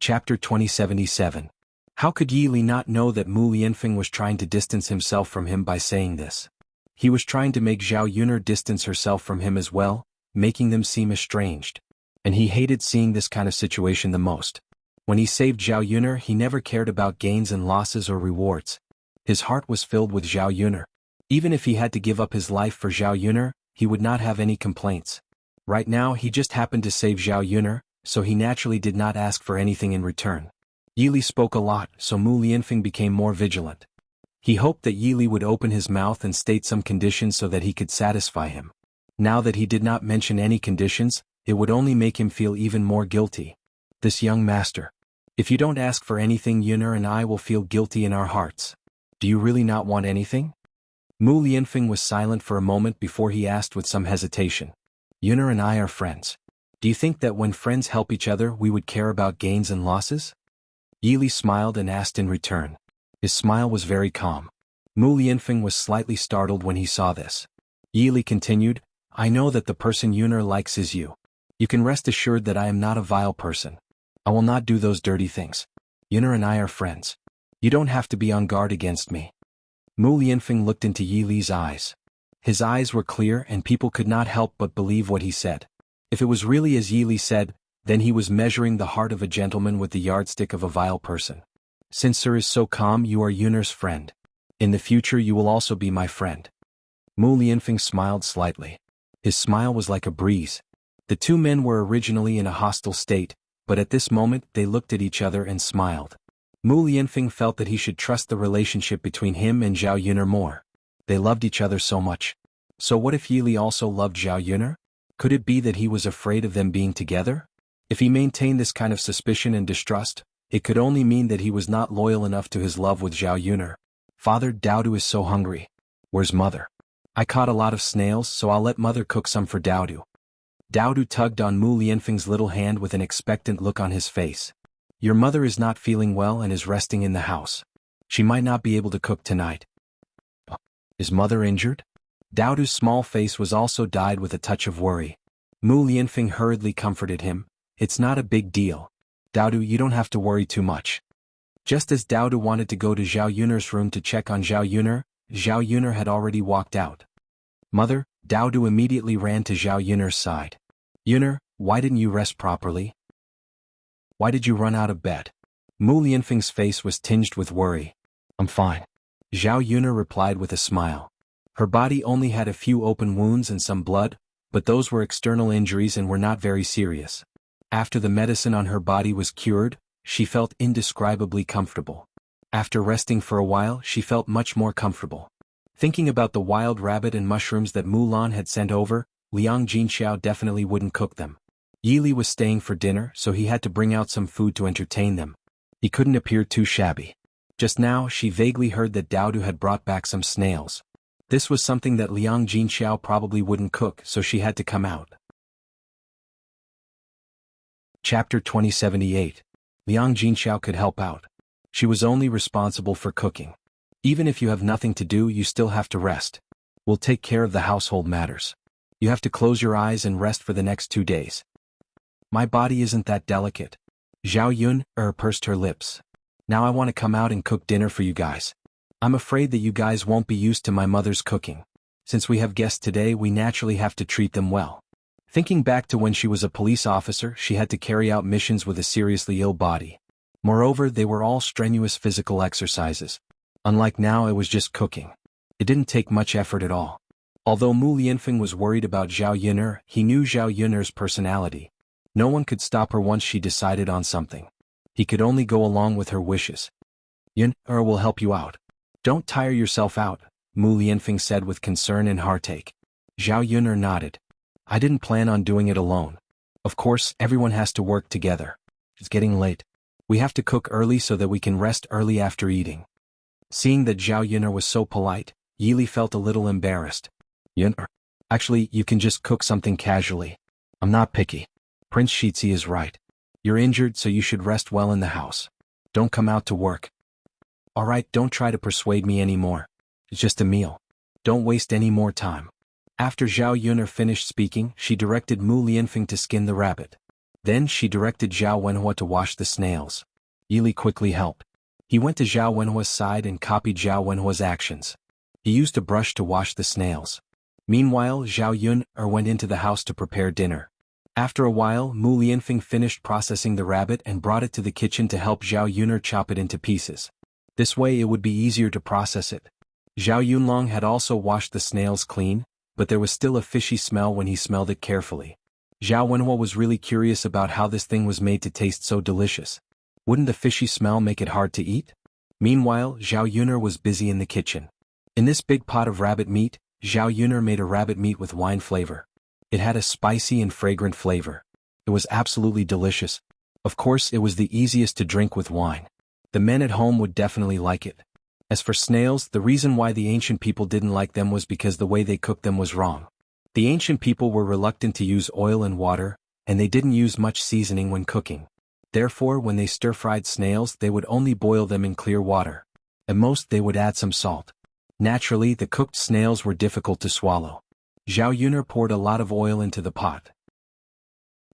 Chapter 2077. How could Yi Li not know that Mu Lianfeng was trying to distance himself from him by saying this? He was trying to make Zhao Yuner distance herself from him as well, making them seem estranged. And he hated seeing this kind of situation the most. When he saved Zhao Yuner, he never cared about gains and losses or rewards. His heart was filled with Zhao Yuner. Even if he had to give up his life for Zhao Yuner, he would not have any complaints. Right now he just happened to save Zhao Yuner, so he naturally did not ask for anything in return. Yi Li spoke a lot, so Mu Lianfeng became more vigilant. He hoped that Yi Li would open his mouth and state some conditions so that he could satisfy him. Now that he did not mention any conditions, it would only make him feel even more guilty. This young master. If you don't ask for anything, Yuner and I will feel guilty in our hearts. Do you really not want anything? Mu Lianfeng was silent for a moment before he asked with some hesitation. Yuner and I are friends. Do you think that when friends help each other we would care about gains and losses? Yi Li smiled and asked in return. His smile was very calm. Mu Lianfeng was slightly startled when he saw this. Yi Li continued, I know that the person Yuner likes is you. You can rest assured that I am not a vile person. I will not do those dirty things. Yuner and I are friends. You don't have to be on guard against me. Mu Lianfeng looked into Yi Li's eyes. His eyes were clear and people could not help but believe what he said. If it was really as Yi Li said, then he was measuring the heart of a gentleman with the yardstick of a vile person. Since Sir is so calm, you are Yuner's friend. In the future you will also be my friend. Mu Lianfeng smiled slightly. His smile was like a breeze. The two men were originally in a hostile state, but at this moment they looked at each other and smiled. Mu Lianfeng felt that he should trust the relationship between him and Zhao Yuner more. They loved each other so much. So what if Yi Li also loved Zhao Yuner? Could it be that he was afraid of them being together? If he maintained this kind of suspicion and distrust, it could only mean that he was not loyal enough to his love with Zhao Yuner. Father, Daodu is so hungry. Where's mother? I caught a lot of snails, so I'll let mother cook some for Daodu. Daodu tugged on Mu Lianfeng's little hand with an expectant look on his face. Your mother is not feeling well and is resting in the house. She might not be able to cook tonight. Is mother injured? Daodu's small face was also dyed with a touch of worry. Mu Lianfeng hurriedly comforted him. It's not a big deal. Daodu, you don't have to worry too much. Just as Daodu wanted to go to Zhao Yuner's room to check on Zhao Yuner had already walked out. Mother, Daodu immediately ran to Zhao Yuner's side. Yuner, why didn't you rest properly? Why did you run out of bed? Mu Lianfeng's face was tinged with worry. I'm fine. Zhao Yuner replied with a smile. Her body only had a few open wounds and some blood, but those were external injuries and were not very serious. After the medicine on her body was cured, she felt indescribably comfortable. After resting for a while, she felt much more comfortable. Thinking about the wild rabbit and mushrooms that Mulan had sent over, Liang Jinxiao definitely wouldn't cook them. Yi Li was staying for dinner, so he had to bring out some food to entertain them. He couldn't appear too shabby. Just now, she vaguely heard that Daodu had brought back some snails. This was something that Liang Jinxiao probably wouldn't cook, so she had to come out. Chapter 2078. Liang Jinxiao could help out. She was only responsible for cooking. Even if you have nothing to do, you still have to rest. We'll take care of the household matters. You have to close your eyes and rest for the next 2 days. My body isn't that delicate. Zhao Yuner pursed her lips. Now I want to come out and cook dinner for you guys. I'm afraid that you guys won't be used to my mother's cooking. Since we have guests today, we naturally have to treat them well. Thinking back to when she was a police officer, she had to carry out missions with a seriously ill body. Moreover, they were all strenuous physical exercises. Unlike now, it was just cooking. It didn't take much effort at all. Although Mu Lianfeng was worried about Zhao Yuner, he knew Zhao Yuner's personality. No one could stop her once she decided on something. He could only go along with her wishes. Yuner will help you out. Don't tire yourself out, Mu Lianfeng said with concern and heartache. Zhao Yuner nodded. I didn't plan on doing it alone. Of course, everyone has to work together. It's getting late. We have to cook early so that we can rest early after eating. Seeing that Zhao Yuner was so polite, Yi Li felt a little embarrassed. Yuner, actually, you can just cook something casually. I'm not picky. Prince Shitzi is right. You're injured, so you should rest well in the house. Don't come out to work. Alright, don't try to persuade me anymore. It's just a meal. Don't waste any more time. After Zhao Yuner finished speaking, she directed Mu Lianfeng to skin the rabbit. Then she directed Zhao Wenhua to wash the snails. Yili quickly helped. He went to Zhao Wenhua's side and copied Zhao Wenhua's actions. He used a brush to wash the snails. Meanwhile, Zhao Yun went into the house to prepare dinner. After a while, Mu Lianfeng finished processing the rabbit and brought it to the kitchen to help Zhao Yuner chop it into pieces. This way it would be easier to process it. Zhao Yunlong had also washed the snails clean, but there was still a fishy smell when he smelled it carefully. Zhao Wenhua was really curious about how this thing was made to taste so delicious. Wouldn't the fishy smell make it hard to eat? Meanwhile, Zhao Yuner was busy in the kitchen. In this big pot of rabbit meat, Zhao Yuner made a rabbit meat with wine flavor. It had a spicy and fragrant flavor. It was absolutely delicious. Of course, it was the easiest to drink with wine. The men at home would definitely like it. As for snails, the reason why the ancient people didn't like them was because the way they cooked them was wrong. The ancient people were reluctant to use oil and water, and they didn't use much seasoning when cooking. Therefore, when they stir-fried snails, they would only boil them in clear water. At most, they would add some salt. Naturally, the cooked snails were difficult to swallow. Zhao Yuner poured a lot of oil into the pot.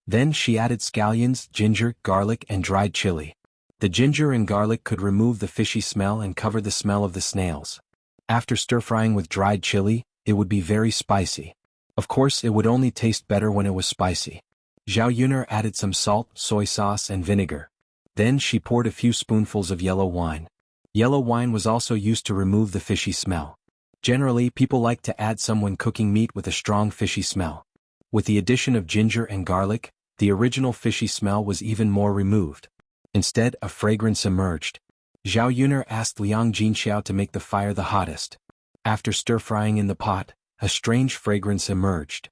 Then she added scallions, ginger, garlic, and dried chili. The ginger and garlic could remove the fishy smell and cover the smell of the snails. After stir-frying with dried chili, it would be very spicy. Of course, it would only taste better when it was spicy. Zhao Yuner added some salt, soy sauce, and vinegar. Then she poured a few spoonfuls of yellow wine. Yellow wine was also used to remove the fishy smell. Generally, people like to add some when cooking meat with a strong fishy smell. With the addition of ginger and garlic, the original fishy smell was even more removed. Instead, a fragrance emerged. Zhao Yuner asked Liang Jinxiao to make the fire the hottest. After stir-frying in the pot, a strange fragrance emerged.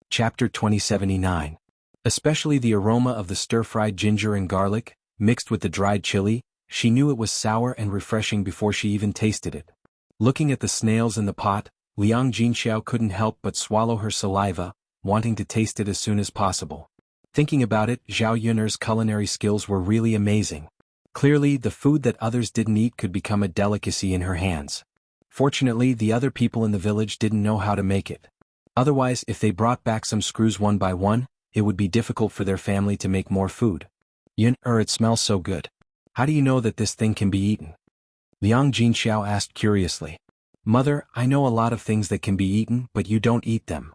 Chapter 2079. Especially the aroma of the stir-fried ginger and garlic, mixed with the dried chili, she knew it was sour and refreshing before she even tasted it. Looking at the snails in the pot, Liang Jinxiao couldn't help but swallow her saliva, wanting to taste it as soon as possible. Thinking about it, Zhao Yuner's culinary skills were really amazing. Clearly, the food that others didn't eat could become a delicacy in her hands. Fortunately, the other people in the village didn't know how to make it. Otherwise, if they brought back some screws one by one, it would be difficult for their family to make more food. Yun, it smells so good. How do you know that this thing can be eaten? Liang Jinxiao asked curiously. Mother, I know a lot of things that can be eaten, but you don't eat them.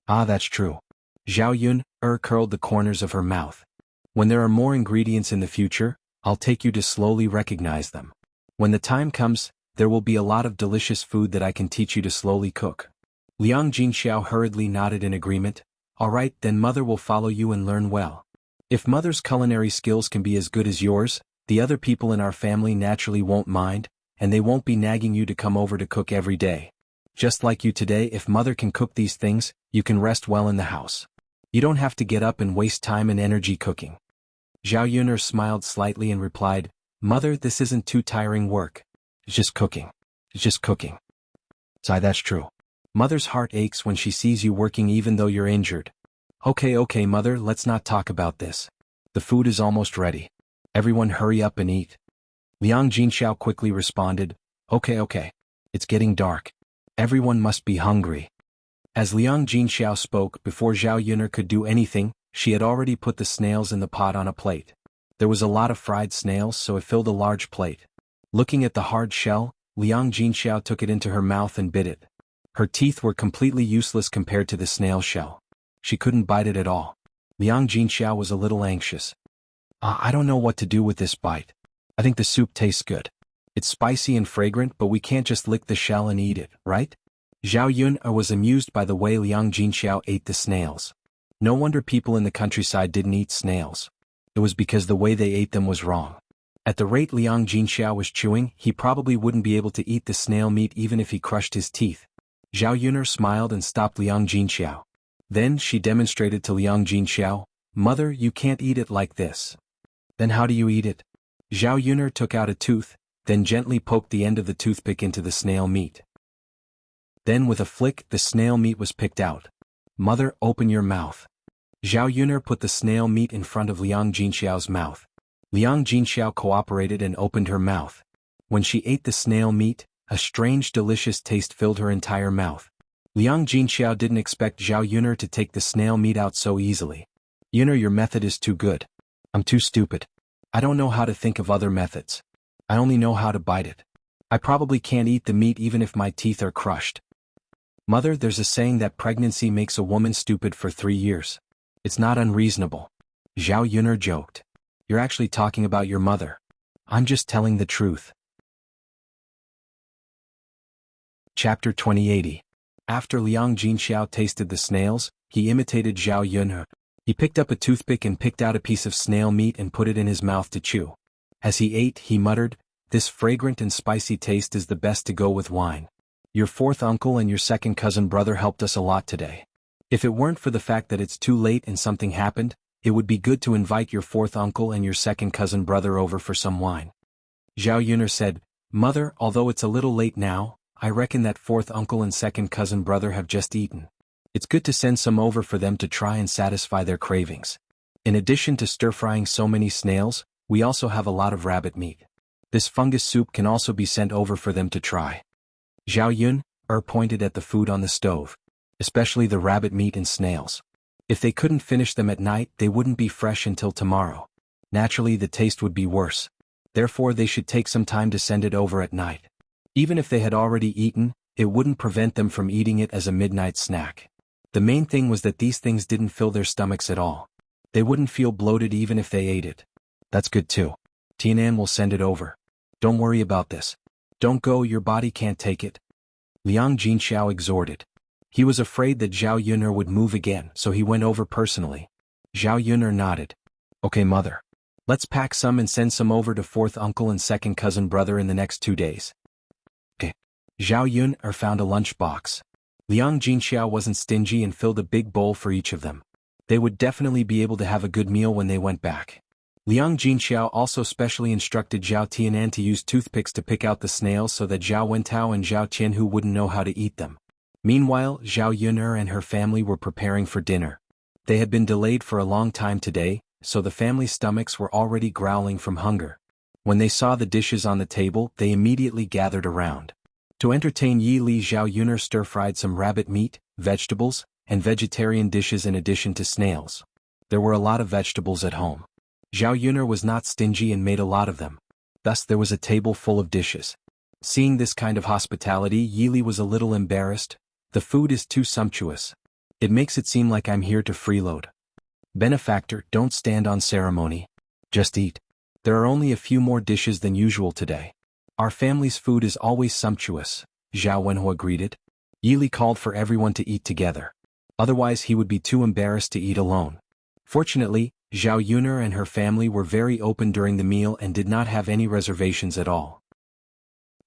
Ah, that's true. Zhao Yun, curled the corners of her mouth. When there are more ingredients in the future, I'll take you to slowly recognize them. When the time comes, there will be a lot of delicious food that I can teach you to slowly cook. Liang Jinxiao hurriedly nodded in agreement. All right, then Mother will follow you and learn well. If Mother's culinary skills can be as good as yours, the other people in our family naturally won't mind, and they won't be nagging you to come over to cook every day. Just like you today, if Mother can cook these things, you can rest well in the house. You don't have to get up and waste time and energy cooking. Zhao Yuner smiled slightly and replied, Mother, this isn't too tiring work. It's just cooking. It's just cooking. Sigh, that's true. Mother's heart aches when she sees you working even though you're injured. Okay, Mother, let's not talk about this. The food is almost ready. Everyone hurry up and eat. Liang Jinxiao quickly responded, Okay. It's getting dark. Everyone must be hungry. As Liang Jinxiao spoke, before Zhao Yuner could do anything, she had already put the snails in the pot on a plate. There was a lot of fried snails, so it filled a large plate. Looking at the hard shell, Liang Jinxiao took it into her mouth and bit it. Her teeth were completely useless compared to the snail shell. She couldn't bite it at all. Liang Jinxiao was a little anxious. I don't know what to do with this bite. I think the soup tastes good. It's spicy and fragrant, but we can't just lick the shell and eat it, right? Zhao Yun was amused by the way Liang Jinxiao ate the snails. No wonder people in the countryside didn't eat snails. It was because the way they ate them was wrong. At the rate Liang Jinxiao was chewing, he probably wouldn't be able to eat the snail meat even if he crushed his teeth. Zhao Yuner smiled and stopped Liang Jinxiao. Then she demonstrated to Liang Jinxiao, Mother, you can't eat it like this. Then how do you eat it? Zhao Yuner took out a tooth, then gently poked the end of the toothpick into the snail meat. Then with a flick, the snail meat was picked out. Mother, open your mouth. Zhao Yuner put the snail meat in front of Liang Jinxiao's mouth. Liang Jinxiao cooperated and opened her mouth. When she ate the snail meat, a strange delicious taste filled her entire mouth. Liang Jinxiao didn't expect Zhao Yuner to take the snail meat out so easily. Yuner, your method is too good. I'm too stupid. I don't know how to think of other methods. I only know how to bite it. I probably can't eat the meat even if my teeth are crushed. Mother, there's a saying that pregnancy makes a woman stupid for 3 years. It's not unreasonable. Zhao Yuner joked. You're actually talking about your mother. I'm just telling the truth. Chapter 2080. After Liang Jinxiao tasted the snails, he imitated Zhao Yuner. He picked up a toothpick and picked out a piece of snail meat and put it in his mouth to chew. As he ate, he muttered, "This fragrant and spicy taste is the best to go with wine. Your fourth uncle and your second cousin brother helped us a lot today. If it weren't for the fact that it's too late and something happened, it would be good to invite your fourth uncle and your second cousin brother over for some wine." Zhao Yuner said, "Mother, although it's a little late now, I reckon that fourth uncle and second cousin brother have just eaten. It's good to send some over for them to try and satisfy their cravings. In addition to stir-frying so many snails, we also have a lot of rabbit meat. This fungus soup can also be sent over for them to try." Zhao Yuner pointed at the food on the stove, especially the rabbit meat and snails. If they couldn't finish them at night, they wouldn't be fresh until tomorrow. Naturally, the taste would be worse. Therefore, they should take some time to send it over at night. Even if they had already eaten, it wouldn't prevent them from eating it as a midnight snack. The main thing was that these things didn't fill their stomachs at all. They wouldn't feel bloated even if they ate it. That's good too. Tianan will send it over. Don't worry about this. Don't go, your body can't take it. Liang Jinxiao exhorted. He was afraid that Zhao Yuner would move again, so he went over personally. Zhao Yuner nodded. Okay, mother. Let's pack some and send some over to fourth uncle and second cousin brother in the next 2 days. Okay. Zhao Yuner found a lunch box. Liang Jinxiao wasn't stingy and filled a big bowl for each of them. They would definitely be able to have a good meal when they went back. Liang Jinxiao also specially instructed Zhao Tianan to use toothpicks to pick out the snails so that Zhao Wentao and Zhao Qianhu wouldn't know how to eat them. Meanwhile, Zhao Yuner and her family were preparing for dinner. They had been delayed for a long time today, so the family's stomachs were already growling from hunger. When they saw the dishes on the table, they immediately gathered around. To entertain Yi Li, Zhao Yuner stir-fried some rabbit meat, vegetables, and vegetarian dishes in addition to snails. There were a lot of vegetables at home. Zhao Yuner was not stingy and made a lot of them. Thus there was a table full of dishes. Seeing this kind of hospitality, Yi Li was a little embarrassed. The food is too sumptuous. It makes it seem like I'm here to freeload. Benefactor, don't stand on ceremony. Just eat. There are only a few more dishes than usual today. Our family's food is always sumptuous, Zhao Wenhua greeted. Yi Li called for everyone to eat together. Otherwise he would be too embarrassed to eat alone. Fortunately, Zhao Yuner and her family were very open during the meal and did not have any reservations at all.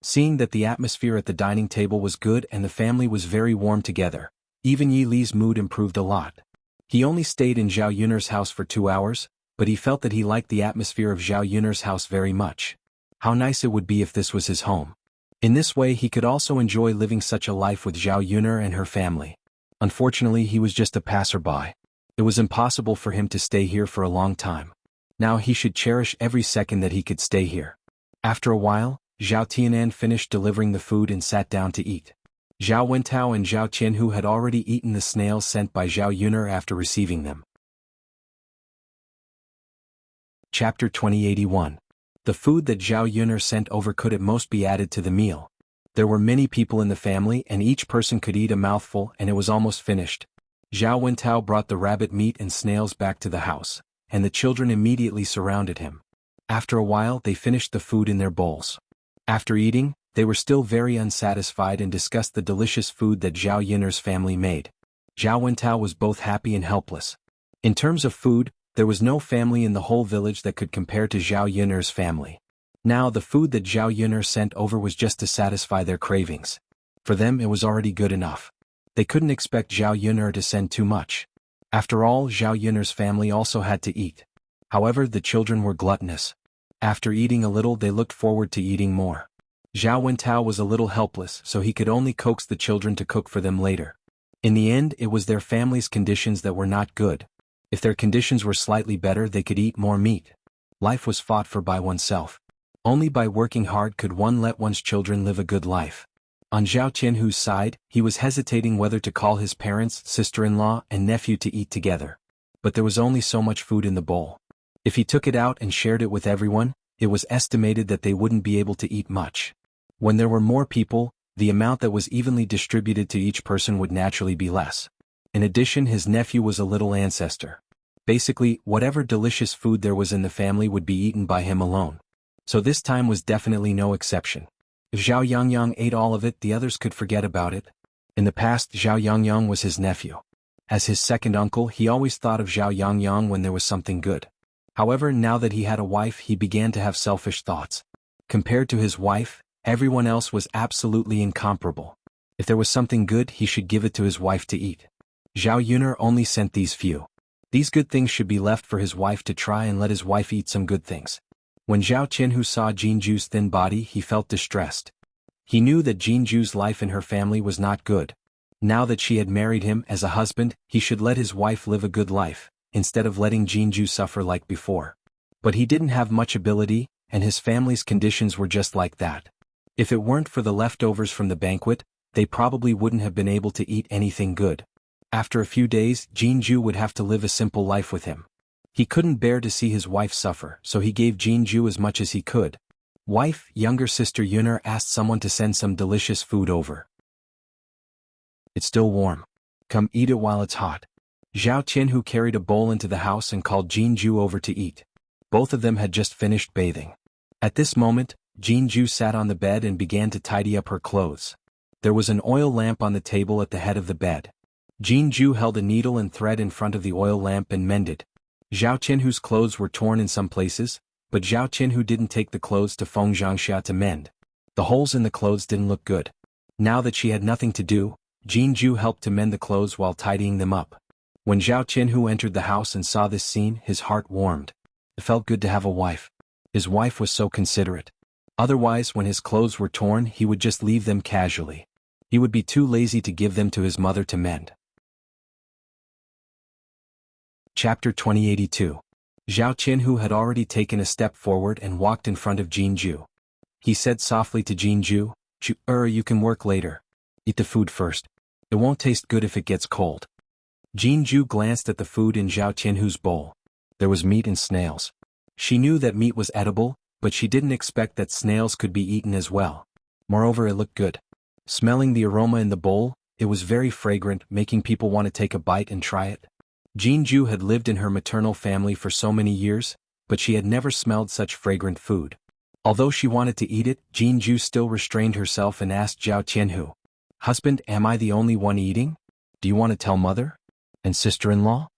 Seeing that the atmosphere at the dining table was good and the family was very warm together, even Yi Li's mood improved a lot. He only stayed in Zhao Yuner's house for 2 hours, but he felt that he liked the atmosphere of Zhao Yuner's house very much. How nice it would be if this was his home. In this way he could also enjoy living such a life with Zhao Yuner and her family. Unfortunately, he was just a passerby. It was impossible for him to stay here for a long time. Now he should cherish every second that he could stay here. After a while, Zhao Tianan finished delivering the food and sat down to eat. Zhao Wentao and Zhao Qianhu had already eaten the snails sent by Zhao Yuner after receiving them. Chapter 2081. The food that Zhao Yuner sent over could at most be added to the meal. There were many people in the family and each person could eat a mouthful and it was almost finished. Zhao Wentao brought the rabbit meat and snails back to the house, and the children immediately surrounded him. After a while they finished the food in their bowls. After eating, they were still very unsatisfied and discussed the delicious food that Zhao Yuner's family made. Zhao Wentao was both happy and helpless. In terms of food, there was no family in the whole village that could compare to Zhao Yuner's family. Now the food that Zhao Yuner sent over was just to satisfy their cravings. For them it was already good enough. They couldn't expect Zhao Yuner to send too much. After all, Zhao Yuner's family also had to eat. However, the children were gluttonous. After eating a little they looked forward to eating more. Zhao Wentao was a little helpless, so he could only coax the children to cook for them later. In the end, it was their family's conditions that were not good. If their conditions were slightly better, they could eat more meat. Life was fought for by oneself. Only by working hard could one let one's children live a good life. On Zhao Qianhu's side, he was hesitating whether to call his parents, sister-in-law, and nephew to eat together. But there was only so much food in the bowl. If he took it out and shared it with everyone, it was estimated that they wouldn't be able to eat much. When there were more people, the amount that was evenly distributed to each person would naturally be less. In addition, his nephew was a little ancestor. Basically, whatever delicious food there was in the family would be eaten by him alone. So this time was definitely no exception. If Zhao Yangyang ate all of it, the others could forget about it. In the past, Zhao Yangyang was his nephew. As his second uncle, he always thought of Zhao Yangyang when there was something good. However, now that he had a wife, he began to have selfish thoughts. Compared to his wife, everyone else was absolutely incomparable. If there was something good, he should give it to his wife to eat. Zhao Yuner only sent these few. These good things should be left for his wife to try and let his wife eat some good things. When Zhao Qianhu saw Jinju's thin body, he felt distressed. He knew that Jinju's life in her family was not good. Now that she had married him as a husband, he should let his wife live a good life, instead of letting Jinju suffer like before. But he didn't have much ability, and his family's conditions were just like that. If it weren't for the leftovers from the banquet, they probably wouldn't have been able to eat anything good. After a few days, Jinju would have to live a simple life with him. He couldn't bear to see his wife suffer, so he gave Jinju as much as he could. Wife, younger sister Yuner asked someone to send some delicious food over. It's still warm. Come eat it while it's hot. Zhao Qianhu carried a bowl into the house and called Jinju over to eat. Both of them had just finished bathing. At this moment, Jinju sat on the bed and began to tidy up her clothes. There was an oil lamp on the table at the head of the bed. Jinju held a needle and thread in front of the oil lamp and mended. Zhao Qianhu's clothes were torn in some places, but Zhao Qianhu didn't take the clothes to Feng Zhangxia to mend. The holes in the clothes didn't look good. Now that she had nothing to do, Jinju helped to mend the clothes while tidying them up. When Zhao Qianhu entered the house and saw this scene, his heart warmed. It felt good to have a wife. His wife was so considerate. Otherwise, when his clothes were torn, he would just leave them casually. He would be too lazy to give them to his mother to mend. Chapter 2082. Zhao Qianhu had already taken a step forward and walked in front of Jinju. He said softly to Jinju, you can work later. Eat the food first. It won't taste good if it gets cold." Jinju glanced at the food in Zhao Qianhu's bowl. There was meat and snails. She knew that meat was edible, but she didn't expect that snails could be eaten as well. Moreover, it looked good. Smelling the aroma in the bowl, it was very fragrant, making people want to take a bite and try it. Jinju had lived in her maternal family for so many years, but she had never smelled such fragrant food. Although she wanted to eat it, Jinju still restrained herself and asked Zhao Qianhu, "Husband, am I the only one eating? Do you want to tell mother? And sister-in-law?"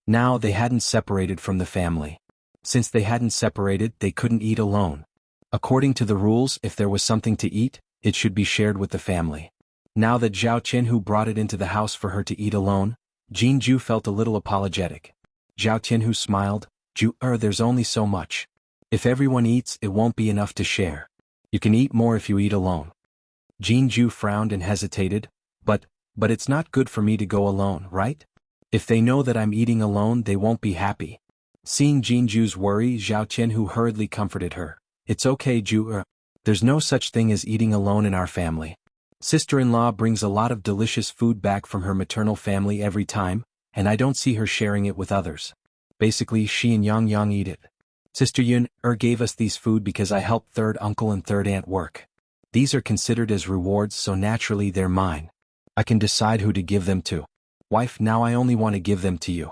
Now they hadn't separated from the family. Since they hadn't separated, they couldn't eat alone. According to the rules, if there was something to eat, it should be shared with the family. Now that Zhao Qianhu brought it into the house for her to eat alone, Jinju felt a little apologetic. Zhao Qianhu smiled, There's only so much. If everyone eats, it won't be enough to share. You can eat more if you eat alone." Jinju frowned and hesitated, but it's not good for me to go alone, right? If they know that I'm eating alone, they won't be happy." Seeing Jinju's worry, Zhao Qianhu hurriedly comforted her. "It's okay, There's no such thing as eating alone in our family. Sister-in-law brings a lot of delicious food back from her maternal family every time, and I don't see her sharing it with others. Basically, she and Yang eat it. Sister Yun gave us these food because I helped third uncle and third aunt work. These are considered as rewards, so naturally they're mine. I can decide who to give them to. Wife, now I only want to give them to you."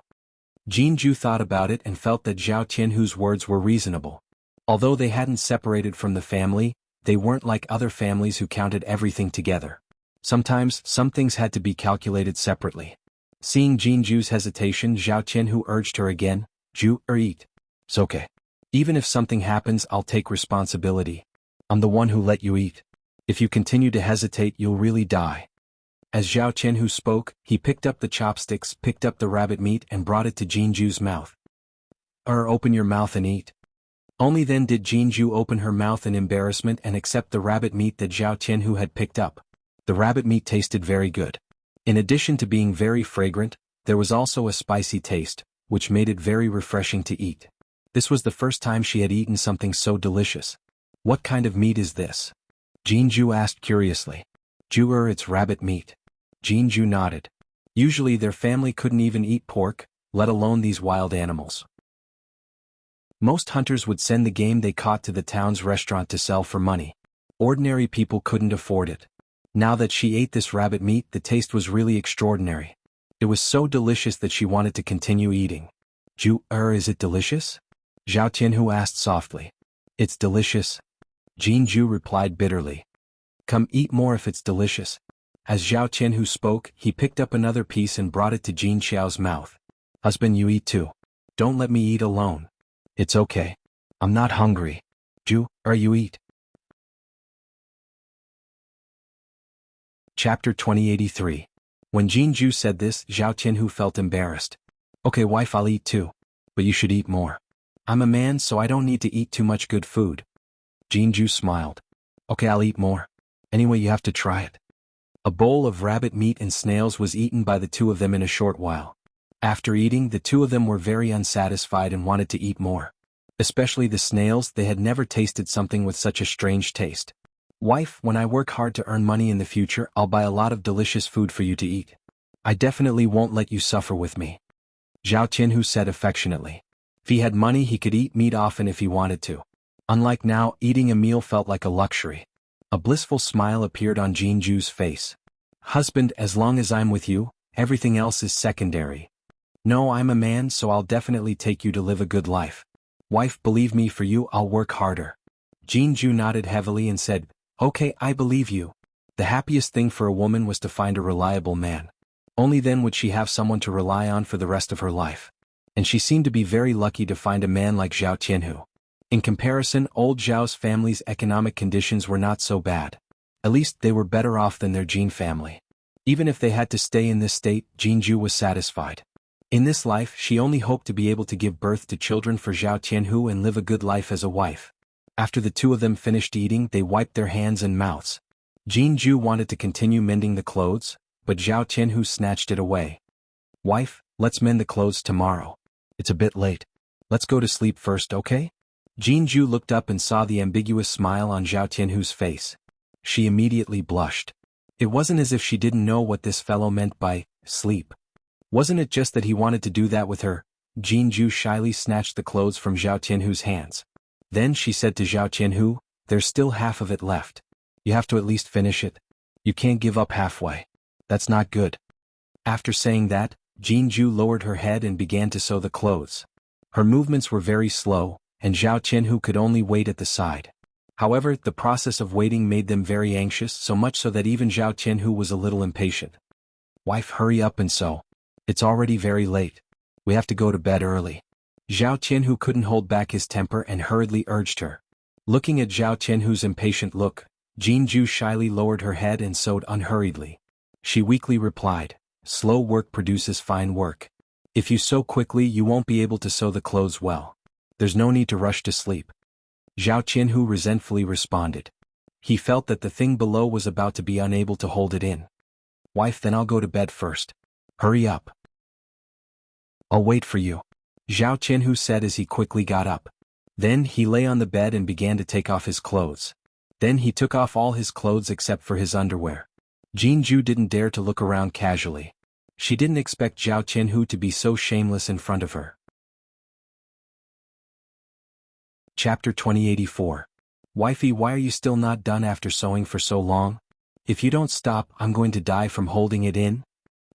Jinju thought about it and felt that Zhao Qianhu's words were reasonable. Although they hadn't separated from the family, they weren't like other families who counted everything together. Sometimes, some things had to be calculated separately. Seeing Jinju's hesitation, Zhao Qianhu urged her again, eat. It's okay. Even if something happens, I'll take responsibility. I'm the one who let you eat. If you continue to hesitate, you'll really die." As Zhao Qianhu spoke, he picked up the chopsticks, picked up the rabbit meat and brought it to Jinju's mouth. Open your mouth and eat." Only then did Jinju open her mouth in embarrassment and accept the rabbit meat that Zhao Qianhu had picked up. The rabbit meat tasted very good. In addition to being very fragrant, there was also a spicy taste, which made it very refreshing to eat. This was the first time she had eaten something so delicious. "What kind of meat is this?" Jinju asked curiously. Ju it's rabbit meat. Jinju nodded. Usually their family couldn't even eat pork, let alone these wild animals. Most hunters would send the game they caught to the town's restaurant to sell for money. Ordinary people couldn't afford it. Now that she ate this rabbit meat, the taste was really extraordinary. It was so delicious that she wanted to continue eating. Ju is it delicious? Zhao Tianhu asked softly. It's delicious. Jinju replied bitterly. Come eat more if it's delicious. As Zhao Tianhu spoke, he picked up another piece and brought it to Jin Xiao's mouth. Husband, you eat too. Don't let me eat alone. It's okay. I'm not hungry. Ju, you eat. Chapter 2083. When Jinju said this, Zhao Tianhu felt embarrassed. Okay, wife, I'll eat too. But you should eat more. I'm a man, so I don't need to eat too much good food. Jinju smiled. Okay, I'll eat more. Anyway, you have to try it. A bowl of rabbit meat and snails was eaten by the two of them in a short while. After eating, the two of them were very unsatisfied and wanted to eat more. Especially the snails, they had never tasted something with such a strange taste. Wife, when I work hard to earn money in the future, I'll buy a lot of delicious food for you to eat. I definitely won't let you suffer with me. Zhao Tianhu said affectionately. If he had money, he could eat meat often if he wanted to. Unlike now, eating a meal felt like a luxury. A blissful smile appeared on Jinju's face. Husband, as long as I'm with you, everything else is secondary. No, I'm a man, so I'll definitely take you to live a good life. Wife, believe me, for you I'll work harder. Jinju nodded heavily and said, Okay, I believe you. The happiest thing for a woman was to find a reliable man. Only then would she have someone to rely on for the rest of her life. And she seemed to be very lucky to find a man like Zhao Tianhu. In comparison, old Zhao's family's economic conditions were not so bad. At least they were better off than their Jin family. Even if they had to stay in this state, Jinju was satisfied. In this life, she only hoped to be able to give birth to children for Zhao Tianhu and live a good life as a wife. After the two of them finished eating, they wiped their hands and mouths. Jinju wanted to continue mending the clothes, but Zhao Tianhu snatched it away. Wife, let's mend the clothes tomorrow. It's a bit late. Let's go to sleep first, okay? Jinju looked up and saw the ambiguous smile on Zhao Tianhu's face. She immediately blushed. It wasn't as if she didn't know what this fellow meant by sleep. Wasn't it just that he wanted to do that with her? Jinju shyly snatched the clothes from Zhao Tianhu's hands. Then she said to Zhao Tianhu, There's still half of it left. You have to at least finish it. You can't give up halfway. That's not good. After saying that, Jinju lowered her head and began to sew the clothes. Her movements were very slow, and Zhao Tianhu could only wait at the side. However, the process of waiting made them very anxious, so much so that even Zhao Tianhu was a little impatient. Wife, hurry up and sew. It's already very late. We have to go to bed early. Zhao Tianhu couldn't hold back his temper and hurriedly urged her. Looking at Zhao Tianhu's impatient look, Jinju shyly lowered her head and sewed unhurriedly. She weakly replied, Slow work produces fine work. If you sew quickly, you won't be able to sew the clothes well. There's no need to rush to sleep. Zhao Tianhu resentfully responded. He felt that the thing below was about to be unable to hold it in. Wife, then I'll go to bed first. Hurry up. I'll wait for you. Zhao Tianhu said as he quickly got up. Then he lay on the bed and began to take off his clothes. Then he took off all his clothes except for his underwear. Jinju didn't dare to look around casually. She didn't expect Zhao Tianhu to be so shameless in front of her. Chapter 2084. Wifey, why are you still not done after sewing for so long? If you don't stop, I'm going to die from holding it in.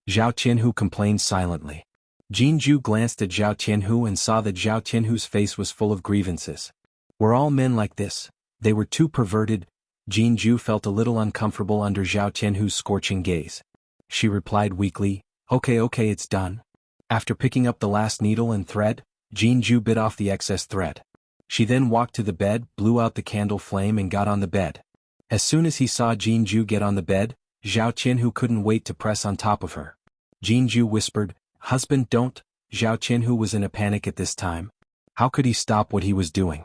Zhao Tianhu complained silently. Jinju glanced at Zhao Tianhu and saw that Zhao Tianhu's face was full of grievances. Were all men like this? They were too perverted. Jinju felt a little uncomfortable under Zhao Tianhu's scorching gaze. She replied weakly, Okay, it's done. After picking up the last needle and thread, Jinju bit off the excess thread. She then walked to the bed, blew out the candle flame and got on the bed. As soon as he saw Jinju get on the bed, Zhao Tianhu couldn't wait to press on top of her. Jinju whispered, Husband, don't. Zhao Tianhu was in a panic at this time. How could he stop what he was doing?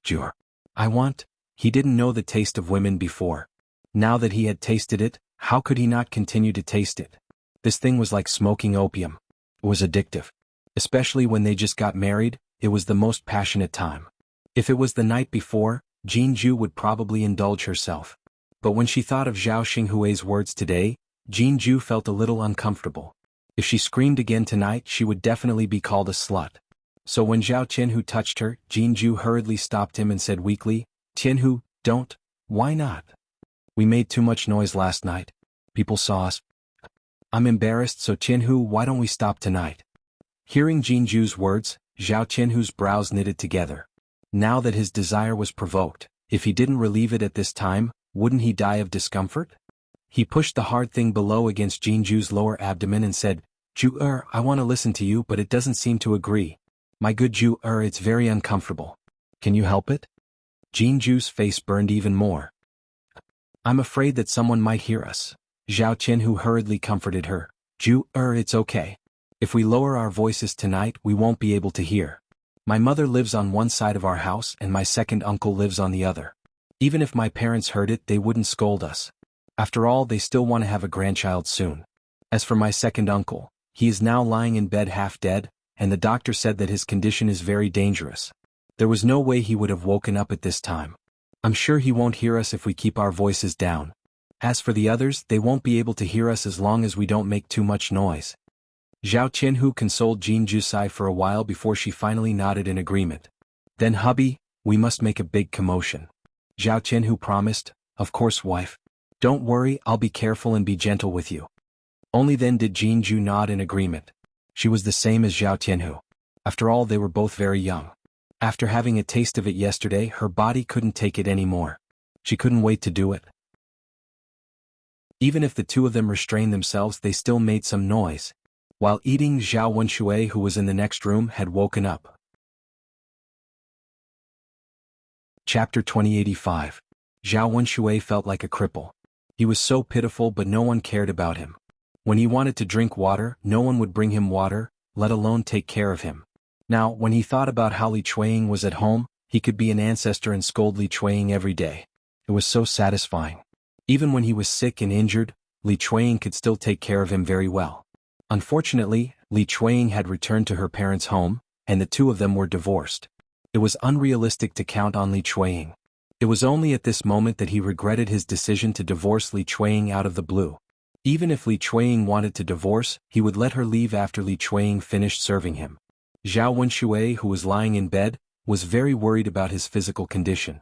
Jur. I want. He didn't know the taste of women before. Now that he had tasted it, how could he not continue to taste it? This thing was like smoking opium. It was addictive. Especially when they just got married, it was the most passionate time. If it was the night before, Jinju would probably indulge herself. But when she thought of Zhao Xinghui's words today, Jinju felt a little uncomfortable. If she screamed again tonight, she would definitely be called a slut. So when Zhao Qianhu touched her, Jinju hurriedly stopped him and said weakly, "Qianhu, don't. Why not? We made too much noise last night. People saw us. I'm embarrassed, so Qianhu, why don't we stop tonight?" Hearing Jinju's words, Zhao Qianhu's brows knitted together. Now that his desire was provoked, if he didn't relieve it at this time, wouldn't he die of discomfort? He pushed the hard thing below against Jinju's lower abdomen and said, "Ju-er, I want to listen to you, but it doesn't seem to agree. My good Ju-er, it's very uncomfortable. Can you help it?" Jinju's face burned even more. "I'm afraid that someone might hear us." Zhao Qianhu hurriedly comforted her. "Ju-er, it's okay. If we lower our voices tonight, we won't be able to hear. My mother lives on one side of our house and my second uncle lives on the other. Even if my parents heard it, they wouldn't scold us. After all, they still want to have a grandchild soon. As for my second uncle, he is now lying in bed half dead, and the doctor said that his condition is very dangerous. There was no way he would have woken up at this time. I'm sure he won't hear us if we keep our voices down. As for the others, they won't be able to hear us as long as we don't make too much noise." Zhao Qianhu consoled Jin Jusai for a while before she finally nodded in agreement. "Then hubby, we must make a big commotion." Zhao Qianhu promised, "Of course, wife. Don't worry, I'll be careful and be gentle with you." Only then did Jinju nod in agreement. She was the same as Zhao Qianhu. After all, they were both very young. After having a taste of it yesterday, her body couldn't take it anymore. She couldn't wait to do it. Even if the two of them restrained themselves, they still made some noise. While eating, Zhao Wenshui, who was in the next room, had woken up. Chapter 2085. Zhao Wenshui felt like a cripple. He was so pitiful, but no one cared about him. When he wanted to drink water, no one would bring him water, let alone take care of him. Now, when he thought about how Li Chueying was at home, he could be an ancestor and scold Li Chueying every day. It was so satisfying. Even when he was sick and injured, Li Chueying could still take care of him very well. Unfortunately, Li Chueying had returned to her parents' home, and the two of them were divorced. It was unrealistic to count on Li Chueying. It was only at this moment that he regretted his decision to divorce Li Chueying out of the blue. Even if Li Chueying wanted to divorce, he would let her leave after Li Chueying finished serving him. Zhao Wenshui, who was lying in bed, was very worried about his physical condition.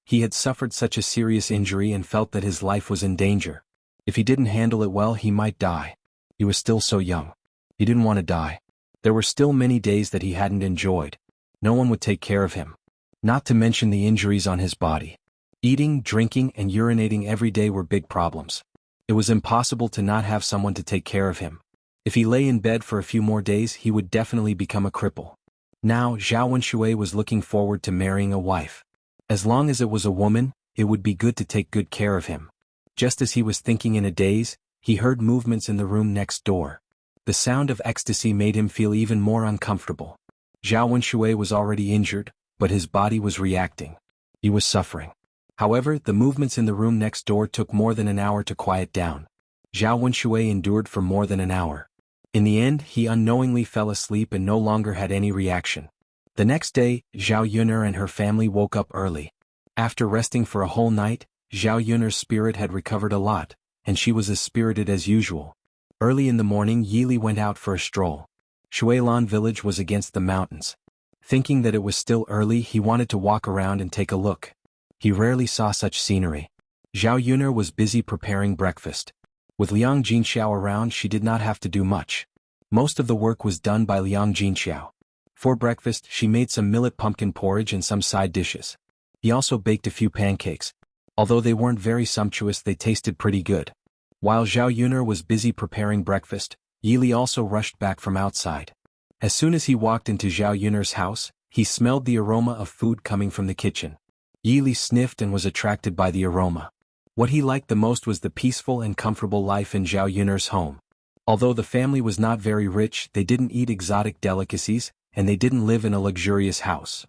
He had suffered such a serious injury and felt that his life was in danger. If he didn't handle it well, he might die. He was still so young. He didn't want to die. There were still many days that he hadn't enjoyed. No one would take care of him. Not to mention the injuries on his body. Eating, drinking, and urinating every day were big problems. It was impossible to not have someone to take care of him. If he lay in bed for a few more days, he would definitely become a cripple. Now, Zhao Wenshui was looking forward to marrying a wife. As long as it was a woman, it would be good to take good care of him. Just as he was thinking in a daze, he heard movements in the room next door. The sound of ecstasy made him feel even more uncomfortable. Zhao Wenshui was already injured, but his body was reacting. He was suffering. However, the movements in the room next door took more than an hour to quiet down. Zhao Wenshui endured for more than an hour. In the end, he unknowingly fell asleep and no longer had any reaction. The next day, Zhao Yuner and her family woke up early. After resting for a whole night, Zhao Yuner's spirit had recovered a lot, and she was as spirited as usual. Early in the morning, Yili went out for a stroll. Shuilan village was against the mountains. Thinking that it was still early, he wanted to walk around and take a look. He rarely saw such scenery. Zhao Yuner was busy preparing breakfast. With Liang Jinxiao around, she did not have to do much. Most of the work was done by Liang Jinxiao. For breakfast, she made some millet pumpkin porridge and some side dishes. He also baked a few pancakes. Although they weren't very sumptuous, they tasted pretty good. While Zhao Yuner was busy preparing breakfast, Yili also rushed back from outside. As soon as he walked into Zhao Yuner's house, he smelled the aroma of food coming from the kitchen. Yili sniffed and was attracted by the aroma. What he liked the most was the peaceful and comfortable life in Zhao Yuner's home. Although the family was not very rich, they didn't eat exotic delicacies, and they didn't live in a luxurious house.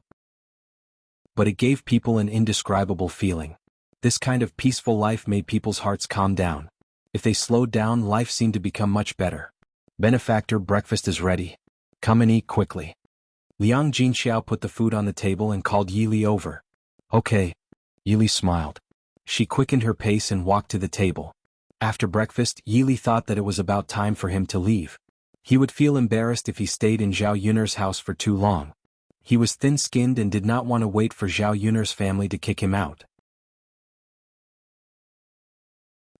But it gave people an indescribable feeling. This kind of peaceful life made people's hearts calm down. If they slowed down, life seemed to become much better. "Benefactor, breakfast is ready. Come and eat quickly." Liang Jinxiao put the food on the table and called Yili over. "Okay." Yili smiled. She quickened her pace and walked to the table. After breakfast, Yili thought that it was about time for him to leave. He would feel embarrassed if he stayed in Zhao Yun'er's house for too long. He was thin-skinned and did not want to wait for Zhao Yun'er's family to kick him out.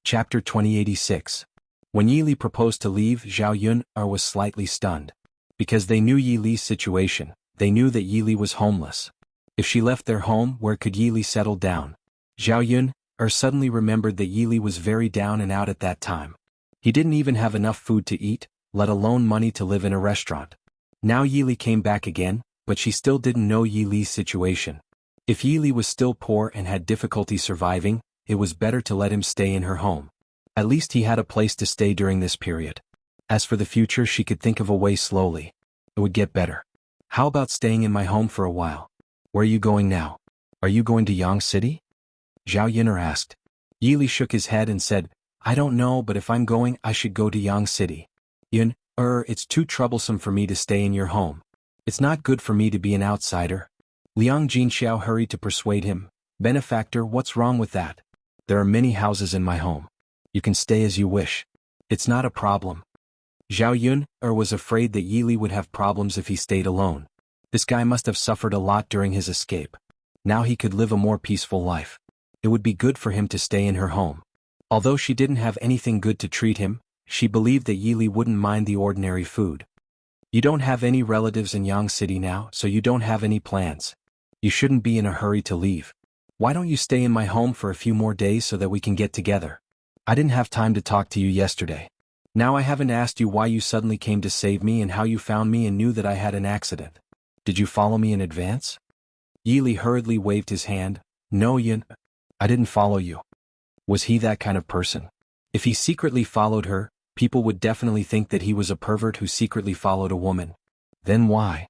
Chapter 2086. When Yili proposed to leave, Zhao Yun'er was slightly stunned. Because they knew Yili's situation, they knew that Yili was homeless. If she left their home, where could Yili settle down? Zhao Yun'er suddenly remembered that Yili was very down and out at that time. He didn't even have enough food to eat, let alone money to live in a restaurant. Now Yili came back again, but she still didn't know Yili's situation. If Yili was still poor and had difficulty surviving, it was better to let him stay in her home. At least he had a place to stay during this period. As for the future, she could think of a way slowly. It would get better. How about staying in my home for a while? Where are you going now? Are you going to Yang City? Zhao Yun'er asked. Yili shook his head and said, I don't know, but if I'm going, I should go to Yang City. Yun'er, it's too troublesome for me to stay in your home. It's not good for me to be an outsider. Liang Jinxiao hurried to persuade him. Benefactor, what's wrong with that? There are many houses in my home. You can stay as you wish. It's not a problem. Zhao Yun'er was afraid that Yili would have problems if he stayed alone. This guy must have suffered a lot during his escape. Now he could live a more peaceful life. It would be good for him to stay in her home. Although she didn't have anything good to treat him, she believed that Yili wouldn't mind the ordinary food. You don't have any relatives in Yang City now, so you don't have any plans. You shouldn't be in a hurry to leave. Why don't you stay in my home for a few more days so that we can get together? I didn't have time to talk to you yesterday. Now I haven't asked you why you suddenly came to save me and how you found me and knew that I had an accident. Did you follow me in advance? Yili hurriedly waved his hand. No, I didn't follow you. Was he that kind of person? If he secretly followed her, people would definitely think that he was a pervert who secretly followed a woman. Then why?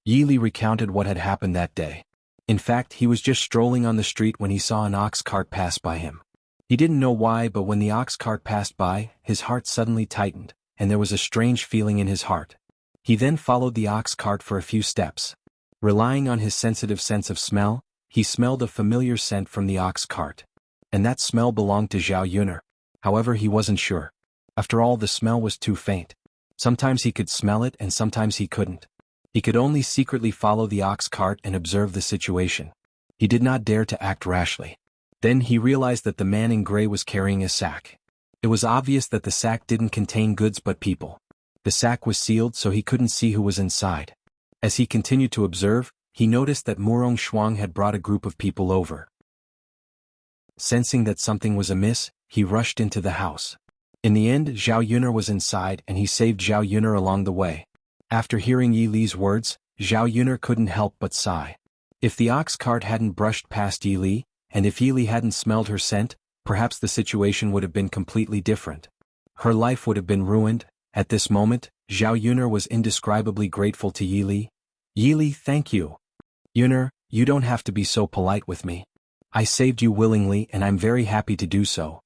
Yili recounted what had happened that day. In fact, he was just strolling on the street when he saw an ox cart pass by him. He didn't know why, but when the ox cart passed by, his heart suddenly tightened, and there was a strange feeling in his heart. He then followed the ox cart for a few steps. Relying on his sensitive sense of smell, he smelled a familiar scent from the ox cart. And that smell belonged to Zhao Yun'er. However, he wasn't sure. After all, the smell was too faint. Sometimes he could smell it and sometimes he couldn't. He could only secretly follow the ox cart and observe the situation. He did not dare to act rashly. Then he realized that the man in gray was carrying a sack. It was obvious that the sack didn't contain goods but people. The sack was sealed so he couldn't see who was inside. As he continued to observe, he noticed that Murong Shuang had brought a group of people over. Sensing that something was amiss, he rushed into the house. In the end, Zhao Yun'er was inside and he saved Zhao Yun'er along the way. After hearing Yili's words, Zhao Yun'er couldn't help but sigh. If the ox cart hadn't brushed past Yili, and if Yili hadn't smelled her scent, perhaps the situation would have been completely different. Her life would have been ruined. At this moment, Zhao Yun'er was indescribably grateful to Yili. Yili, thank you. Yun'er, you don't have to be so polite with me. I saved you willingly and I'm very happy to do so.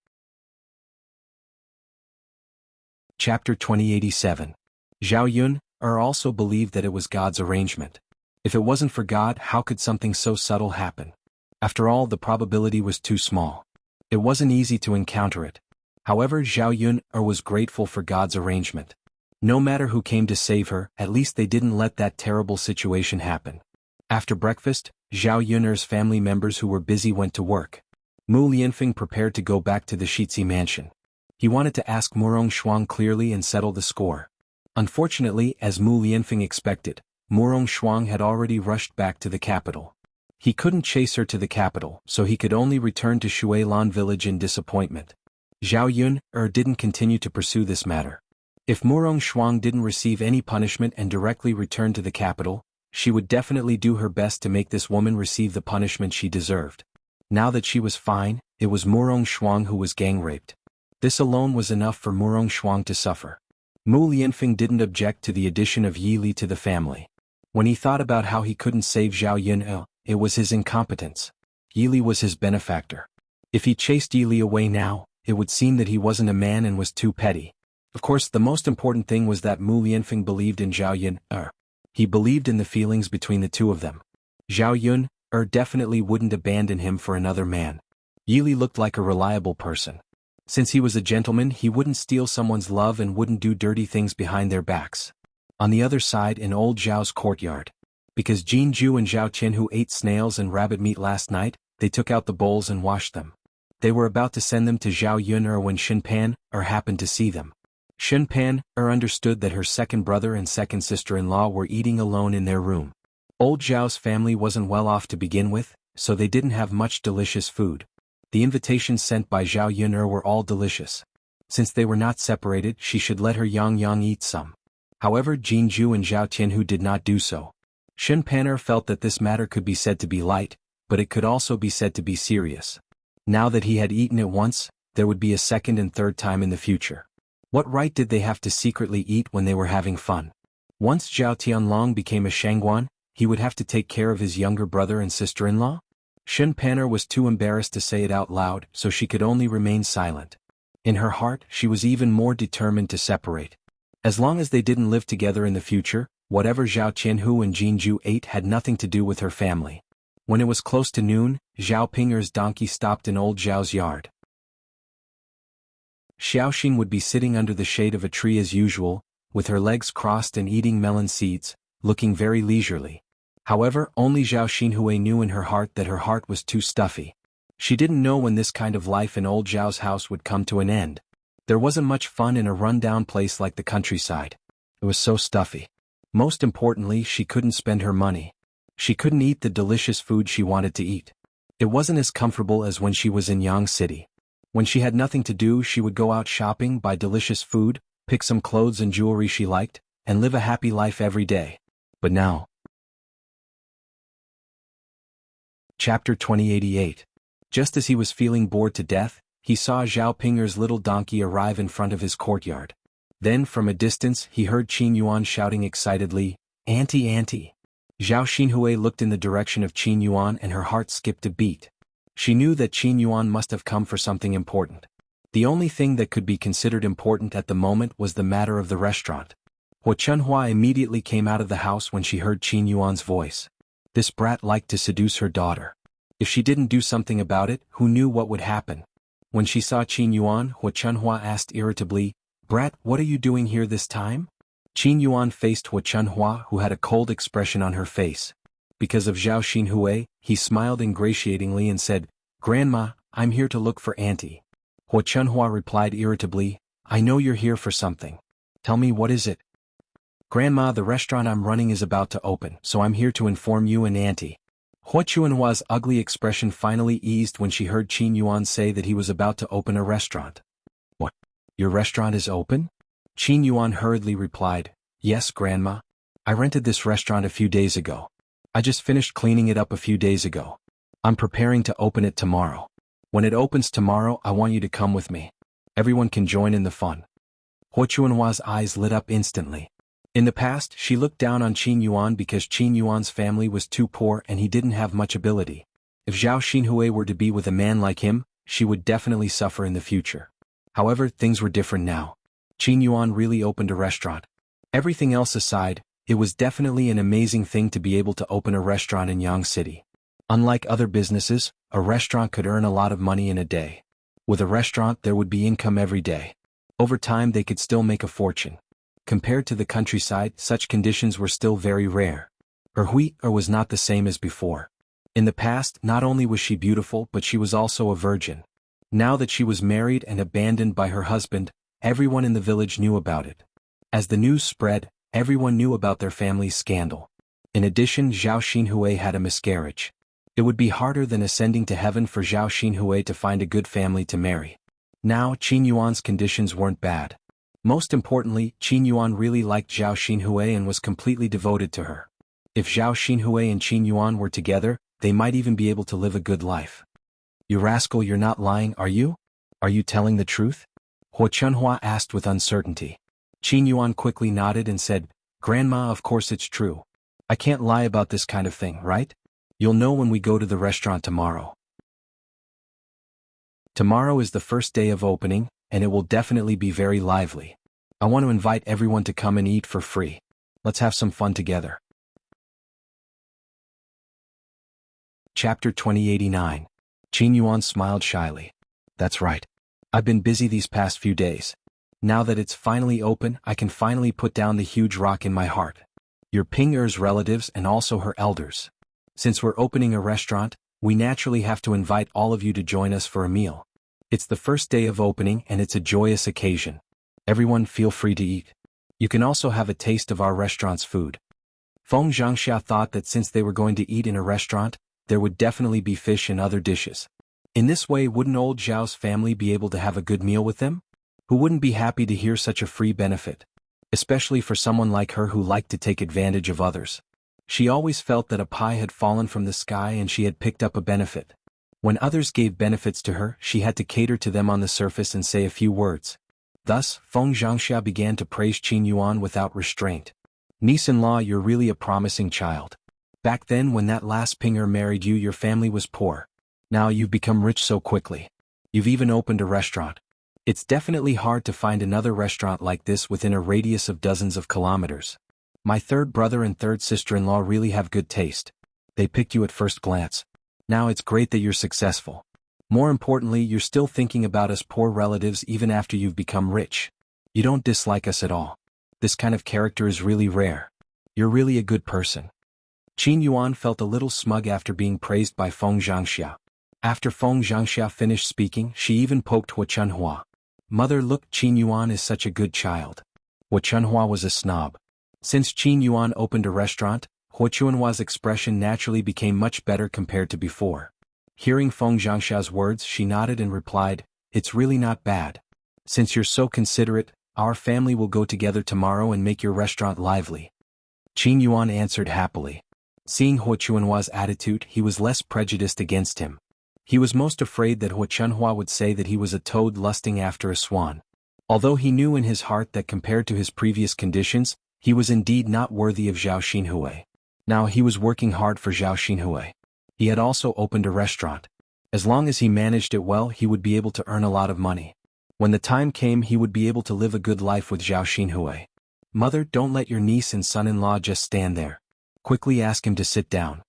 Chapter 2087. Zhao Yun'er also believed that it was God's arrangement. If it wasn't for God, how could something so subtle happen? After all, the probability was too small. It wasn't easy to encounter it. However, Zhao Yun'er was grateful for God's arrangement. No matter who came to save her, at least they didn't let that terrible situation happen. After breakfast, Zhao Yun'er's family members who were busy went to work. Mu Lianfeng prepared to go back to the Shizi mansion. He wanted to ask Murong Shuang clearly and settle the score. Unfortunately, as Mu Lianfeng expected, Murong Shuang had already rushed back to the capital. He couldn't chase her to the capital, so he could only return to Shuilan village in disappointment. Zhao Yun'er didn't continue to pursue this matter. If Murong Shuang didn't receive any punishment and directly returned to the capital, she would definitely do her best to make this woman receive the punishment she deserved. Now that she was fine, it was Murong Shuang who was gang-raped. This alone was enough for Murong Shuang to suffer. Mu Lianfeng didn't object to the addition of Yili to the family. When he thought about how he couldn't save Zhao Yun'er, it was his incompetence. Yili was his benefactor. If he chased Yili away now, it would seem that he wasn't a man and was too petty. Of course, the most important thing was that Mu Lianfeng believed in Zhao Yun'er. He believed in the feelings between the two of them. Zhao Yun'er definitely wouldn't abandon him for another man. Yili looked like a reliable person. Since he was a gentleman, he wouldn't steal someone's love and wouldn't do dirty things behind their backs. On the other side, in old Zhao's courtyard. Because Jinju and Zhao Qianhu ate snails and rabbit meat last night, they took out the bowls and washed them. They were about to send them to Zhao Yun'er when Xunpan happened to see them. Xunpan understood that her second brother and second sister-in-law were eating alone in their room. Old Zhao's family wasn't well off to begin with, so they didn't have much delicious food. The invitations sent by Zhao Yun'er were all delicious. Since they were not separated, she should let her Yang eat some. However, Jinju and Zhao Qianhu did not do so. Xunpan felt that this matter could be said to be light, but it could also be said to be serious. Now that he had eaten it once, there would be a second and third time in the future. What right did they have to secretly eat when they were having fun? Once Zhao Tianlong became a Shangguan, he would have to take care of his younger brother and sister-in-law? Xunpan was too embarrassed to say it out loud, so she could only remain silent. In her heart, she was even more determined to separate. As long as they didn't live together in the future, whatever Zhao Qianhu and Jinju ate had nothing to do with her family. When it was close to noon, Zhao Pinger's donkey stopped in old Zhao's yard. Xiaoxin would be sitting under the shade of a tree as usual, with her legs crossed and eating melon seeds, looking very leisurely. However, only Zhao Xinhui knew in her heart that her heart was too stuffy. She didn't know when this kind of life in old Zhao's house would come to an end. There wasn't much fun in a run-down place like the countryside. It was so stuffy. Most importantly, she couldn't spend her money. She couldn't eat the delicious food she wanted to eat. It wasn't as comfortable as when she was in Yang City. When she had nothing to do, she would go out shopping, buy delicious food, pick some clothes and jewelry she liked, and live a happy life every day. But now. Chapter 2088. Just as he was feeling bored to death, he saw Zhao Pinger's little donkey arrive in front of his courtyard. Then, from a distance, he heard Qin Yuan shouting excitedly, "Auntie, auntie." Zhao Xinhui looked in the direction of Qin Yuan and her heart skipped a beat. She knew that Qin Yuan must have come for something important. The only thing that could be considered important at the moment was the matter of the restaurant. Hua Chunhua immediately came out of the house when she heard Qin Yuan's voice. This brat liked to seduce her daughter. If she didn't do something about it, who knew what would happen? When she saw Qin Yuan, Hua Chunhua asked irritably, "Brat, what are you doing here this time?" Qin Yuan faced Hua Chunhua, who had a cold expression on her face. Because of Zhao Xinhui, he smiled ingratiatingly and said, "Grandma, I'm here to look for Auntie." Hua Chunhua replied irritably, "I know you're here for something. Tell me, what is it?" "Grandma, the restaurant I'm running is about to open, so I'm here to inform you and Auntie." Hua Chunhua's ugly expression finally eased when she heard Qin Yuan say that he was about to open a restaurant. "What? Your restaurant is open?" Qin Yuan hurriedly replied, "Yes, Grandma. I rented this restaurant a few days ago. I just finished cleaning it up a few days ago. I'm preparing to open it tomorrow. When it opens tomorrow, I want you to come with me. Everyone can join in the fun." Hua Chunhua's eyes lit up instantly. In the past, she looked down on Qin Yuan because Qin Yuan's family was too poor and he didn't have much ability. If Zhao Xinhui were to be with a man like him, she would definitely suffer in the future. However, things were different now. Qin Yuan really opened a restaurant. Everything else aside, it was definitely an amazing thing to be able to open a restaurant in Yang City. Unlike other businesses, a restaurant could earn a lot of money in a day. With a restaurant, there would be income every day. Over time, they could still make a fortune. Compared to the countryside, such conditions were still very rare. Her wheat was not the same as before. In the past, not only was she beautiful, but she was also a virgin. Now that she was married and abandoned by her husband, everyone in the village knew about it. As the news spread, everyone knew about their family's scandal. In addition, Zhao Xinhui had a miscarriage. It would be harder than ascending to heaven for Zhao Xinhui to find a good family to marry. Now, Qin Yuan's conditions weren't bad. Most importantly, Qin Yuan really liked Zhao Xinhui and was completely devoted to her. If Zhao Xinhui and Qin Yuan were together, they might even be able to live a good life. "You rascal, you're not lying, are you? Are you telling the truth?" Hua Chunhua asked with uncertainty. Qin Yuan quickly nodded and said, "Grandma, of course it's true. I can't lie about this kind of thing, right? You'll know when we go to the restaurant tomorrow." Tomorrow is the first day of opening, and it will definitely be very lively. I want to invite everyone to come and eat for free. Let's have some fun together. Chapter 2089. Qin Yuan smiled shyly. That's right. I've been busy these past few days. Now that it's finally open, I can finally put down the huge rock in my heart. Your Ping Er's relatives and also her elders. Since we're opening a restaurant, we naturally have to invite all of you to join us for a meal. It's the first day of opening and it's a joyous occasion. Everyone feel free to eat. You can also have a taste of our restaurant's food. Feng Zhangxia thought that since they were going to eat in a restaurant, there would definitely be fish and other dishes. In this way, wouldn't old Zhao's family be able to have a good meal with them? Who wouldn't be happy to hear such a free benefit? Especially for someone like her who liked to take advantage of others. She always felt that a pie had fallen from the sky and she had picked up a benefit. When others gave benefits to her, she had to cater to them on the surface and say a few words. Thus, Feng Zhangxia began to praise Qin Yuan without restraint. Niece-in-law, you're really a promising child. Back then when that last Pinger married you, your family was poor. Now you've become rich so quickly. You've even opened a restaurant. It's definitely hard to find another restaurant like this within a radius of dozens of kilometers. My third brother and third sister-in-law really have good taste. They picked you at first glance. Now it's great that you're successful. More importantly, you're still thinking about us poor relatives even after you've become rich. You don't dislike us at all. This kind of character is really rare. You're really a good person. Qin Yuan felt a little smug after being praised by Feng Zhangxia. After Feng Zhangxia finished speaking, she even poked Hua Chunhua. Mother, look, Qin Yuan is such a good child. Hua Chunhua was a snob. Since Qin Yuan opened a restaurant, Hua Chunhua's expression naturally became much better compared to before. Hearing Feng Zhangxia's words, she nodded and replied, it's really not bad. Since you're so considerate, our family will go together tomorrow and make your restaurant lively. Qin Yuan answered happily. Seeing Hua Chunhua's attitude, he was less prejudiced against him. He was most afraid that Hua Chunhua would say that he was a toad lusting after a swan. Although he knew in his heart that compared to his previous conditions, he was indeed not worthy of Zhao Xinhui. Now he was working hard for Zhao Xinhui. He had also opened a restaurant. As long as he managed it well, he would be able to earn a lot of money. When the time came, he would be able to live a good life with Zhao Xinhui. Mother, don't let your niece and son-in-law just stand there. Quickly ask him to sit down.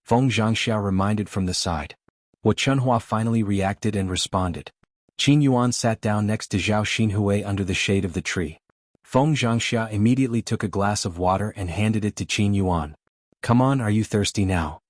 Feng Zhangxia reminded from the side. Hua Chunhua finally reacted and responded. Qin Yuan sat down next to Zhao Xinhui under the shade of the tree. Feng Zhangxia immediately took a glass of water and handed it to Qin Yuan. Come on, are you thirsty now?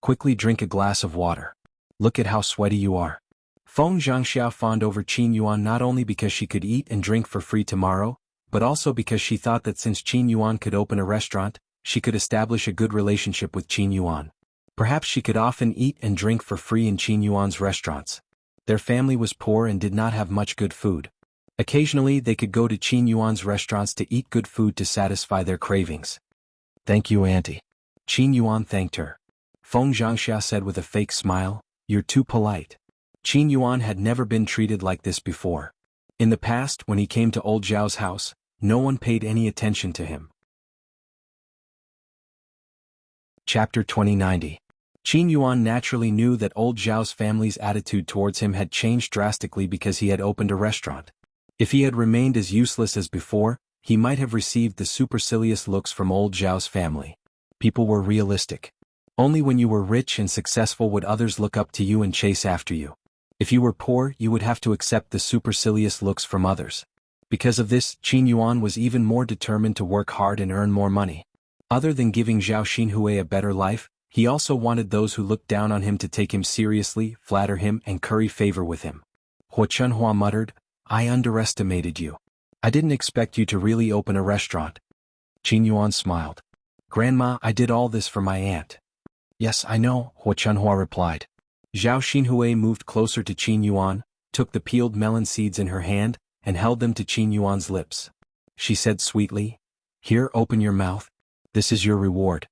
Quickly drink a glass of water. Look at how sweaty you are. Feng Zhangxia fawned over Qin Yuan not only because she could eat and drink for free tomorrow, but also because she thought that since Qin Yuan could open a restaurant, she could establish a good relationship with Qin Yuan. Perhaps she could often eat and drink for free in Qin Yuan's restaurants. Their family was poor and did not have much good food. Occasionally they could go to Qin Yuan's restaurants to eat good food to satisfy their cravings. Thank you, Auntie. Qin Yuan thanked her. Feng Zhangxia said with a fake smile, you're too polite. Qin Yuan had never been treated like this before. In the past, when he came to old Zhao's house, no one paid any attention to him. Chapter 2090. Qin Yuan naturally knew that old Zhao's family's attitude towards him had changed drastically because he had opened a restaurant. If he had remained as useless as before, he might have received the supercilious looks from old Zhao's family. People were realistic. Only when you were rich and successful would others look up to you and chase after you. If you were poor, you would have to accept the supercilious looks from others. Because of this, Qin Yuan was even more determined to work hard and earn more money. Other than giving Zhao Xinhui a better life, he also wanted those who looked down on him to take him seriously, flatter him, and curry favor with him. Hua Chunhua muttered, I underestimated you. I didn't expect you to really open a restaurant. Qin Yuan smiled. Grandma, I did all this for my aunt. Yes, I know, Hua Chunhua replied. Zhao Xinhui moved closer to Qin Yuan, took the peeled melon seeds in her hand, and held them to Qin Yuan's lips. She said sweetly, Here, open your mouth. This is your reward.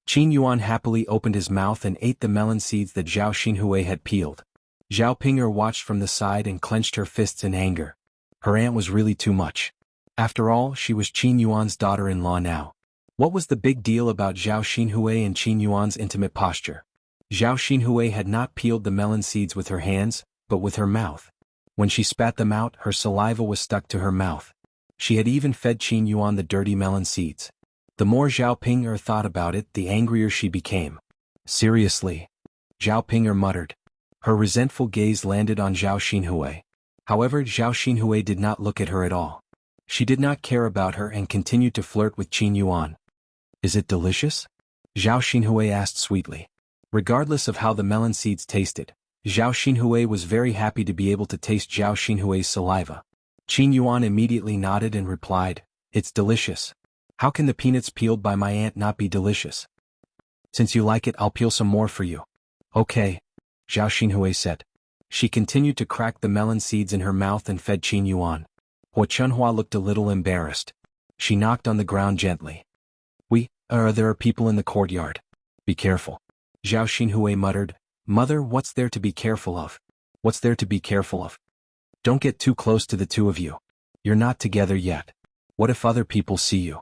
Qin Yuan happily opened his mouth and ate the melon seeds that Zhao Xinhui had peeled. Zhao Pinger watched from the side and clenched her fists in anger. Her aunt was really too much. After all, she was Qin Yuan's daughter-in-law now. What was the big deal about Zhao Xinhui and Qin Yuan's intimate posture? Zhao Xinhui had not peeled the melon seeds with her hands, but with her mouth. When she spat them out, her saliva was stuck to her mouth. She had even fed Qin Yuan the dirty melon seeds. The more Zhao Pinger thought about it, the angrier she became. Seriously? Zhao Ping'er muttered. Her resentful gaze landed on Zhao Xinhui. However, Zhao Xinhui did not look at her at all. She did not care about her and continued to flirt with Qin Yuan. Is it delicious? Zhao Xinhui asked sweetly. Regardless of how the melon seeds tasted, Zhao Xinhui was very happy to be able to taste Zhao Xinhui's saliva. Qin Yuan immediately nodded and replied, "It's delicious. How can the peanuts peeled by my aunt not be delicious? Since you like it, I'll peel some more for you." "Okay," Zhao Xinhui said. She continued to crack the melon seeds in her mouth and fed Qin Yuan. Hua Chunhua looked a little embarrassed. She knocked on the ground gently. There are people in the courtyard. Be careful." Zhao Xinhui muttered, "Mother, what's there to be careful of? What's there to be careful of? Don't get too close to the two of you. You're not together yet. What if other people see you?"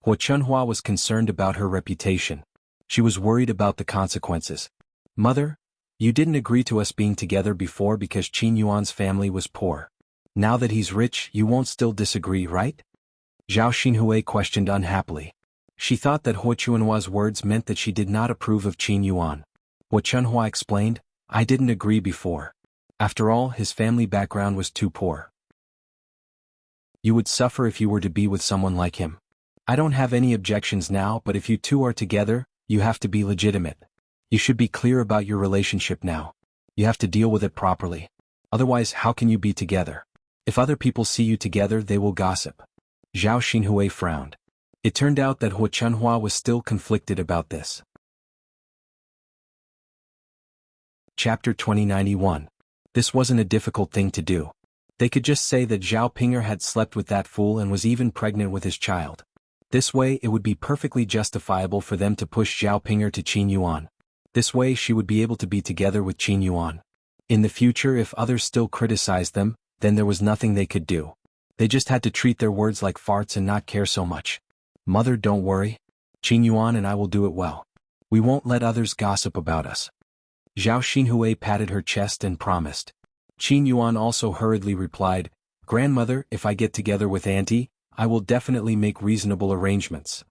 Hua Chunhua was concerned about her reputation. She was worried about the consequences. "Mother, you didn't agree to us being together before because Qin Yuan's family was poor. Now that he's rich, you won't still disagree, right?" Zhao Xinhui questioned unhappily. She thought that Hua Chunhua's words meant that she did not approve of Qin Yuan. Hua Chunhua explained, "I didn't agree before. After all, his family background was too poor. You would suffer if you were to be with someone like him. I don't have any objections now, but if you two are together, you have to be legitimate. You should be clear about your relationship now. You have to deal with it properly. Otherwise, how can you be together? If other people see you together, they will gossip." Zhao Xinhui frowned. It turned out that Hua Chunhua was still conflicted about this. Chapter 2091. This wasn't a difficult thing to do. They could just say that Zhao Ping'er had slept with that fool and was even pregnant with his child. This way it would be perfectly justifiable for them to push Zhao Ping'er to Qin Yuan. This way she would be able to be together with Qin Yuan. In the future, if others still criticized them, then there was nothing they could do. They just had to treat their words like farts and not care so much. "Mother, don't worry. Qin Yuan and I will do it well. We won't let others gossip about us." Zhao Xinhui patted her chest and promised. Qin Yuan also hurriedly replied, "Grandmother, if I get together with Auntie, I will definitely make reasonable arrangements.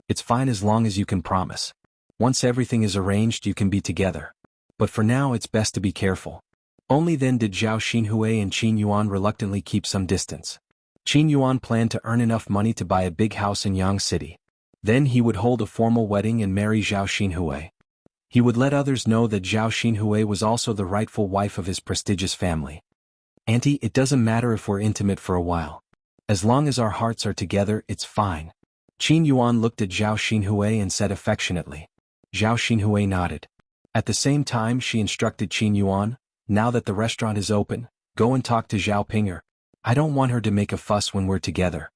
It's fine as long as you can promise. Once everything is arranged, you can be together. But for now, it's best to be careful." Only then did Zhao Xinhui and Qin Yuan reluctantly keep some distance. Qin Yuan planned to earn enough money to buy a big house in Yang City. Then he would hold a formal wedding and marry Zhao Xinhui. He would let others know that Zhao Xinhui was also the rightful wife of his prestigious family. "Auntie, it doesn't matter if we're intimate for a while. As long as our hearts are together, it's fine." Qin Yuan looked at Zhao Xinhui and said affectionately. Zhao Xinhui nodded. At the same time, she instructed Qin Yuan, "Now that the restaurant is open, go and talk to Zhao Ping'er. I don't want her to make a fuss when we're together."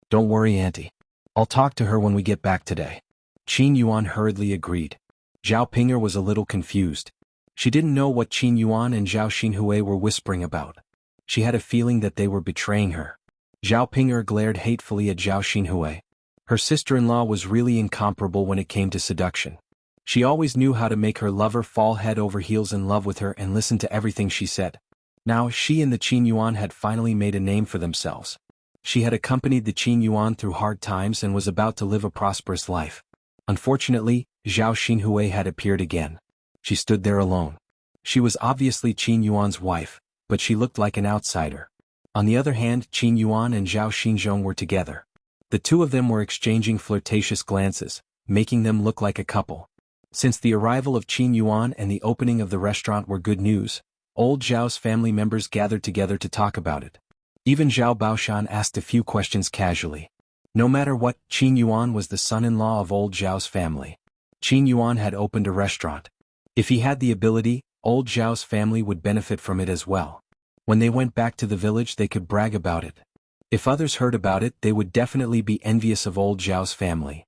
"Don't worry, Auntie. I'll talk to her when we get back today." Qin Yuan hurriedly agreed. Zhao Ping'er was a little confused. She didn't know what Qin Yuan and Zhao Xinhui were whispering about. She had a feeling that they were betraying her. Zhao Ping'er glared hatefully at Zhao Xinhui. Her sister-in-law was really incomparable when it came to seduction. She always knew how to make her lover fall head over heels in love with her and listen to everything she said. Now she and the Qin Yuan had finally made a name for themselves. She had accompanied the Qin Yuan through hard times and was about to live a prosperous life. Unfortunately, Zhao Xinhui had appeared again. She stood there alone. She was obviously Qin Yuan's wife, but she looked like an outsider. On the other hand, Qin Yuan and Zhao Xinzhong were together. The two of them were exchanging flirtatious glances, making them look like a couple. Since the arrival of Qin Yuan and the opening of the restaurant were good news, old Zhao's family members gathered together to talk about it. Even Zhao Baoshan asked a few questions casually. No matter what, Qin Yuan was the son-in-law of old Zhao's family. Qin Yuan had opened a restaurant. If he had the ability, old Zhao's family would benefit from it as well. When they went back to the village, they could brag about it. If others heard about it, they would definitely be envious of old Zhao's family.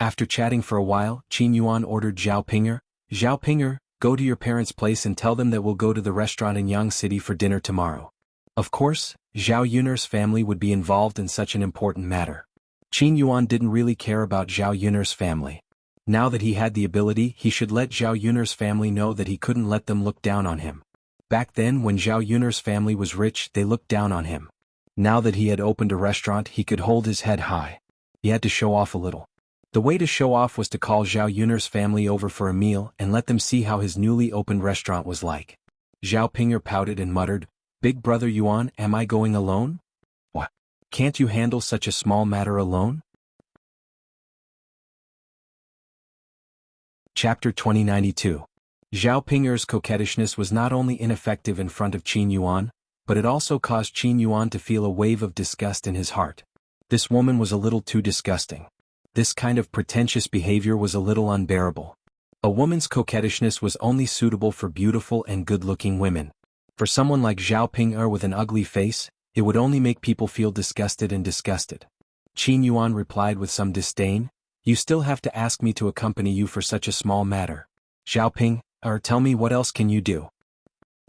After chatting for a while, Qin Yuan ordered Zhao Ping'er, go to your parents' place and tell them that we'll go to the restaurant in Yang City for dinner tomorrow." Of course, Zhao Yun'er's family would be involved in such an important matter. Qin Yuan didn't really care about Zhao Yun'er's family. Now that he had the ability, he should let Zhao Yun'er's family know that he couldn't let them look down on him. Back then, when Zhao Yun'er's family was rich, they looked down on him. Now that he had opened a restaurant, he could hold his head high. He had to show off a little. The way to show off was to call Zhao Yun'er's family over for a meal and let them see how his newly opened restaurant was like. Zhao Ping'er pouted and muttered, "Big brother Yuan, am I going alone? What? Can't you handle such a small matter alone?" Chapter 2092. Zhao Ping'er's coquettishness was not only ineffective in front of Qin Yuan, but it also caused Qin Yuan to feel a wave of disgust in his heart. This woman was a little too disgusting. This kind of pretentious behavior was a little unbearable. A woman's coquettishness was only suitable for beautiful and good-looking women. For someone like Zhao Ping'er with an ugly face, it would only make people feel disgusted and disgusted. Qin Yuan replied with some disdain, "You still have to ask me to accompany you for such a small matter. Zhao Ping'er, tell me what else can you do?"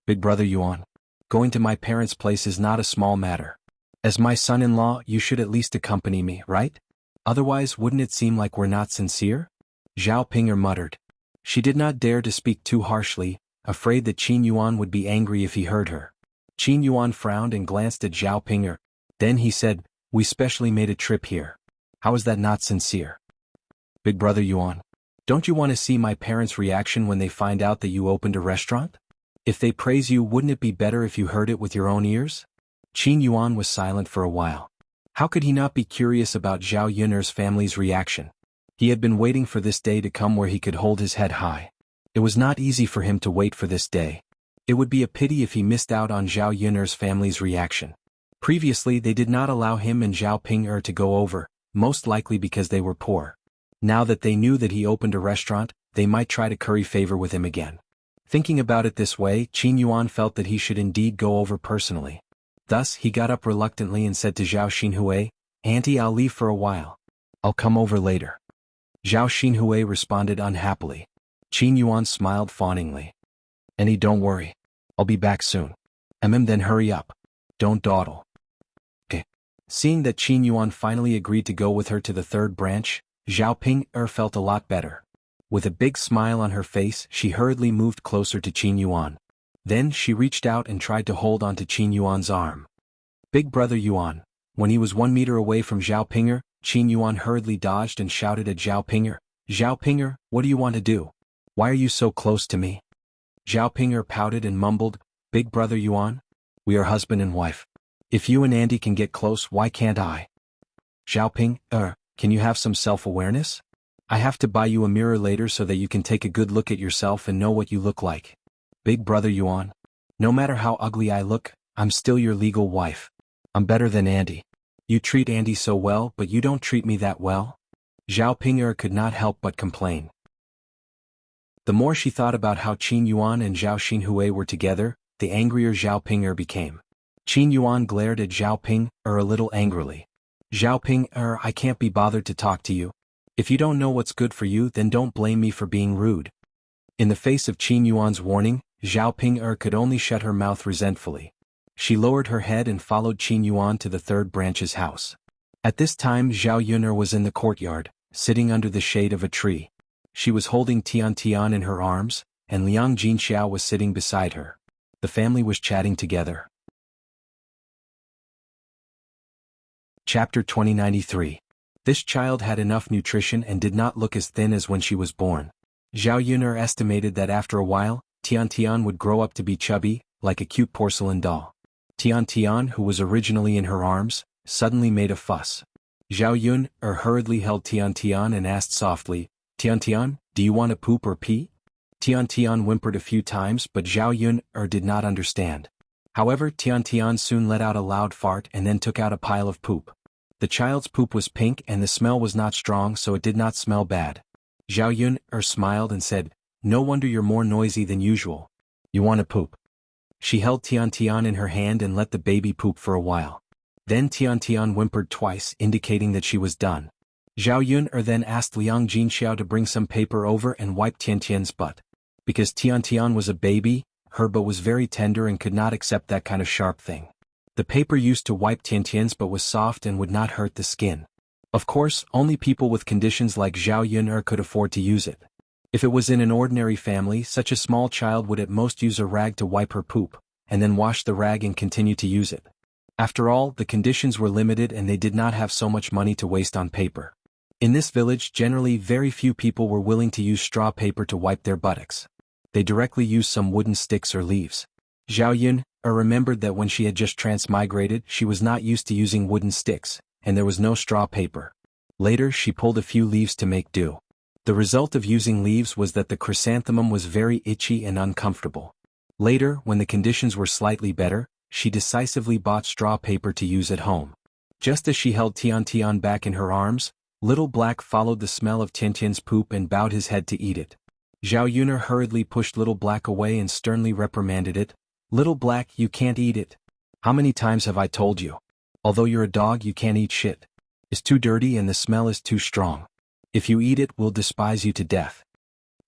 "Big brother Yuan, going to my parents' place is not a small matter. As my son-in-law, you should at least accompany me, right? Otherwise wouldn't it seem like we're not sincere?" Zhao Ping'er muttered. She did not dare to speak too harshly, afraid that Qin Yuan would be angry if he heard her. Qin Yuan frowned and glanced at Zhao Ping'er. Then he said, "We specially made a trip here. How is that not sincere?" "Big brother Yuan, don't you want to see my parents' reaction when they find out that you opened a restaurant? If they praise you, wouldn't it be better if you heard it with your own ears?" Qin Yuan was silent for a while. How could he not be curious about Zhao Yun'er's family's reaction? He had been waiting for this day to come where he could hold his head high. It was not easy for him to wait for this day. It would be a pity if he missed out on Zhao Yun'er's family's reaction. Previously they did not allow him and Zhao Ping'er to go over, most likely because they were poor. Now that they knew that he opened a restaurant, they might try to curry favor with him again. Thinking about it this way, Qin Yuan felt that he should indeed go over personally. Thus he got up reluctantly and said to Zhao Xinhui, "Auntie, I'll leave for a while. I'll come over later." Zhao Xinhui responded unhappily. Qin Yuan smiled fawningly. "Auntie, don't worry. I'll be back soon. Then hurry up. Don't dawdle." Okay. Seeing that Qin Yuan finally agreed to go with her to the third branch, Zhao Ping'er felt a lot better. With a big smile on her face, she hurriedly moved closer to Qin Yuan. Then she reached out and tried to hold onto Qin Yuan's arm. "Big brother Yuan." When he was 1 meter away from Zhao Ping'er, Qin Yuan hurriedly dodged and shouted at Zhao Ping'er, "Zhao Ping'er, what do you want to do? Why are you so close to me?" Zhao Ping'er pouted and mumbled, "Big brother Yuan, we are husband and wife. If you and Andy can get close, why can't I?" "Zhao Ping'er, can you have some self-awareness? I have to buy you a mirror later so that you can take a good look at yourself and know what you look like. Big brother Yuan, no matter how ugly I look, I'm still your legal wife. I'm better than Andy. You treat Andy so well, but you don't treat me that well." Zhao Ping'er could not help but complain. The more she thought about how Qin Yuan and Zhao Xinhui were together, the angrier Zhao Ping'er became. Qin Yuan glared at Zhao Ping'er a little angrily. "Zhao Ping'er, I can't be bothered to talk to you. If you don't know what's good for you, then don't blame me for being rude." In the face of Qin Yuan's warning, Zhao Ping'er could only shut her mouth resentfully. She lowered her head and followed Qin Yuan to the third branch's house. At this time Zhao Yun'er was in the courtyard, sitting under the shade of a tree. She was holding Tian Tian in her arms, and Liang Jinxiao was sitting beside her. The family was chatting together. Chapter 2093. This child had enough nutrition and did not look as thin as when she was born. Zhao Yun'er estimated that after a while, Tian Tian would grow up to be chubby, like a cute porcelain doll. Tian Tian, who was originally in her arms, suddenly made a fuss. Zhao Yun'er hurriedly held Tian Tian and asked softly, "Tian Tian, do you want to poop or pee?" Tian Tian whimpered a few times, but Zhao Yun'er did not understand. However, Tian Tian soon let out a loud fart and then took out a pile of poop. The child's poop was pink and the smell was not strong, so it did not smell bad. Zhao Yun'er smiled and said, "No wonder you're more noisy than usual. You want to poop." She held Tian Tian in her hand and let the baby poop for a while. Then Tian Tian whimpered twice, indicating that she was done. Zhao Yun'er then asked Liang Jinxiao to bring some paper over and wipe Tian Tian's butt. Because Tian Tian was a baby, her butt was very tender and could not accept that kind of sharp thing. The paper used to wipe Tian Tian's butt was soft and would not hurt the skin. Of course, only people with conditions like Zhao Yun'er could afford to use it. If it was in an ordinary family, such a small child would at most use a rag to wipe her poop, and then wash the rag and continue to use it. After all, the conditions were limited and they did not have so much money to waste on paper. In this village generally very few people were willing to use straw paper to wipe their buttocks. They directly used some wooden sticks or leaves. Zhao Yun remembered that when she had just transmigrated she was not used to using wooden sticks, and there was no straw paper. Later she pulled a few leaves to make do. The result of using leaves was that the chrysanthemum was very itchy and uncomfortable. Later, when the conditions were slightly better, she decisively bought straw paper to use at home. Just as she held Tian Tian back in her arms, Little Black followed the smell of Tian Tian's poop and bowed his head to eat it. Zhao Yuner hurriedly pushed Little Black away and sternly reprimanded it. "Little Black, you can't eat it. How many times have I told you? Although you're a dog you can't eat shit. It's too dirty and the smell is too strong. If you eat it we'll despise you to death."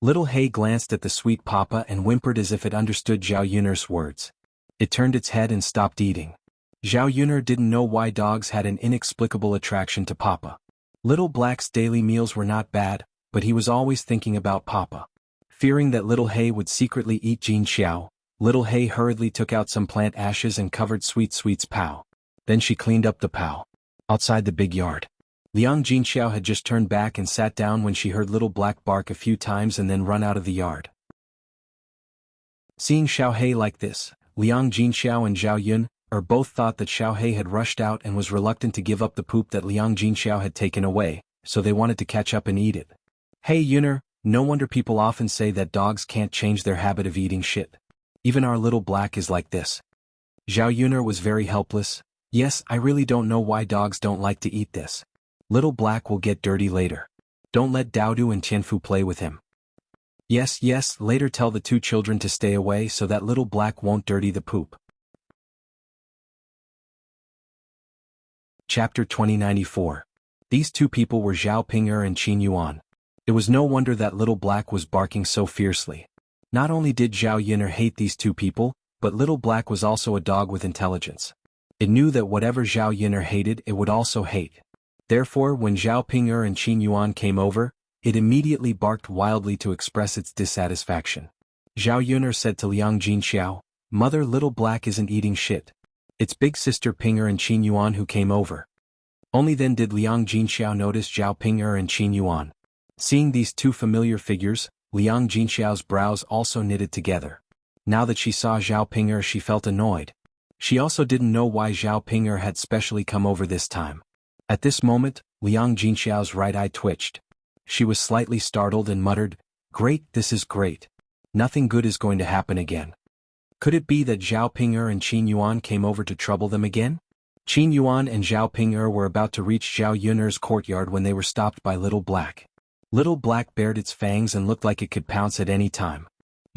Little Hay glanced at the sweet papa and whimpered as if it understood Zhao Yuner's words. It turned its head and stopped eating. Zhao Yuner didn't know why dogs had an inexplicable attraction to Papa. Little Black's daily meals were not bad, but he was always thinking about Papa. Fearing that Little Hay would secretly eat Jin Xiao, Little Hay hurriedly took out some plant ashes and covered Sweet's paw. Then she cleaned up the paw. Outside the big yard, Liang Jin Xiao had just turned back and sat down when she heard Little Black bark a few times and then run out of the yard. Seeing Xiao He like this, Liang Jin Xiao and Zhao Yun both thought that Xiao He had rushed out and was reluctant to give up the poop that Liang Jin Xiao had taken away, so they wanted to catch up and eat it. "Hey Yuner, no wonder people often say that dogs can't change their habit of eating shit. Even our Little Black is like this." Zhao Yuner was very helpless. "Yes, I really don't know why dogs don't like to eat this. Little Black will get dirty later. Don't let Daodu and Tianfu play with him." Yes, later tell the two children to stay away so that Little Black won't dirty the poop." Chapter 2094. These two people were Zhao Ping'er and Qin Yuan. It was no wonder that Little Black was barking so fiercely. Not only did Zhao Yuner hate these two people, but Little Black was also a dog with intelligence. It knew that whatever Zhao Yuner hated it would also hate. Therefore when Zhao Ping'er and Qin Yuan came over, it immediately barked wildly to express its dissatisfaction. Zhao Yuner said to Liang Jin Xiao, "Mother, Little Black isn't eating shit. It's big sister Ping'er and Qin Yuan who came over." Only then did Liang Jin Xiao notice Zhao Ping'er and Qin Yuan. Seeing these two familiar figures, Liang Jin Xiao's brows also knitted together. Now that she saw Zhao Ping'er she felt annoyed. She also didn't know why Zhao Ping'er had specially come over this time. At this moment, Liang Jin Xiao's right eye twitched. She was slightly startled and muttered, "Great, this is great. Nothing good is going to happen again." Could it be that Zhao Ping'er and Qin Yuan came over to trouble them again? Qin Yuan and Zhao Ping'er were about to reach Zhao Yuner's courtyard when they were stopped by Little Black. Little Black bared its fangs and looked like it could pounce at any time.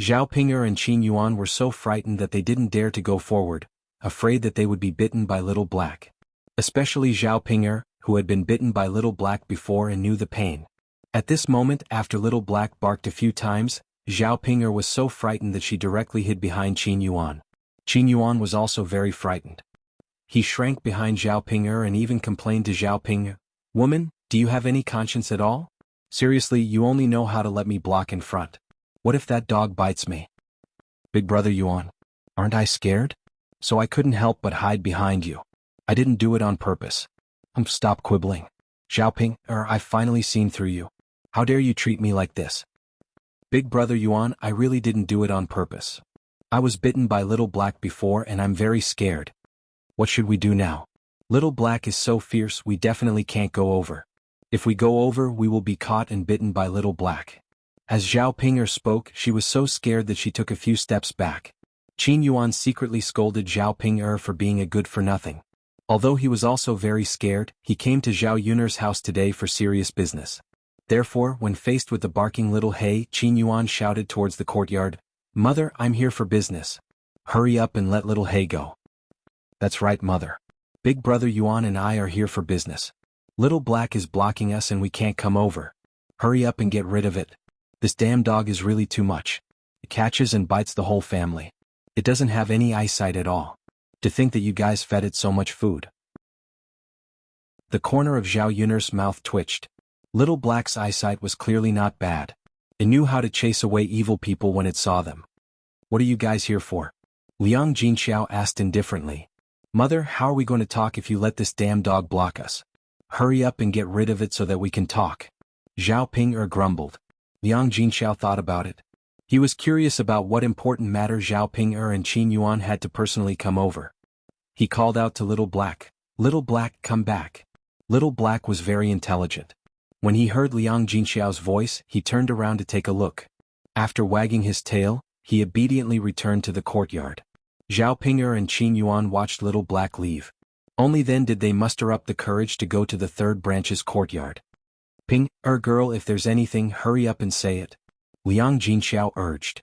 Zhao Ping'er and Qin Yuan were so frightened that they didn't dare to go forward, afraid that they would be bitten by Little Black. Especially Zhao Ping'er, who had been bitten by Little Black before and knew the pain. At this moment, after Little Black barked a few times, Zhao Ping'er was so frightened that she directly hid behind Qin Yuan. Qin Yuan was also very frightened. He shrank behind Zhao Ping'er and even complained to Zhao Ping'er, "Woman, do you have any conscience at all? Seriously, you only know how to let me block in front. What if that dog bites me? Big brother Yuan, aren't I scared? So I couldn't help but hide behind you. I didn't do it on purpose. Stop quibbling. Zhao Ping'er, I've finally seen through you. How dare you treat me like this? Big brother Yuan, I really didn't do it on purpose. I was bitten by Little Black before and I'm very scared. What should we do now? Little Black is so fierce we definitely can't go over. If we go over we will be caught and bitten by Little Black." As Zhao Ping'er spoke she was so scared that she took a few steps back. Qin Yuan secretly scolded Zhao Ping'er for being a good-for-nothing. Although he was also very scared, he came to Zhao Yuner's house today for serious business. Therefore, when faced with the barking Little Hay, Qin Yuan shouted towards the courtyard, "Mother, I'm here for business. Hurry up and let Little Hay go." "That's right, Mother. Big brother Yuan and I are here for business. Little Black is blocking us and we can't come over. Hurry up and get rid of it. This damn dog is really too much. It catches and bites the whole family. It doesn't have any eyesight at all. To think that you guys fed it so much food." The corner of Zhao Yuner's mouth twitched. Little Black's eyesight was clearly not bad. It knew how to chase away evil people when it saw them. "What are you guys here for?" Liang Jinxiao asked indifferently. "Mother, how are we going to talk if you let this damn dog block us? Hurry up and get rid of it so that we can talk. Zhao Ping grumbled. Liang Jinxiao thought about it. He was curious about what important matter Zhao Ping and Qin Yuan had to personally come over. He called out to Little Black, "Little Black, come back." Little Black was very intelligent. When he heard Liang Jinxiao's voice, he turned around to take a look. After wagging his tail, he obediently returned to the courtyard. Zhao Ping and Qin Yuan watched Little Black leave. Only then did they muster up the courage to go to the third branch's courtyard. Ping, girl, if there's anything, hurry up and say it, Liang Jinxiao urged.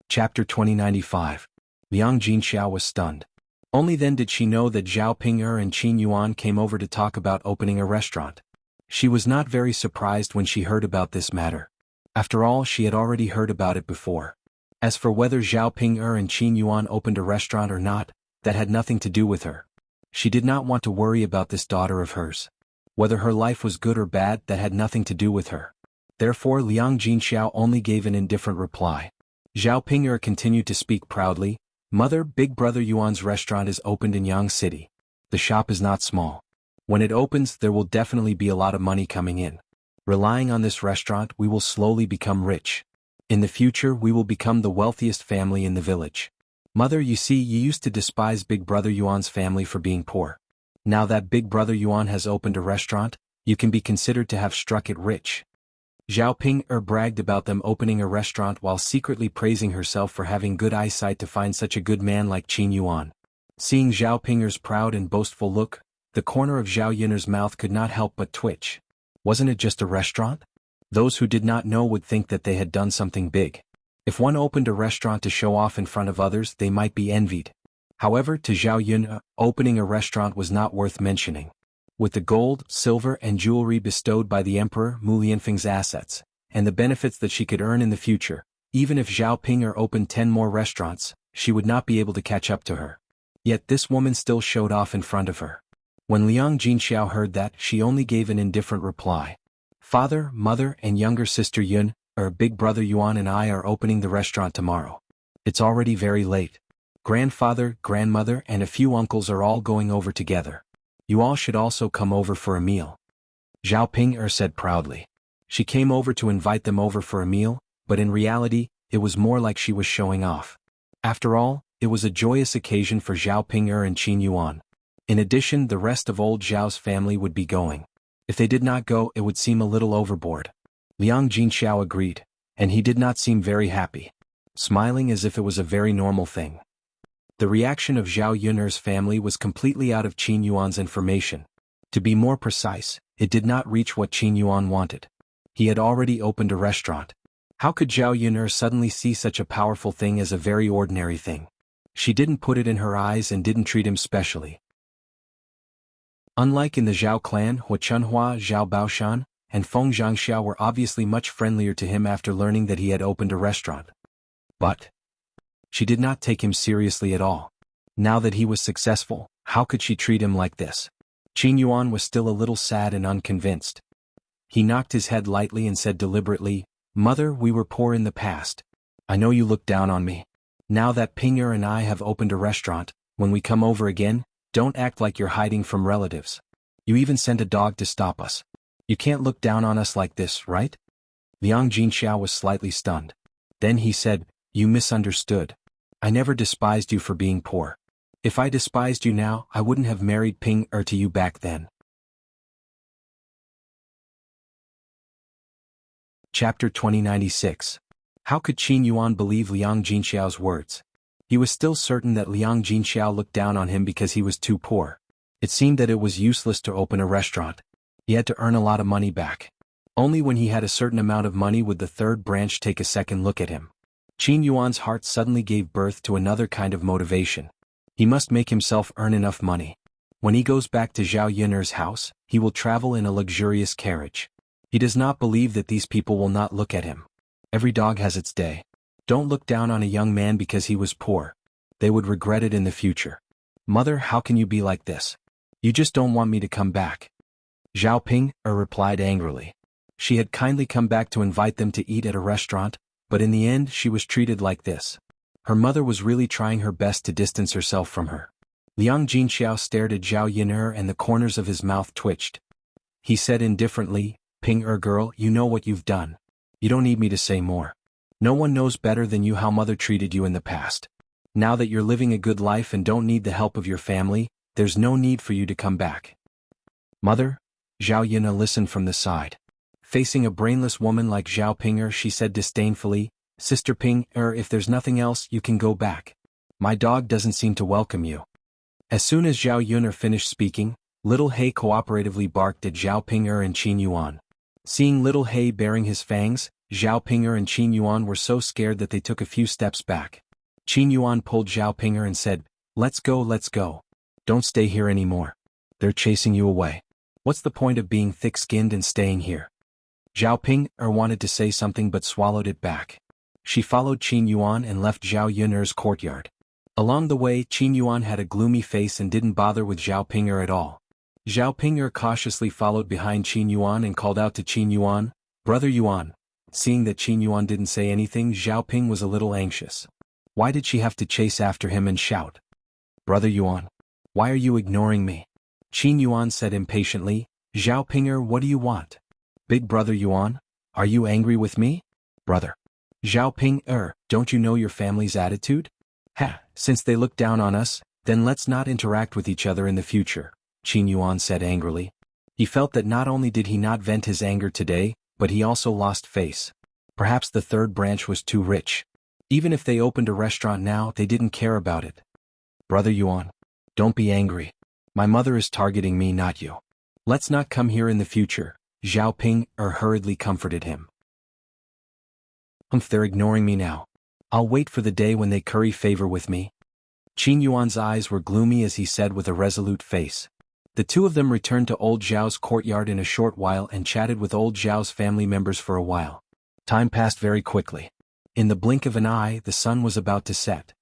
Chapter 2095. Liang Jinxiao was stunned. Only then did she know that Zhao Ping and Qin Yuan came over to talk about opening a restaurant. She was not very surprised when she heard about this matter. After all, she had already heard about it before. As for whether Zhao Ping and Qin Yuan opened a restaurant or not, that had nothing to do with her. She did not want to worry about this daughter of hers. Whether her life was good or bad, that had nothing to do with her. Therefore Liang Jinxiao only gave an indifferent reply. Zhao Ping continued to speak proudly. Mother, Big Brother Yuan's restaurant is opened in Yang City. The shop is not small. When it opens, there will definitely be a lot of money coming in. Relying on this restaurant, we will slowly become rich. In the future, we will become the wealthiest family in the village. Mother, you see, you used to despise Big Brother Yuan's family for being poor. Now that Big Brother Yuan has opened a restaurant, you can be considered to have struck it rich. Zhao Ping bragged about them opening a restaurant while secretly praising herself for having good eyesight to find such a good man like Qin Yuan. Seeing Zhao Ping's proud and boastful look, the corner of Zhao Yun'er's mouth could not help but twitch. Wasn't it just a restaurant? Those who did not know would think that they had done something big. If one opened a restaurant to show off in front of others, they might be envied. However, to Zhao Yun, opening a restaurant was not worth mentioning. With the gold, silver, and jewelry bestowed by the Emperor Mu Lianfeng's assets, and the benefits that she could earn in the future, even if Zhao Ping opened 10 more restaurants, she would not be able to catch up to her. Yet this woman still showed off in front of her. When Liang Jinxiao heard that, she only gave an indifferent reply. Father, mother, and younger sister Yun, Big Brother Yuan and I are opening the restaurant tomorrow. It's already very late. Grandfather, grandmother, and a few uncles are all going over together. You all should also come over for a meal. Zhao Ping said proudly. She came over to invite them over for a meal, but in reality, it was more like she was showing off. After all, it was a joyous occasion for Zhao Ping and Qin Yuan. In addition, the rest of old Zhao's family would be going. If they did not go, it would seem a little overboard. Liang Jinxiao agreed, and he did not seem very happy, smiling as if it was a very normal thing. The reaction of Zhao Yun'er's family was completely out of Qin Yuan's information. To be more precise, it did not reach what Qin Yuan wanted. He had already opened a restaurant. How could Zhao Yun'er suddenly see such a powerful thing as a very ordinary thing? She didn't put it in her eyes and didn't treat him specially. Unlike in the Zhao clan, Hua Chunhua, Zhao Baoshan, and Feng Zhangxiao were obviously much friendlier to him after learning that he had opened a restaurant. But she did not take him seriously at all. Now that he was successful, how could she treat him like this? Qin Yuan was still a little sad and unconvinced. He knocked his head lightly and said deliberately, Mother, we were poor in the past. I know you look down on me. Now that Pinger and I have opened a restaurant, when we come over again, don't act like you're hiding from relatives. You even sent a dog to stop us. You can't look down on us like this, right? Liang Jinxiao was slightly stunned. Then he said, You misunderstood. I never despised you for being poor. If I despised you now, I wouldn't have married Ping to you back then. Chapter 2096. How could Qin Yuan believe Liang Jinxiao's words? He was still certain that Liang Jinxiao looked down on him because he was too poor. It seemed that it was useless to open a restaurant. He had to earn a lot of money back. Only when he had a certain amount of money would the third branch take a second look at him. Qin Yuan's heart suddenly gave birth to another kind of motivation. He must make himself earn enough money. When he goes back to Zhao Yun'er's house, he will travel in a luxurious carriage. He does not believe that these people will not look at him. Every dog has its day. Don't look down on a young man because he was poor. They would regret it in the future. Mother, how can you be like this? You just don't want me to come back. Zhao Ping replied angrily. She had kindly come back to invite them to eat at a restaurant, but in the end she was treated like this. Her mother was really trying her best to distance herself from her. Liang Jinxiao stared at Zhao Yun'er and the corners of his mouth twitched. He said indifferently, Ping-er girl, you know what you've done. You don't need me to say more. No one knows better than you how mother treated you in the past. Now that you're living a good life and don't need the help of your family, there's no need for you to come back. Mother? Zhao Yun'er listened from the side. Facing a brainless woman like Zhao Ping-er, she said disdainfully, Sister Ping-er, if there's nothing else, you can go back. My dog doesn't seem to welcome you. As soon as Zhao Yun'er finished speaking, Little He cooperatively barked at Zhao Ping-er and Qin Yuan. Seeing Little He baring his fangs, Zhao Ping-er and Qin Yuan were so scared that they took a few steps back. Qin Yuan pulled Zhao Ping-er and said, Let's go, let's go. Don't stay here anymore. They're chasing you away. What's the point of being thick-skinned and staying here? Zhao Ping-er wanted to say something but swallowed it back. She followed Qin Yuan and left Zhao Yun'er's courtyard. Along the way, Qin Yuan had a gloomy face and didn't bother with Zhao Ping-er at all. Zhao Ping-er cautiously followed behind Qin Yuan and called out to Qin Yuan, Brother Yuan. Seeing that Qin Yuan didn't say anything, Zhao Ping was a little anxious. Why did she have to chase after him and shout? Brother Yuan, why are you ignoring me? Qin Yuan said impatiently, Zhao Ping-er, what do you want? Big brother Yuan, are you angry with me? Brother. Zhao Ping-er, don't you know your family's attitude? Ha, since they look down on us, then let's not interact with each other in the future, Qin Yuan said angrily. He felt that not only did he not vent his anger today, but he also lost face. Perhaps the third branch was too rich. Even if they opened a restaurant now, they didn't care about it. Brother Yuan, don't be angry. My mother is targeting me, not you. Let's not come here in the future, Zhao Ping-er hurriedly comforted him. They're ignoring me now. I'll wait for the day when they curry favor with me. Qin Yuan's eyes were gloomy as he said with a resolute face. The two of them returned to old Zhao's courtyard in a short while and chatted with old Zhao's family members for a while. Time passed very quickly. In the blink of an eye, the sun was about to set.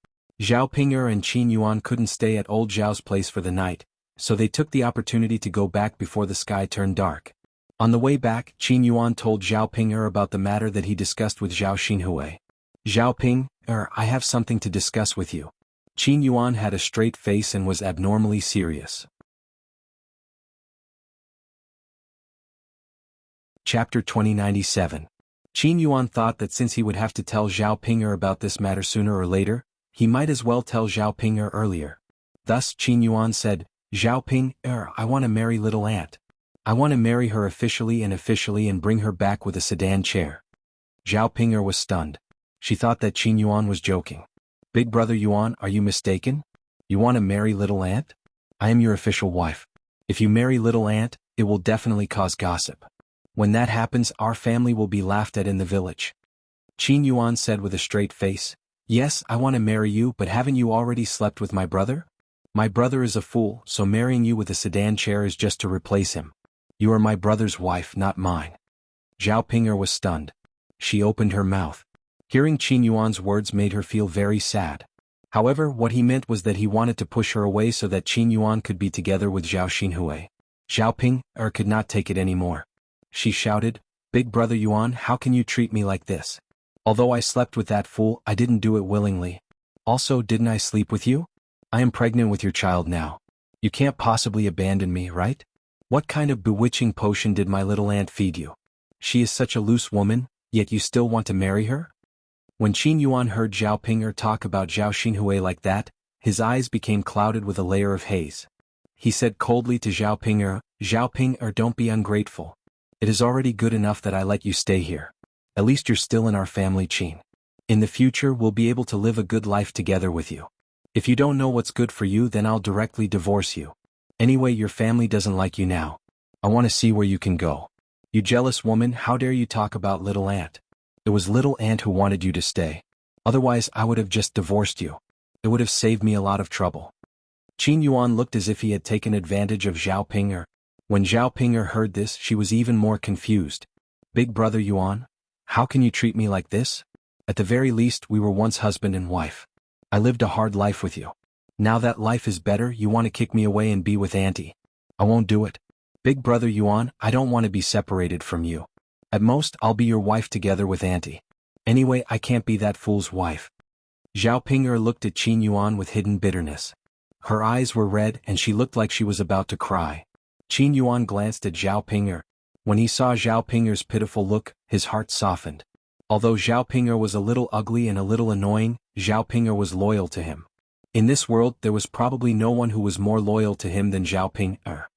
Zhao Ping-er and Qin Yuan couldn't stay at old Zhao's place for the night, so they took the opportunity to go back before the sky turned dark. On the way back, Qin Yuan told Zhao Ping-er about the matter that he discussed with Zhao Xinhui. Zhao Ping-er, I have something to discuss with you. Qin Yuan had a straight face and was abnormally serious. Chapter 2097. Qin Yuan thought that since he would have to tell Zhao Ping-er about this matter sooner or later, he might as well tell Zhao Ping-er earlier. Thus Qin Yuan said, Zhao Ping-er, I want to marry little aunt. I want to marry her officially and bring her back with a sedan chair. Zhao Ping-er was stunned. She thought that Qin Yuan was joking. Big brother Yuan, are you mistaken? You want to marry little aunt? I am your official wife. If you marry little aunt, it will definitely cause gossip. When that happens, our family will be laughed at in the village. Qin Yuan said with a straight face, Yes, I want to marry you, but haven't you already slept with my brother? My brother is a fool, so marrying you with a sedan chair is just to replace him. You are my brother's wife, not mine. Zhao Ping-er was stunned. She opened her mouth. Hearing Qin Yuan's words made her feel very sad. However, what he meant was that he wanted to push her away so that Qin Yuan could be together with Zhao Xinhui. Zhao Ping-er could not take it anymore. She shouted, Big brother Yuan, how can you treat me like this? Although I slept with that fool, I didn't do it willingly. Also, didn't I sleep with you? I am pregnant with your child now. You can't possibly abandon me, right? What kind of bewitching potion did my little aunt feed you? She is such a loose woman, yet you still want to marry her? When Qin Yuan heard Zhao Ping-er talk about Zhao Xinhui like that, his eyes became clouded with a layer of haze. He said coldly to Zhao Ping-er, don't be ungrateful. It is already good enough that I let you stay here. At least you're still in our family, Qin. In the future, we'll be able to live a good life together with you. If you don't know what's good for you, then I'll directly divorce you. Anyway, your family doesn't like you now. I want to see where you can go. You jealous woman, how dare you talk about little aunt? It was little aunt who wanted you to stay. Otherwise, I would have just divorced you. It would have saved me a lot of trouble. Qin Yuan looked as if he had taken advantage of Zhao Ping-er. When Zhao Ping-er heard this, she was even more confused. Big brother Yuan, how can you treat me like this? At the very least, we were once husband and wife. I lived a hard life with you. Now that life is better, you want to kick me away and be with auntie. I won't do it. Big brother Yuan, I don't want to be separated from you. At most, I'll be your wife together with auntie. Anyway, I can't be that fool's wife. Zhao Ping-er looked at Qin Yuan with hidden bitterness. Her eyes were red and she looked like she was about to cry. Qin Yuan glanced at Zhao Ping'er. When he saw Zhao Ping'er's pitiful look, his heart softened. Although Zhao Ping'er was a little ugly and a little annoying, Zhao Ping'er was loyal to him. In this world there was probably no one who was more loyal to him than Zhao Ping'er.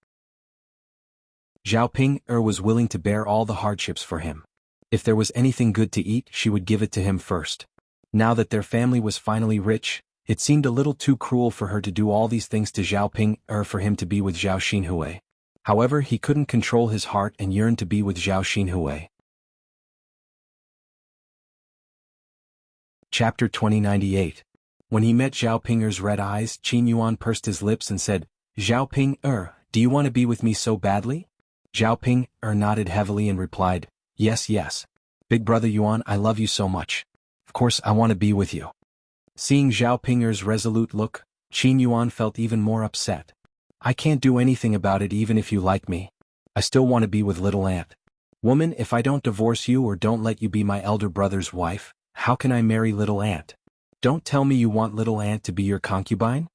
Zhao Ping'er was willing to bear all the hardships for him. If there was anything good to eat, she would give it to him first. Now that their family was finally rich, it seemed a little too cruel for her to do all these things to Zhao Ping'er for him to be with Zhao Xinhui. However, he couldn't control his heart and yearned to be with Zhao Xinhui. Chapter 2098. When he met Zhao Ping'er's red eyes, Qin Yuan pursed his lips and said, "Zhao Ping'er, do you want to be with me so badly?" Zhao Ping'er nodded heavily and replied, "Yes, yes. Big brother Yuan, I love you so much. Of course I want to be with you." Seeing Zhao Ping'er's resolute look, Qin Yuan felt even more upset. "I can't do anything about it even if you like me. I still want to be with little aunt. Woman, if I don't divorce you or don't let you be my elder brother's wife, how can I marry little aunt? Don't tell me you want little aunt to be your concubine?"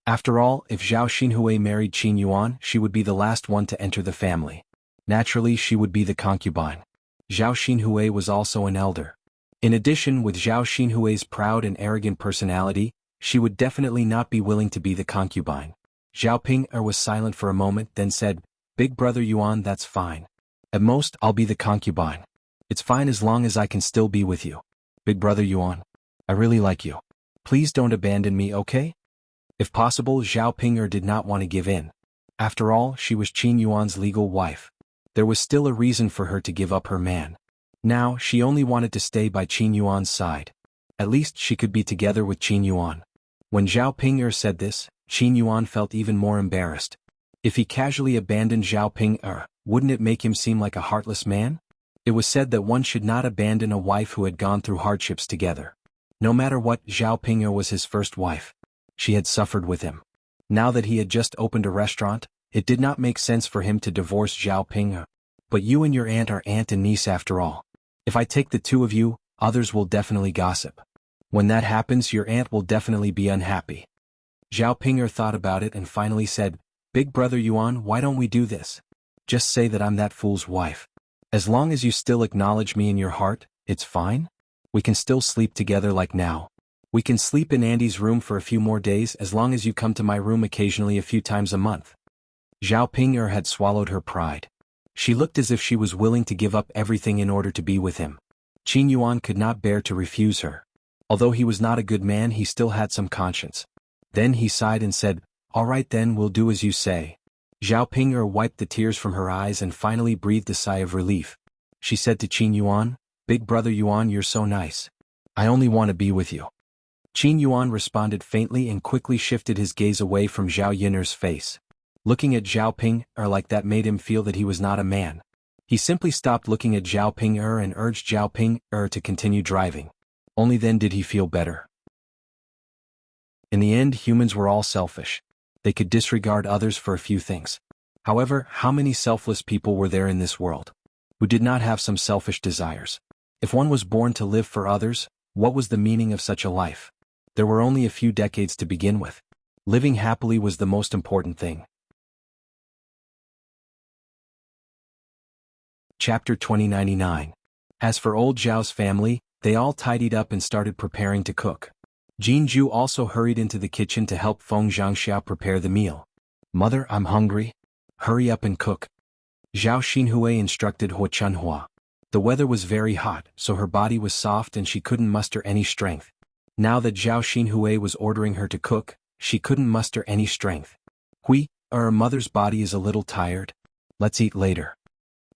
After all, if Zhao Xinhui married Qin Yuan, she would be the last one to enter the family. Naturally, she would be the concubine. Zhao Xinhui was also an elder. In addition, with Zhao Xinhui's proud and arrogant personality, she would definitely not be willing to be the concubine. Zhao Ping'er was silent for a moment, then said, "Big brother Yuan, that's fine. At most, I'll be the concubine. It's fine as long as I can still be with you. Big brother Yuan, I really like you. Please don't abandon me, okay?" If possible, Zhao Ping'er did not want to give in. After all, she was Qin Yuan's legal wife. There was still a reason for her to give up her man. Now, she only wanted to stay by Qin Yuan's side. At least she could be together with Qin Yuan. When Zhao Ping'er said this, Qin Yuan felt even more embarrassed. If he casually abandoned Zhao Ping'er, wouldn't it make him seem like a heartless man? It was said that one should not abandon a wife who had gone through hardships together. No matter what, Zhao Ping'er was his first wife. She had suffered with him. Now that he had just opened a restaurant, it did not make sense for him to divorce Zhao Ping'er. But you and your aunt are aunt and niece after all. If I take the two of you, others will definitely gossip. When that happens, your aunt will definitely be unhappy. Zhao Ping'er thought about it and finally said, "Big brother Yuan, why don't we do this? Just say that I'm that fool's wife. As long as you still acknowledge me in your heart, it's fine. We can still sleep together like now. We can sleep in Andy's room for a few more days as long as you come to my room occasionally a few times a month." Zhao Ping'er had swallowed her pride. She looked as if she was willing to give up everything in order to be with him. Qin Yuan could not bear to refuse her. Although he was not a good man, he still had some conscience. Then he sighed and said, "All right then, we'll do as you say." Zhao Ping'er wiped the tears from her eyes and finally breathed a sigh of relief. She said to Qin Yuan, "Big brother Yuan, you're so nice. I only want to be with you." Qin Yuan responded faintly and quickly shifted his gaze away from Zhao Yiner's face. Looking at Zhao Ping'er like that made him feel that he was not a man. He simply stopped looking at Zhao Ping'er and urged Zhao Ping'er to continue driving. Only then did he feel better. In the end, humans were all selfish. They could disregard others for a few things. However, how many selfless people were there in this world who did not have some selfish desires? If one was born to live for others, what was the meaning of such a life? There were only a few decades to begin with. Living happily was the most important thing. Chapter 2099. As for old Zhao's family, they all tidied up and started preparing to cook. Jinju also hurried into the kitchen to help Feng Zhangxiao prepare the meal. "Mother, I'm hungry. Hurry up and cook." Zhao Xinhui instructed Huo Chunhua. The weather was very hot, so her body was soft and she couldn't muster any strength. Now that Zhao Xinhui was ordering her to cook, she couldn't muster any strength. Our mother's body is a little tired. Let's eat later."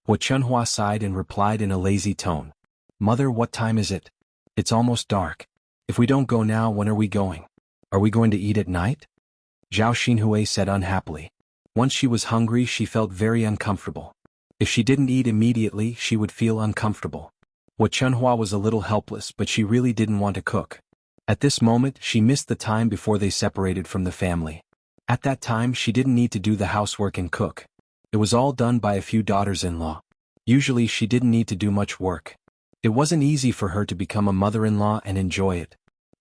Huo Chunhua sighed and replied in a lazy tone. "Mother, what time is it? It's almost dark. If we don't go now, when are we going? Are we going to eat at night?" Zhao Xinhui said unhappily. Once she was hungry, she felt very uncomfortable. If she didn't eat immediately, she would feel uncomfortable. Huo Chunhua was a little helpless, but she really didn't want to cook. At this moment, she missed the time before they separated from the family. At that time, she didn't need to do the housework and cook. It was all done by a few daughters-in-law. Usually, she didn't need to do much work. It wasn't easy for her to become a mother-in-law and enjoy it.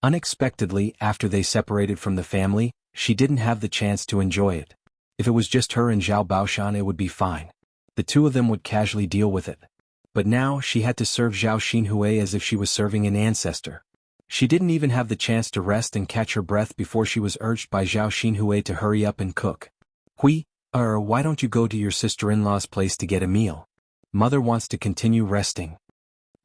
Unexpectedly, after they separated from the family, she didn't have the chance to enjoy it. If it was just her and Zhao Baoshan, it would be fine. The two of them would casually deal with it. But now she had to serve Zhao Xinhui as if she was serving an ancestor. She didn't even have the chance to rest and catch her breath before she was urged by Zhao Xinhui to hurry up and cook. Why don't you go to your sister-in-law's place to get a meal? Mother wants to continue resting.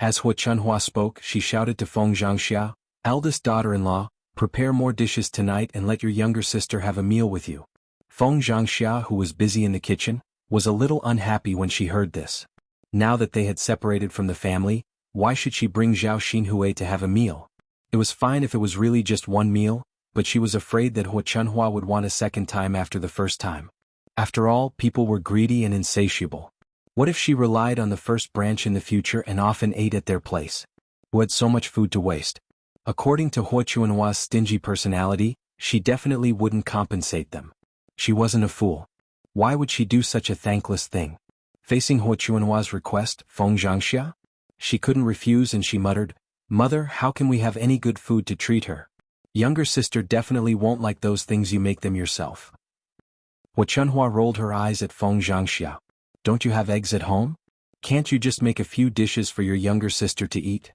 As Hu Chunhua spoke, she shouted to Feng Zhangxia, eldest daughter-in-law, prepare more dishes tonight and let your younger sister have a meal with you. Feng Zhangxia, who was busy in the kitchen, was a little unhappy when she heard this. Now that they had separated from the family, why should she bring Zhao Xinhui to have a meal? It was fine if it was really just one meal, but she was afraid that Hu Chunhua would want a second time after the first time. After all, people were greedy and insatiable. What if she relied on the first branch in the future and often ate at their place? Who had so much food to waste? According to Hu Chunhua's stingy personality, she definitely wouldn't compensate them. She wasn't a fool. Why would she do such a thankless thing? Facing Hu Chunhua's request, Feng Zhangxia? She couldn't refuse and she muttered, Mother, how can we have any good food to treat her? Younger sister definitely won't like those things you make them yourself. Hu Chunhua rolled her eyes at Feng Zhangxia. Don't you have eggs at home? Can't you just make a few dishes for your younger sister to eat?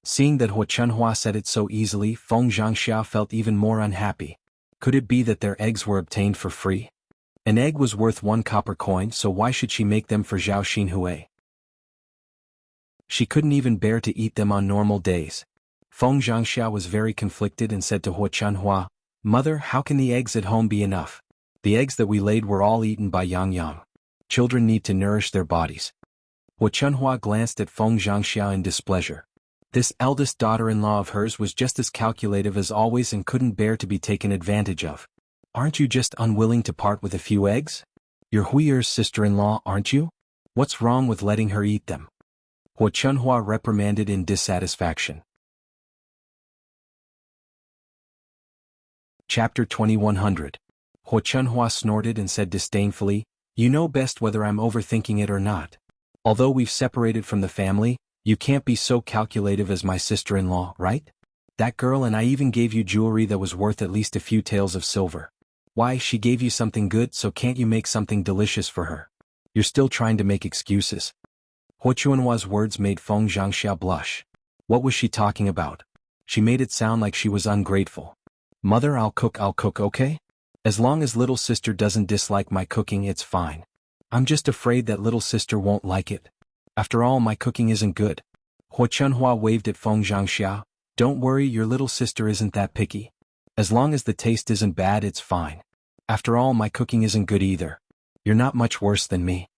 Seeing that Hu Chunhua said it so easily, Feng Zhangxia felt even more unhappy. Could it be that their eggs were obtained for free? An egg was worth 1 copper coin, so why should she make them for Zhao Xinhui? She couldn't even bear to eat them on normal days. Feng Zhangxia was very conflicted and said to Hu Chunhua, Mother, how can the eggs at home be enough? The eggs that we laid were all eaten by Yang Yang. Children need to nourish their bodies. Hu Chunhua glanced at Feng Zhangxia in displeasure. This eldest daughter-in-law of hers was just as calculative as always and couldn't bear to be taken advantage of. Aren't you just unwilling to part with a few eggs? You're Huiyer's sister-in-law, aren't you? What's wrong with letting her eat them? Hu Chunhua reprimanded in dissatisfaction. Chapter 2100. Hu Chunhua snorted and said disdainfully, You know best whether I'm overthinking it or not. Although we've separated from the family, you can't be so calculative as my sister-in-law, right? That girl and I even gave you jewelry that was worth at least a few taels of silver. Why, she gave you something good, so can't you make something delicious for her? You're still trying to make excuses. Hu Chunhua's words made Feng Zhangxia blush. What was she talking about? She made it sound like she was ungrateful. Mother, I'll cook, okay? As long as little sister doesn't dislike my cooking, it's fine. I'm just afraid that little sister won't like it. After all, my cooking isn't good. Hu Chunhua waved at Feng Zhangxia. Don't worry, your little sister isn't that picky. As long as the taste isn't bad, it's fine. After all, my cooking isn't good either. You're not much worse than me.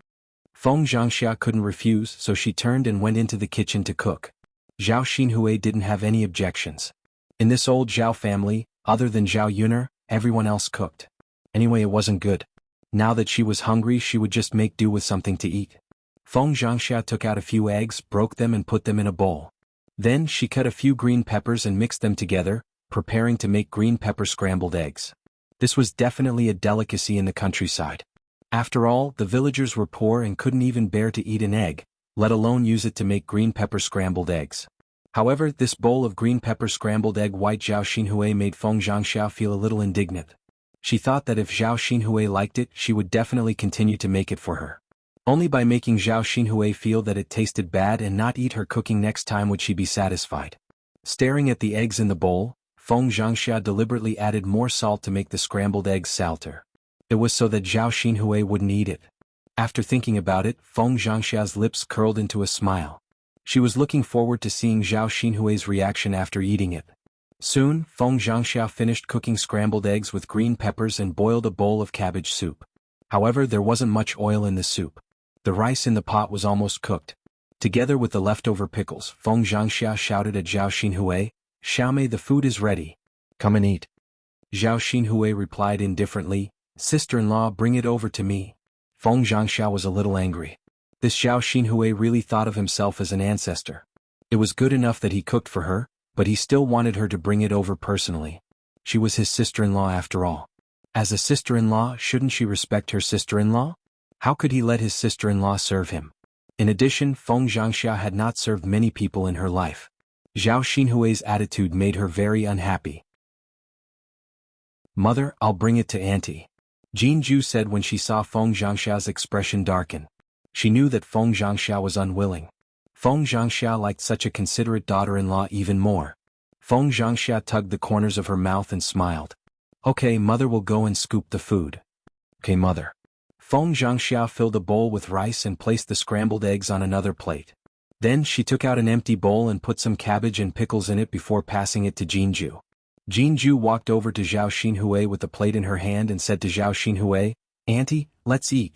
Feng Zhangxia couldn't refuse, so she turned and went into the kitchen to cook. Zhao Xinhui didn't have any objections. In this old Zhao family, other than Zhao Yuner, everyone else cooked. Anyway, it wasn't good. Now that she was hungry, she would just make do with something to eat. Feng Zhangxia took out a few eggs, broke them and put them in a bowl. Then she cut a few green peppers and mixed them together, preparing to make green pepper scrambled eggs. This was definitely a delicacy in the countryside. After all, the villagers were poor and couldn't even bear to eat an egg, let alone use it to make green pepper scrambled eggs. However, this bowl of green pepper scrambled egg white Zhao Xinhui made Feng Zhangxia feel a little indignant. She thought that if Zhao Xinhui liked it, she would definitely continue to make it for her. Only by making Zhao Xinhui feel that it tasted bad and not eat her cooking next time would she be satisfied. Staring at the eggs in the bowl, Feng Zhangxia deliberately added more salt to make the scrambled eggs salter. It was so that Zhao Xinhui wouldn't eat it. After thinking about it, Feng Zhangxia's lips curled into a smile. She was looking forward to seeing Zhao Xinhui's reaction after eating it. Soon, Feng Zhangxia finished cooking scrambled eggs with green peppers and boiled a bowl of cabbage soup. However, there wasn't much oil in the soup. The rice in the pot was almost cooked. Together with the leftover pickles, Feng Zhangxia shouted at Zhao Xinhui, Xiaomei, the food is ready. Come and eat. Zhao Xinhui replied indifferently, Sister-in-law, bring it over to me. Feng Zhangxia was a little angry. This Zhao Xinhui really thought of himself as an ancestor. It was good enough that he cooked for her, but he still wanted her to bring it over personally. She was his sister-in-law after all. As a sister-in-law, shouldn't she respect her sister-in-law? How could he let his sister-in-law serve him? In addition, Feng Zhangxia had not served many people in her life. Zhao Xinhui's attitude made her very unhappy. "Mother, I'll bring it to Auntie," Jinju said when she saw Feng Zhangxia's expression darken. She knew that Feng Zhangxia was unwilling. Feng Zhangxia liked such a considerate daughter-in-law even more. Feng Zhangxia tugged the corners of her mouth and smiled. "Okay, Mother will go and scoop the food." "Okay, Mother." Feng Zhangxia filled a bowl with rice and placed the scrambled eggs on another plate. Then she took out an empty bowl and put some cabbage and pickles in it before passing it to Jinju. Jinju walked over to Zhao Xinhui with the plate in her hand and said to Zhao Xinhui, "Auntie, let's eat."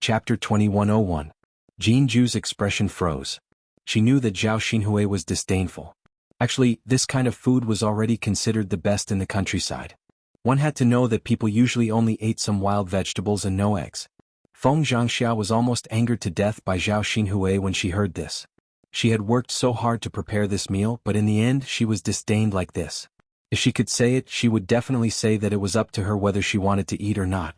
Chapter 2101. Jinju's expression froze. She knew that Zhao Xinhui was disdainful. Actually, this kind of food was already considered the best in the countryside. One had to know that people usually only ate some wild vegetables and no eggs. Feng Zhangxia was almost angered to death by Zhao Xinhui when she heard this. She had worked so hard to prepare this meal, but in the end she was disdained like this. If she could say it, she would definitely say that it was up to her whether she wanted to eat or not.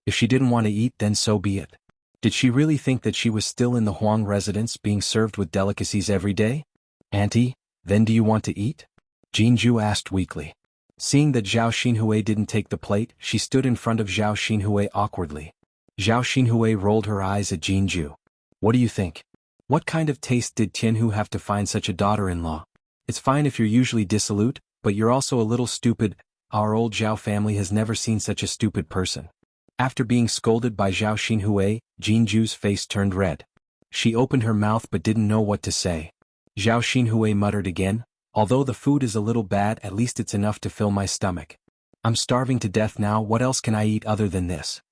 If she didn't want to eat, then so be it. Did she really think that she was still in the Huang residence being served with delicacies every day? "Auntie, then do you want to eat?" Jinju asked weakly. Seeing that Zhao Xinhui didn't take the plate, she stood in front of Zhao Xinhui awkwardly. Zhao Xinhui rolled her eyes at Jinju. "What do you think? What kind of taste did Tianhu have to find such a daughter-in-law? It's fine if you're usually dissolute, but you're also a little stupid. Our old Zhao family has never seen such a stupid person." After being scolded by Zhao Xinhui, Jinju's face turned red. She opened her mouth but didn't know what to say. Zhao Xinhui muttered again, "Although the food is a little bad, at least it's enough to fill my stomach. I'm starving to death now, what else can I eat other than this?"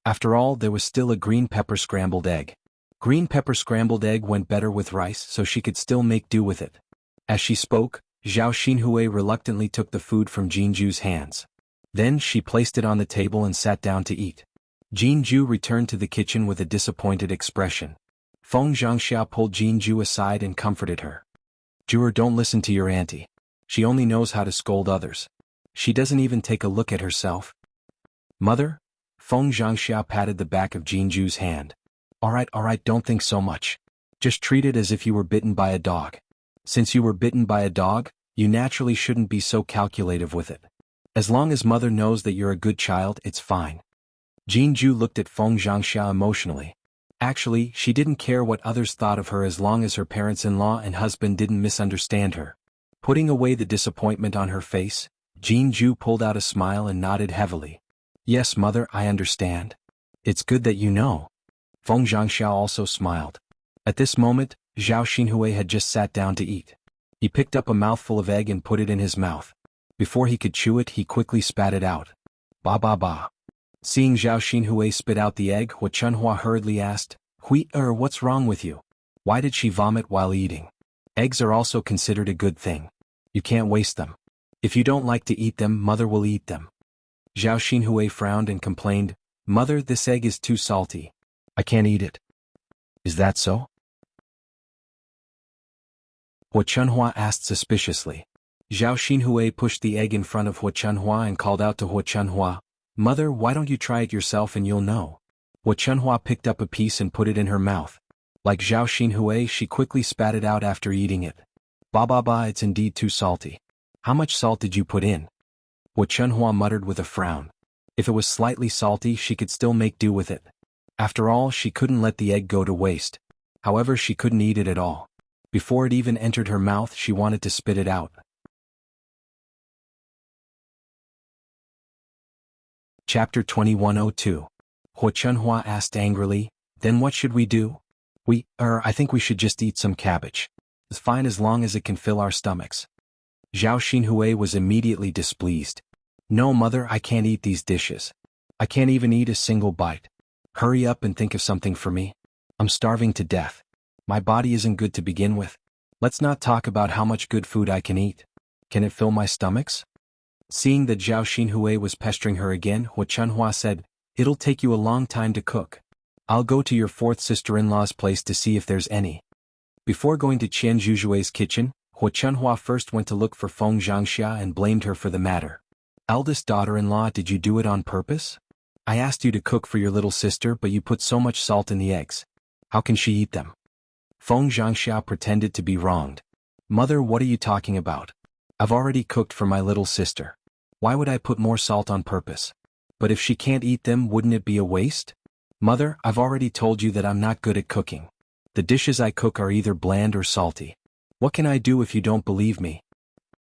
After all, there was still a green pepper scrambled egg. Green pepper scrambled egg went better with rice, so she could still make do with it. As she spoke, Zhao Xinhui reluctantly took the food from Jinju's hands. Then she placed it on the table and sat down to eat. Jinju returned to the kitchen with a disappointed expression. Feng Zhangxia pulled Jinju aside and comforted her. "Juror, don't listen to your auntie. She only knows how to scold others. She doesn't even take a look at herself." "Mother?" Feng Zhangxia patted the back of Jinju's hand. All right, don't think so much. Just treat it as if you were bitten by a dog. Since you were bitten by a dog, you naturally shouldn't be so calculative with it. As long as Mother knows that you're a good child, it's fine." Jinju looked at Feng Zhangxia emotionally. Actually, she didn't care what others thought of her as long as her parents-in-law and husband didn't misunderstand her. Putting away the disappointment on her face, Jinju pulled out a smile and nodded heavily. "Yes, Mother, I understand. It's good that you know." Feng Zhangxia also smiled. At this moment, Zhao Xinhui had just sat down to eat. He picked up a mouthful of egg and put it in his mouth. Before he could chew it, he quickly spat it out. "Ba ba ba." Seeing Zhao Xinhui spit out the egg, Hua Chunhua hurriedly asked, What's wrong with you? Why did she vomit while eating? Eggs are also considered a good thing. You can't waste them. If you don't like to eat them, Mother will eat them." Zhao Xinhui frowned and complained, "Mother, this egg is too salty. I can't eat it." "Is that so?" Hua Chunhua asked suspiciously. Zhao Xinhui pushed the egg in front of Hua Chunhua and called out to Hua Chunhua, "Mother, why don't you try it yourself and you'll know." Hua Chunhua picked up a piece and put it in her mouth. Like Zhao Xinhui, she quickly spat it out after eating it. Ba, it's indeed too salty. How much salt did you put in?" Hua Chunhua muttered with a frown. If it was slightly salty, she could still make do with it. After all, she couldn't let the egg go to waste. However, she couldn't eat it at all. Before it even entered her mouth, she wanted to spit it out. Chapter 2102. Hua Chunhua asked angrily, "Then what should we do?" I think we should just eat some cabbage. It's fine as long as it can fill our stomachs." Zhao Xinhui was immediately displeased. "No, Mother, I can't eat these dishes. I can't even eat a single bite. Hurry up and think of something for me. I'm starving to death. My body isn't good to begin with. Let's not talk about how much good food I can eat. Can it fill my stomachs?" Seeing that Zhao Xinhui was pestering her again, Hua Chunhua said, "It'll take you a long time to cook. I'll go to your fourth sister-in-law's place to see if there's any." Before going to Qian Zhuzhui's kitchen, Hua Chunhua first went to look for Feng Zhangxia and blamed her for the matter. "Eldest daughter-in-law, did you do it on purpose? I asked you to cook for your little sister, but you put so much salt in the eggs. How can she eat them? Feng Zhangxiao pretended to be wronged. Mother, what are you talking about? I've already cooked for my little sister. Why would I put more salt on purpose? But if she can't eat them, wouldn't it be a waste? Mother, I've already told you that I'm not good at cooking. The dishes I cook are either bland or salty. What can I do if you don't believe me?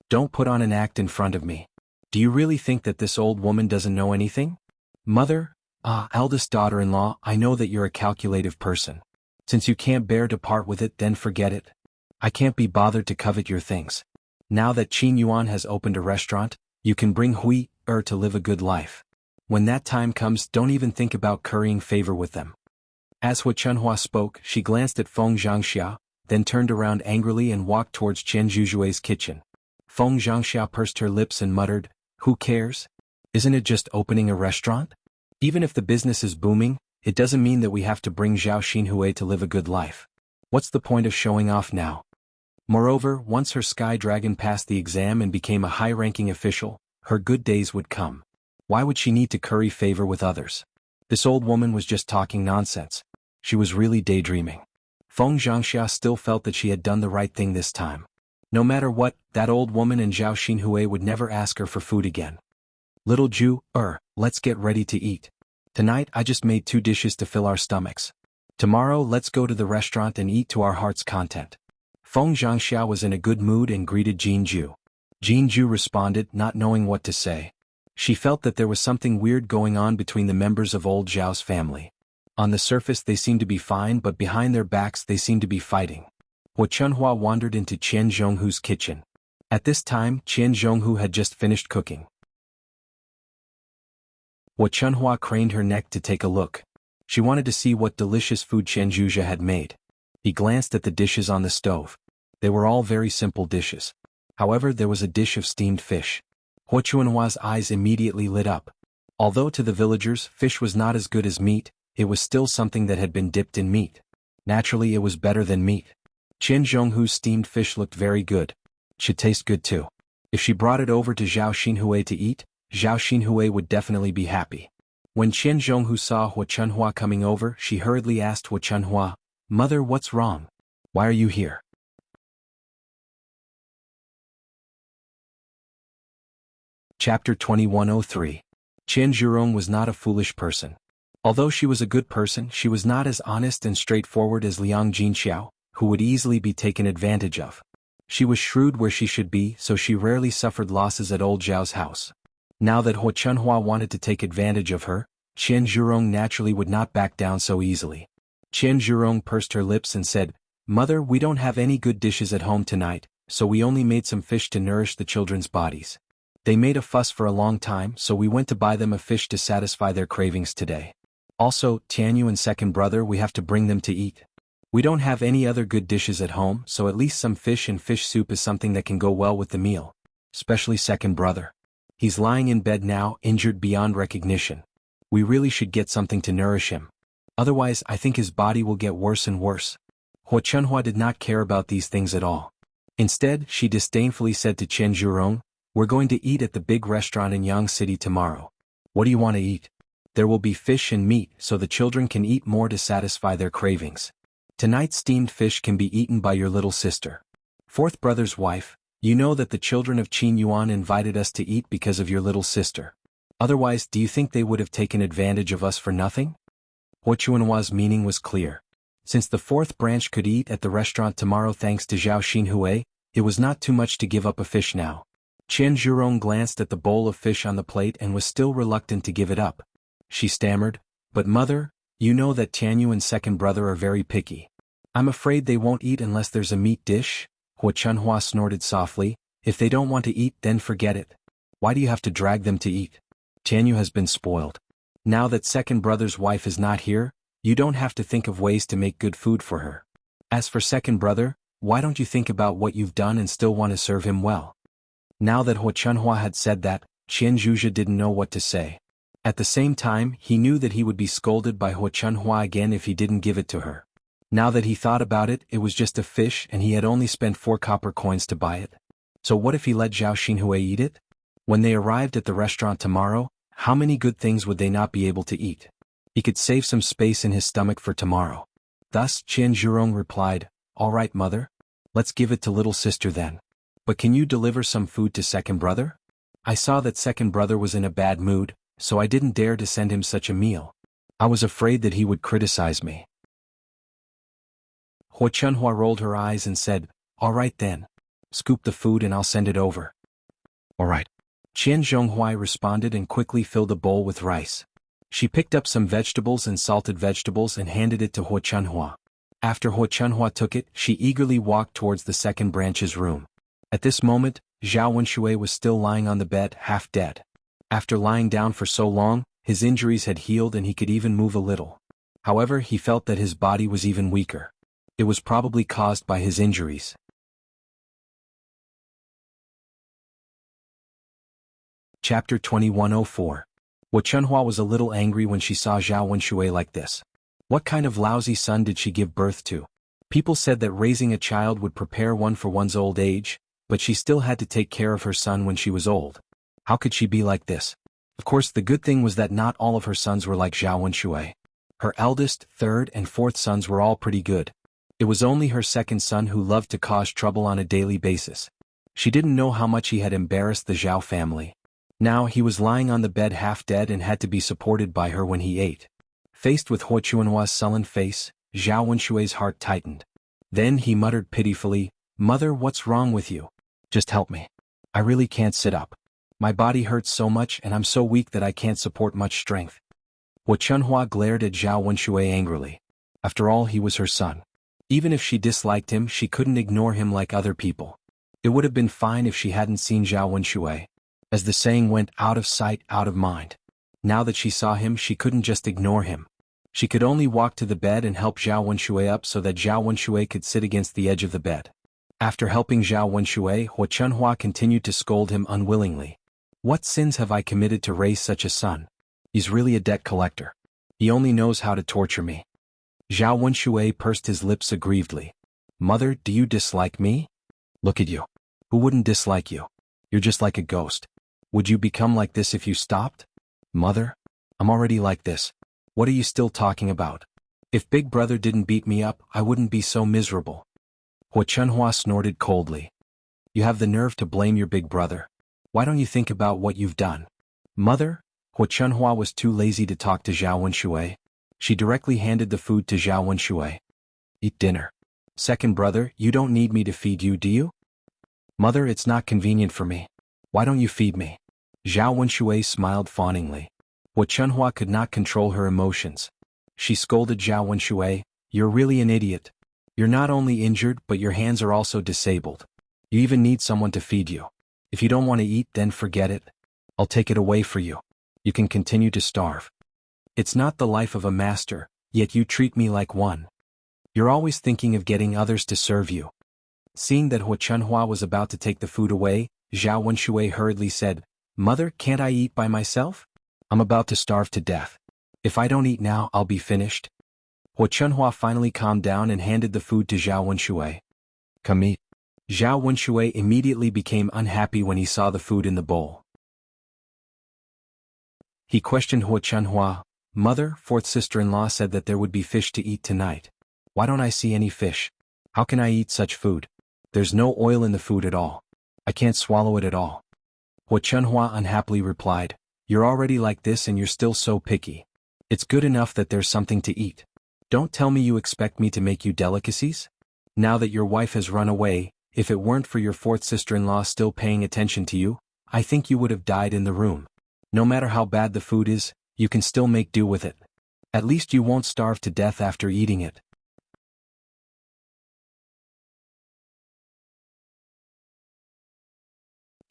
Don't put on an act in front of me. Do you really think that this old woman doesn't know anything? Mother, eldest daughter-in-law, I know that you're a calculative person. Since you can't bear to part with it, then forget it. I can't be bothered to covet your things. Now that Qin Yuan has opened a restaurant, you can bring Hui to live a good life. When that time comes, don't even think about currying favor with them. As Hu Chunhua spoke, she glanced at Feng Zhangxiao, then turned around angrily and walked towards Chen Zhuzhui's kitchen. Feng Zhangxiao pursed her lips and muttered, "Who cares? Isn't it just opening a restaurant? Even if the business is booming, it doesn't mean that we have to bring Zhao Xinhui to live a good life. What's the point of showing off now?" Moreover, once her sky dragon passed the exam and became a high-ranking official, her good days would come. Why would she need to curry favor with others? This old woman was just talking nonsense. She was really daydreaming. Feng Zhangxia still felt that she had done the right thing this time. No matter what, that old woman and Zhao Xinhui would never ask her for food again. Little Ju, let's get ready to eat. Tonight I just made 2 dishes to fill our stomachs. Tomorrow let's go to the restaurant and eat to our heart's content. Feng Zhangxia was in a good mood and greeted Jin Ju. Jin Ju responded, not knowing what to say. She felt that there was something weird going on between the members of old Zhao's family. On the surface they seemed to be fine, but behind their backs they seemed to be fighting. Hu Chunhua wandered into Qian Zhonghu's kitchen. At this time, Qian Zhonghu had just finished cooking. Hu Chunhua craned her neck to take a look. She wanted to see what delicious food Qian Zhuzhe had made. He glanced at the dishes on the stove. They were all very simple dishes. However, there was a dish of steamed fish. Hu Chunhua's eyes immediately lit up. Although to the villagers fish was not as good as meat, it was still something that had been dipped in meat. Naturally, it was better than meat. Qian Zhonghu's steamed fish looked very good. Should taste good too. If she brought it over to Zhao Xinhui to eat, Zhao Xinhui would definitely be happy. When Qian Zhonghu saw Hu Chunhua coming over, she hurriedly asked Hu Chunhua, "Mother, what's wrong? Why are you here?" Chapter 2103. Qian Zhurong was not a foolish person. Although she was a good person, she was not as honest and straightforward as Liang Jinxiao, who would easily be taken advantage of. She was shrewd where she should be, so she rarely suffered losses at old Zhao's house. Now that Hu Chunhua wanted to take advantage of her, Qian Zhurong naturally would not back down so easily. Qian Zhurong pursed her lips and said, "Mother, we don't have any good dishes at home tonight, so we only made some fish to nourish the children's bodies. They made a fuss for a long time, so we went to buy them a fish to satisfy their cravings today. Also, Tianyu and second brother, we have to bring them to eat. We don't have any other good dishes at home, so at least some fish and fish soup is something that can go well with the meal. Especially second brother. He's lying in bed now, injured beyond recognition. We really should get something to nourish him. Otherwise, I think his body will get worse and worse." Hu Chunhua did not care about these things at all. Instead, she disdainfully said to Qian Zhurong, "We're going to eat at the big restaurant in Yang City tomorrow. What do you want to eat? There will be fish and meat, so the children can eat more to satisfy their cravings. Tonight's steamed fish can be eaten by your little sister. Fourth brother's wife, you know that the children of Qin Yuan invited us to eat because of your little sister. Otherwise, do you think they would have taken advantage of us for nothing?" Hu Chunhua's meaning was clear. Since the fourth branch could eat at the restaurant tomorrow thanks to Zhao Xinhui, it was not too much to give up a fish now. Qian Zhurong glanced at the bowl of fish on the plate and was still reluctant to give it up. She stammered, "But mother, you know that Tianyu and second brother are very picky. I'm afraid they won't eat unless there's a meat dish." Hu Chunhua snorted softly, "If they don't want to eat, then forget it. Why do you have to drag them to eat? Tianyu has been spoiled. Now that second brother's wife is not here, you don't have to think of ways to make good food for her. As for second brother, why don't you think about what you've done and still want to serve him well?" Now that Hu Chunhua had said that, Qian Zhuzhe didn't know what to say. At the same time, he knew that he would be scolded by Hu Chunhua again if he didn't give it to her. Now that he thought about it, it was just a fish and he had only spent 4 copper coins to buy it. So what if he let Zhao Xinhui eat it? When they arrived at the restaurant tomorrow, how many good things would they not be able to eat? He could save some space in his stomach for tomorrow. Thus Qian Zhurong replied, "All right, mother. Let's give it to little sister then. But can you deliver some food to second brother?" I saw that second brother was in a bad mood, so I didn't dare to send him such a meal. I was afraid that he would criticize me. Hua Chunhua rolled her eyes and said, "All right then. Scoop the food and I'll send it over." "All right." Qian Zhonghui responded and quickly filled a bowl with rice. She picked up some vegetables and salted vegetables and handed it to Hua Chunhua. After Hua Chunhua took it, she eagerly walked towards the second branch's room. At this moment, Zhao Wenshui was still lying on the bed, half dead. After lying down for so long, his injuries had healed and he could even move a little. However, he felt that his body was even weaker. It was probably caused by his injuries. Chapter 2104. Hua Chunhua was a little angry when she saw Zhao Wenshui like this. What kind of lousy son did she give birth to? People said that raising a child would prepare one for one's old age, but she still had to take care of her son when she was old. How could she be like this? Of course, the good thing was that not all of her sons were like Zhao Wenshui. Her eldest, third, and fourth sons were all pretty good. It was only her second son who loved to cause trouble on a daily basis. She didn't know how much he had embarrassed the Zhao family. Now he was lying on the bed half dead and had to be supported by her when he ate. Faced with Hua Chunhua's sullen face, Zhao Wenshui's heart tightened. Then he muttered pitifully, "Mother, what's wrong with you? Just help me. I really can't sit up. My body hurts so much and I'm so weak that I can't support much strength." Hua Chunhua glared at Zhao Wenshui angrily. After all, he was her son. Even if she disliked him, she couldn't ignore him like other people. It would have been fine if she hadn't seen Zhao Wenshui. As the saying went, out of sight, out of mind. Now that she saw him, she couldn't just ignore him. She could only walk to the bed and help Zhao Wenshui up so that Zhao Wenshui could sit against the edge of the bed. After helping Zhao Wenshui, Hua Chunhua continued to scold him unwillingly. "What sins have I committed to raise such a son? He's really a debt collector. He only knows how to torture me." Zhao Wenshui pursed his lips aggrievedly. "Mother, do you dislike me? Look at you. Who wouldn't dislike you? You're just like a ghost. Would you become like this if you stopped? Mother? I'm already like this. What are you still talking about? If Big Brother didn't beat me up, I wouldn't be so miserable." Hua Chunhua snorted coldly. "You have the nerve to blame your big brother. Why don't you think about what you've done?" "Mother?" Hua Chunhua was too lazy to talk to Zhao Wenshui. She directly handed the food to Zhao Wenshui. "Eat dinner. Second brother, you don't need me to feed you, do you?" "Mother, it's not convenient for me. Why don't you feed me?" Zhao Wenshui smiled fawningly. Hua Chunhua could not control her emotions. She scolded Zhao Wenshui, "You're really an idiot. You're not only injured but your hands are also disabled. You even need someone to feed you. If you don't want to eat, then forget it. I'll take it away for you. You can continue to starve. It's not the life of a master, yet you treat me like one. You're always thinking of getting others to serve you." Seeing that Hua Chunhua was about to take the food away, Zhao Wenshui hurriedly said, "Mother, can't I eat by myself? I'm about to starve to death. If I don't eat now, I'll be finished." Hua Chunhua finally calmed down and handed the food to Zhao Wenshui. "Come eat." Zhao Wenshui immediately became unhappy when he saw the food in the bowl. He questioned Hua Chunhua, "Mother, fourth sister-in-law said that there would be fish to eat tonight. Why don't I see any fish? How can I eat such food? There's no oil in the food at all. I can't swallow it at all." Hua Chunhua unhappily replied, "You're already like this and you're still so picky. It's good enough that there's something to eat. Don't tell me you expect me to make you delicacies? Now that your wife has run away, if it weren't for your fourth sister-in-law still paying attention to you, I think you would have died in the room. No matter how bad the food is, you can still make do with it. At least you won't starve to death after eating it."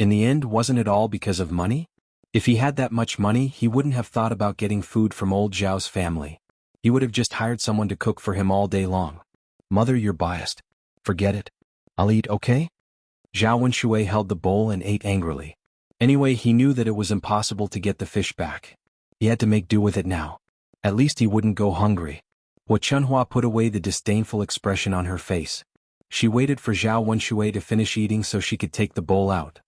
In the end, wasn't it all because of money? If he had that much money, he wouldn't have thought about getting food from old Zhao's family. He would have just hired someone to cook for him all day long. "Mother, you're biased. Forget it. I'll eat, okay?" Zhao Wenshui held the bowl and ate angrily. Anyway, he knew that it was impossible to get the fish back. He had to make do with it now. At least he wouldn't go hungry. Hua Chunhua put away the disdainful expression on her face. She waited for Zhao Wenshui to finish eating so she could take the bowl out.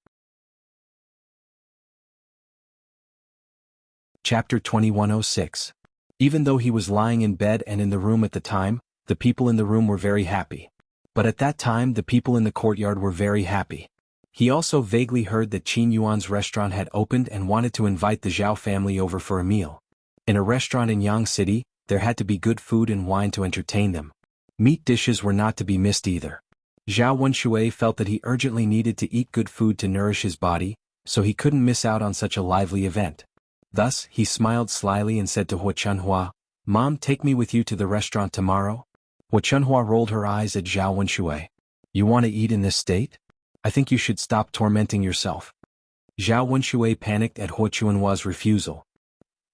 Chapter 2106. Even though he was lying in bed and in the room at the time, The people in the room were very happy. But at that time the people in the courtyard were very happy. He also vaguely heard that Qin Yuan's restaurant had opened and wanted to invite the Zhao family over for a meal. In a restaurant in Yang City, there had to be good food and wine to entertain them. Meat dishes were not to be missed either. Zhao Wenshui felt that he urgently needed to eat good food to nourish his body, so he couldn't miss out on such a lively event. Thus, he smiled slyly and said to Hua Chunhua, "Mom, take me with you to the restaurant tomorrow?" Hua Chunhua rolled her eyes at Zhao Wenshui. "You want to eat in this state? I think you should stop tormenting yourself." Zhao Wenshui panicked at Hua Chunhua's refusal.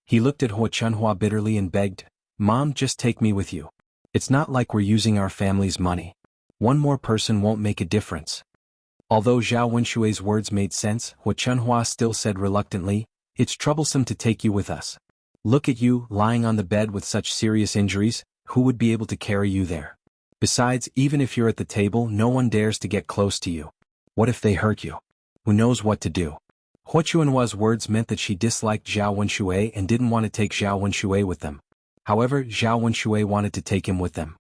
He looked at Hua Chunhua bitterly and begged, "Mom, just take me with you. It's not like we're using our family's money. One more person won't make a difference." Although Zhao Wenshui's words made sense, Hua Chunhua still said reluctantly, "It's troublesome to take you with us. Look at you, lying on the bed with such serious injuries, who would be able to carry you there? Besides, even if you're at the table, no one dares to get close to you. What if they hurt you? Who knows what to do?" Hua Chunhua's words meant that she disliked Zhao Wenshui and didn't want to take Zhao Wenshui with them. However, Zhao Wenshui wanted to take him with them.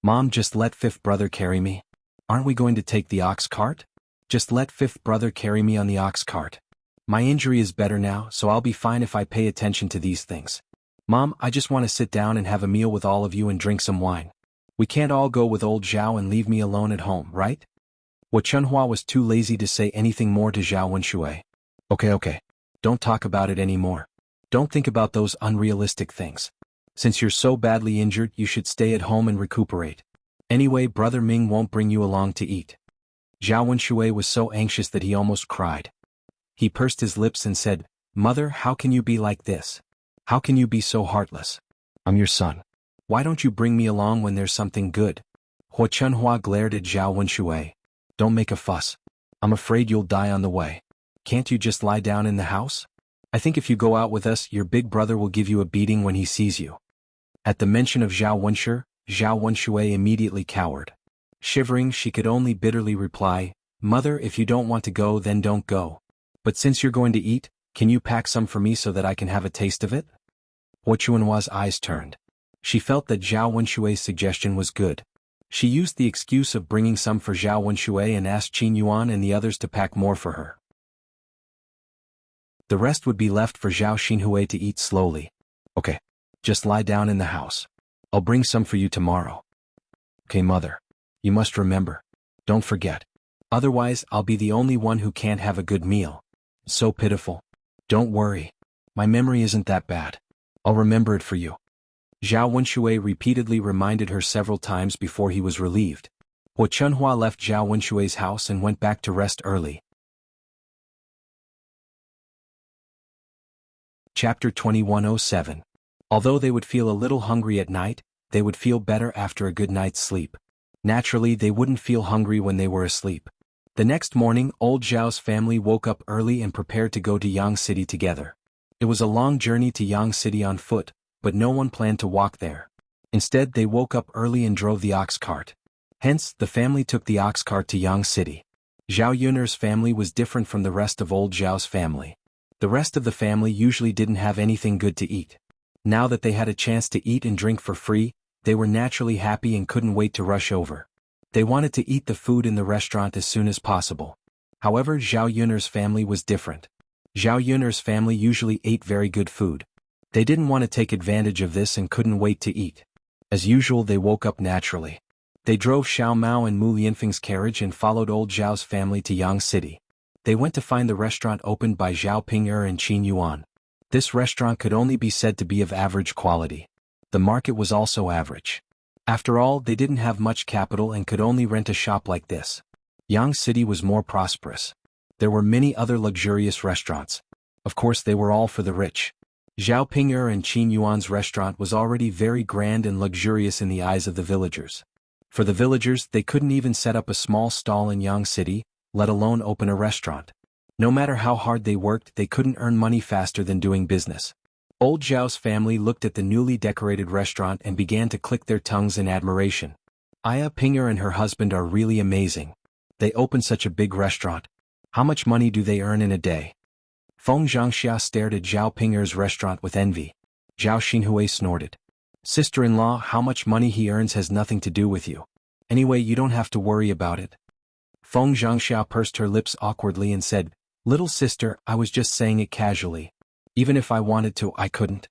"Mom, just let fifth brother carry me. Aren't we going to take the ox cart? Just let fifth brother carry me on the ox cart. My injury is better now, so I'll be fine if I pay attention to these things. Mom, I just want to sit down and have a meal with all of you and drink some wine. We can't all go with old Zhao and leave me alone at home, right?" Hua Chunhua was too lazy to say anything more to Zhao Wenshui. Okay. Don't talk about it anymore. Don't think about those unrealistic things. Since you're so badly injured, you should stay at home and recuperate. Anyway, Brother Ming won't bring you along to eat." Zhao Wenshui was so anxious that he almost cried. He pursed his lips and said, "Mother, how can you be like this? How can you be so heartless? I'm your son. Why don't you bring me along when there's something good?" Hua Chunhua glared at Zhao Wenshui. "Don't make a fuss. I'm afraid you'll die on the way. Can't you just lie down in the house? I think if you go out with us, your big brother will give you a beating when he sees you." At the mention of Zhao Wenshui immediately cowered. Shivering, she could only bitterly reply, "Mother, if you don't want to go, then don't go. But since you're going to eat, can you pack some for me so that I can have a taste of it?" Hua Chunhua's eyes turned. She felt that Zhao Wenshui's suggestion was good. She used the excuse of bringing some for Zhao Wenshui and asked Qin Yuan and the others to pack more for her. The rest would be left for Zhao Xinhui to eat slowly. "Okay. Just lie down in the house. I'll bring some for you tomorrow." "Okay, Mother. You must remember. Don't forget. Otherwise, I'll be the only one who can't have a good meal. So pitiful. Don't worry. My memory isn't that bad. I'll remember it for you." Zhao Wenshui repeatedly reminded her several times before he was relieved. Hua Chunhua left Zhao Wenshui's house and went back to rest early. Chapter 2107. Although they would feel a little hungry at night, they would feel better after a good night's sleep. Naturally, they wouldn't feel hungry when they were asleep. The next morning, old Zhao's family woke up early and prepared to go to Yang City together. It was a long journey to Yang City on foot, but no one planned to walk there. Instead, they woke up early and drove the ox cart. Hence, the family took the ox cart to Yang City. Zhao Yun'er's family was different from the rest of old Zhao's family. The rest of the family usually didn't have anything good to eat. Now that they had a chance to eat and drink for free, they were naturally happy and couldn't wait to rush over. They wanted to eat the food in the restaurant as soon as possible. However, Zhao Yun'er's family was different. Zhao Yun'er's family usually ate very good food. They didn't want to take advantage of this and couldn't wait to eat. As usual, they woke up naturally. They drove Xiao Mao and Mu Lianfeng's carriage and followed old Zhao's family to Yang City. They went to find the restaurant opened by Zhao Ping'er and Qin Yuan. This restaurant could only be said to be of average quality. The market was also average. After all, they didn't have much capital and could only rent a shop like this. Yang City was more prosperous. There were many other luxurious restaurants. Of course, they were all for the rich. Zhao Ping'er and Qin Yuan's restaurant was already very grand and luxurious in the eyes of the villagers. For the villagers, they couldn't even set up a small stall in Yang City, let alone open a restaurant. No matter how hard they worked, they couldn't earn money faster than doing business. Old Zhao's family looked at the newly decorated restaurant and began to click their tongues in admiration. Aya Ping'er and her husband are really amazing. They opened such a big restaurant. How much money do they earn in a day? Feng Zhangxia stared at Zhao Ping'er's restaurant with envy. Zhao Xinhui snorted. Sister-in-law, how much money he earns has nothing to do with you. Anyway, you don't have to worry about it. Feng Zhangxiao pursed her lips awkwardly and said, Little sister, I was just saying it casually. Even if I wanted to, I couldn't.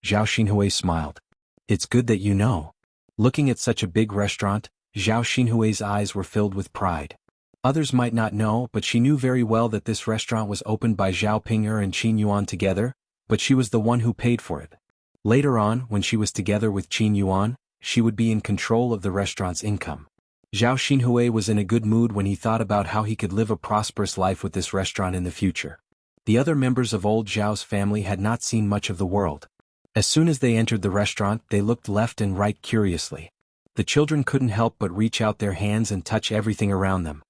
Zhao Xinhui smiled. It's good that you know. Looking at such a big restaurant, Zhao Xinhui's eyes were filled with pride. Others might not know, but she knew very well that this restaurant was opened by Zhao Ping'er and Qin Yuan together, but she was the one who paid for it. Later on, when she was together with Qin Yuan, she would be in control of the restaurant's income. Zhao Xinhui was in a good mood when he thought about how he could live a prosperous life with this restaurant in the future. The other members of old Zhao's family had not seen much of the world. As soon as they entered the restaurant, they looked left and right curiously. The children couldn't help but reach out their hands and touch everything around them.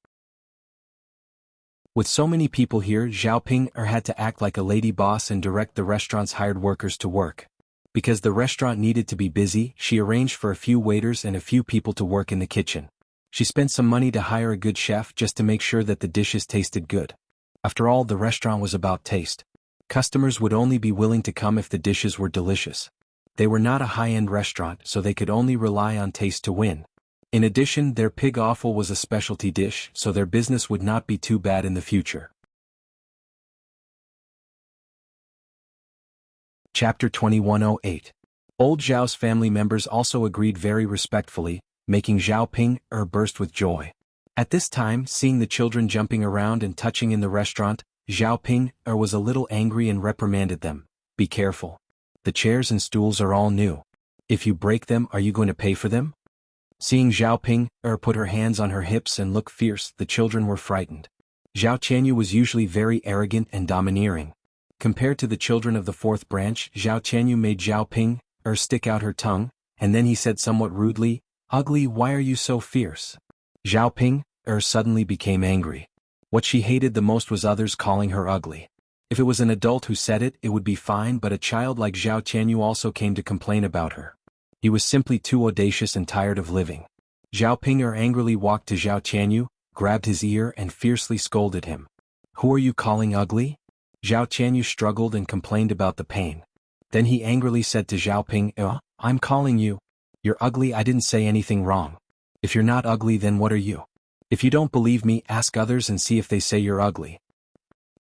With so many people here, Zhao Ping'er had to act like a lady boss and direct the restaurant's hired workers to work. Because the restaurant needed to be busy, she arranged for a few waiters and a few people to work in the kitchen. She spent some money to hire a good chef just to make sure that the dishes tasted good. After all, the restaurant was about taste. Customers would only be willing to come if the dishes were delicious. They were not a high-end restaurant, so they could only rely on taste to win. In addition, their pig offal was a specialty dish, so their business would not be too bad in the future. Chapter 2108. Old Zhao's family members also agreed very respectfully, making Zhao Ping'er burst with joy. At this time, seeing the children jumping around and touching in the restaurant, Zhao Ping'er was a little angry and reprimanded them. Be careful. The chairs and stools are all new. If you break them, are you going to pay for them? Seeing Zhao Ping'er put her hands on her hips and look fierce, the children were frightened. Zhao Qianyu was usually very arrogant and domineering. Compared to the children of the fourth branch, Zhao Qianyu made Zhao Ping'er stick out her tongue, and then he said somewhat rudely, Ugly, why are you so fierce? Zhao Ping'er suddenly became angry. What she hated the most was others calling her ugly. If it was an adult who said it, it would be fine, but a child like Zhao Qianyu also came to complain about her. He was simply too audacious and tired of living. Zhao Ping'er angrily walked to Zhao Qianyu, grabbed his ear and fiercely scolded him. Who are you calling ugly? Zhao Qianyu struggled and complained about the pain. Then he angrily said to Zhao Ping'er, I'm calling you. You're ugly, I didn't say anything wrong. If you're not ugly, then what are you? If you don't believe me, ask others and see if they say you're ugly.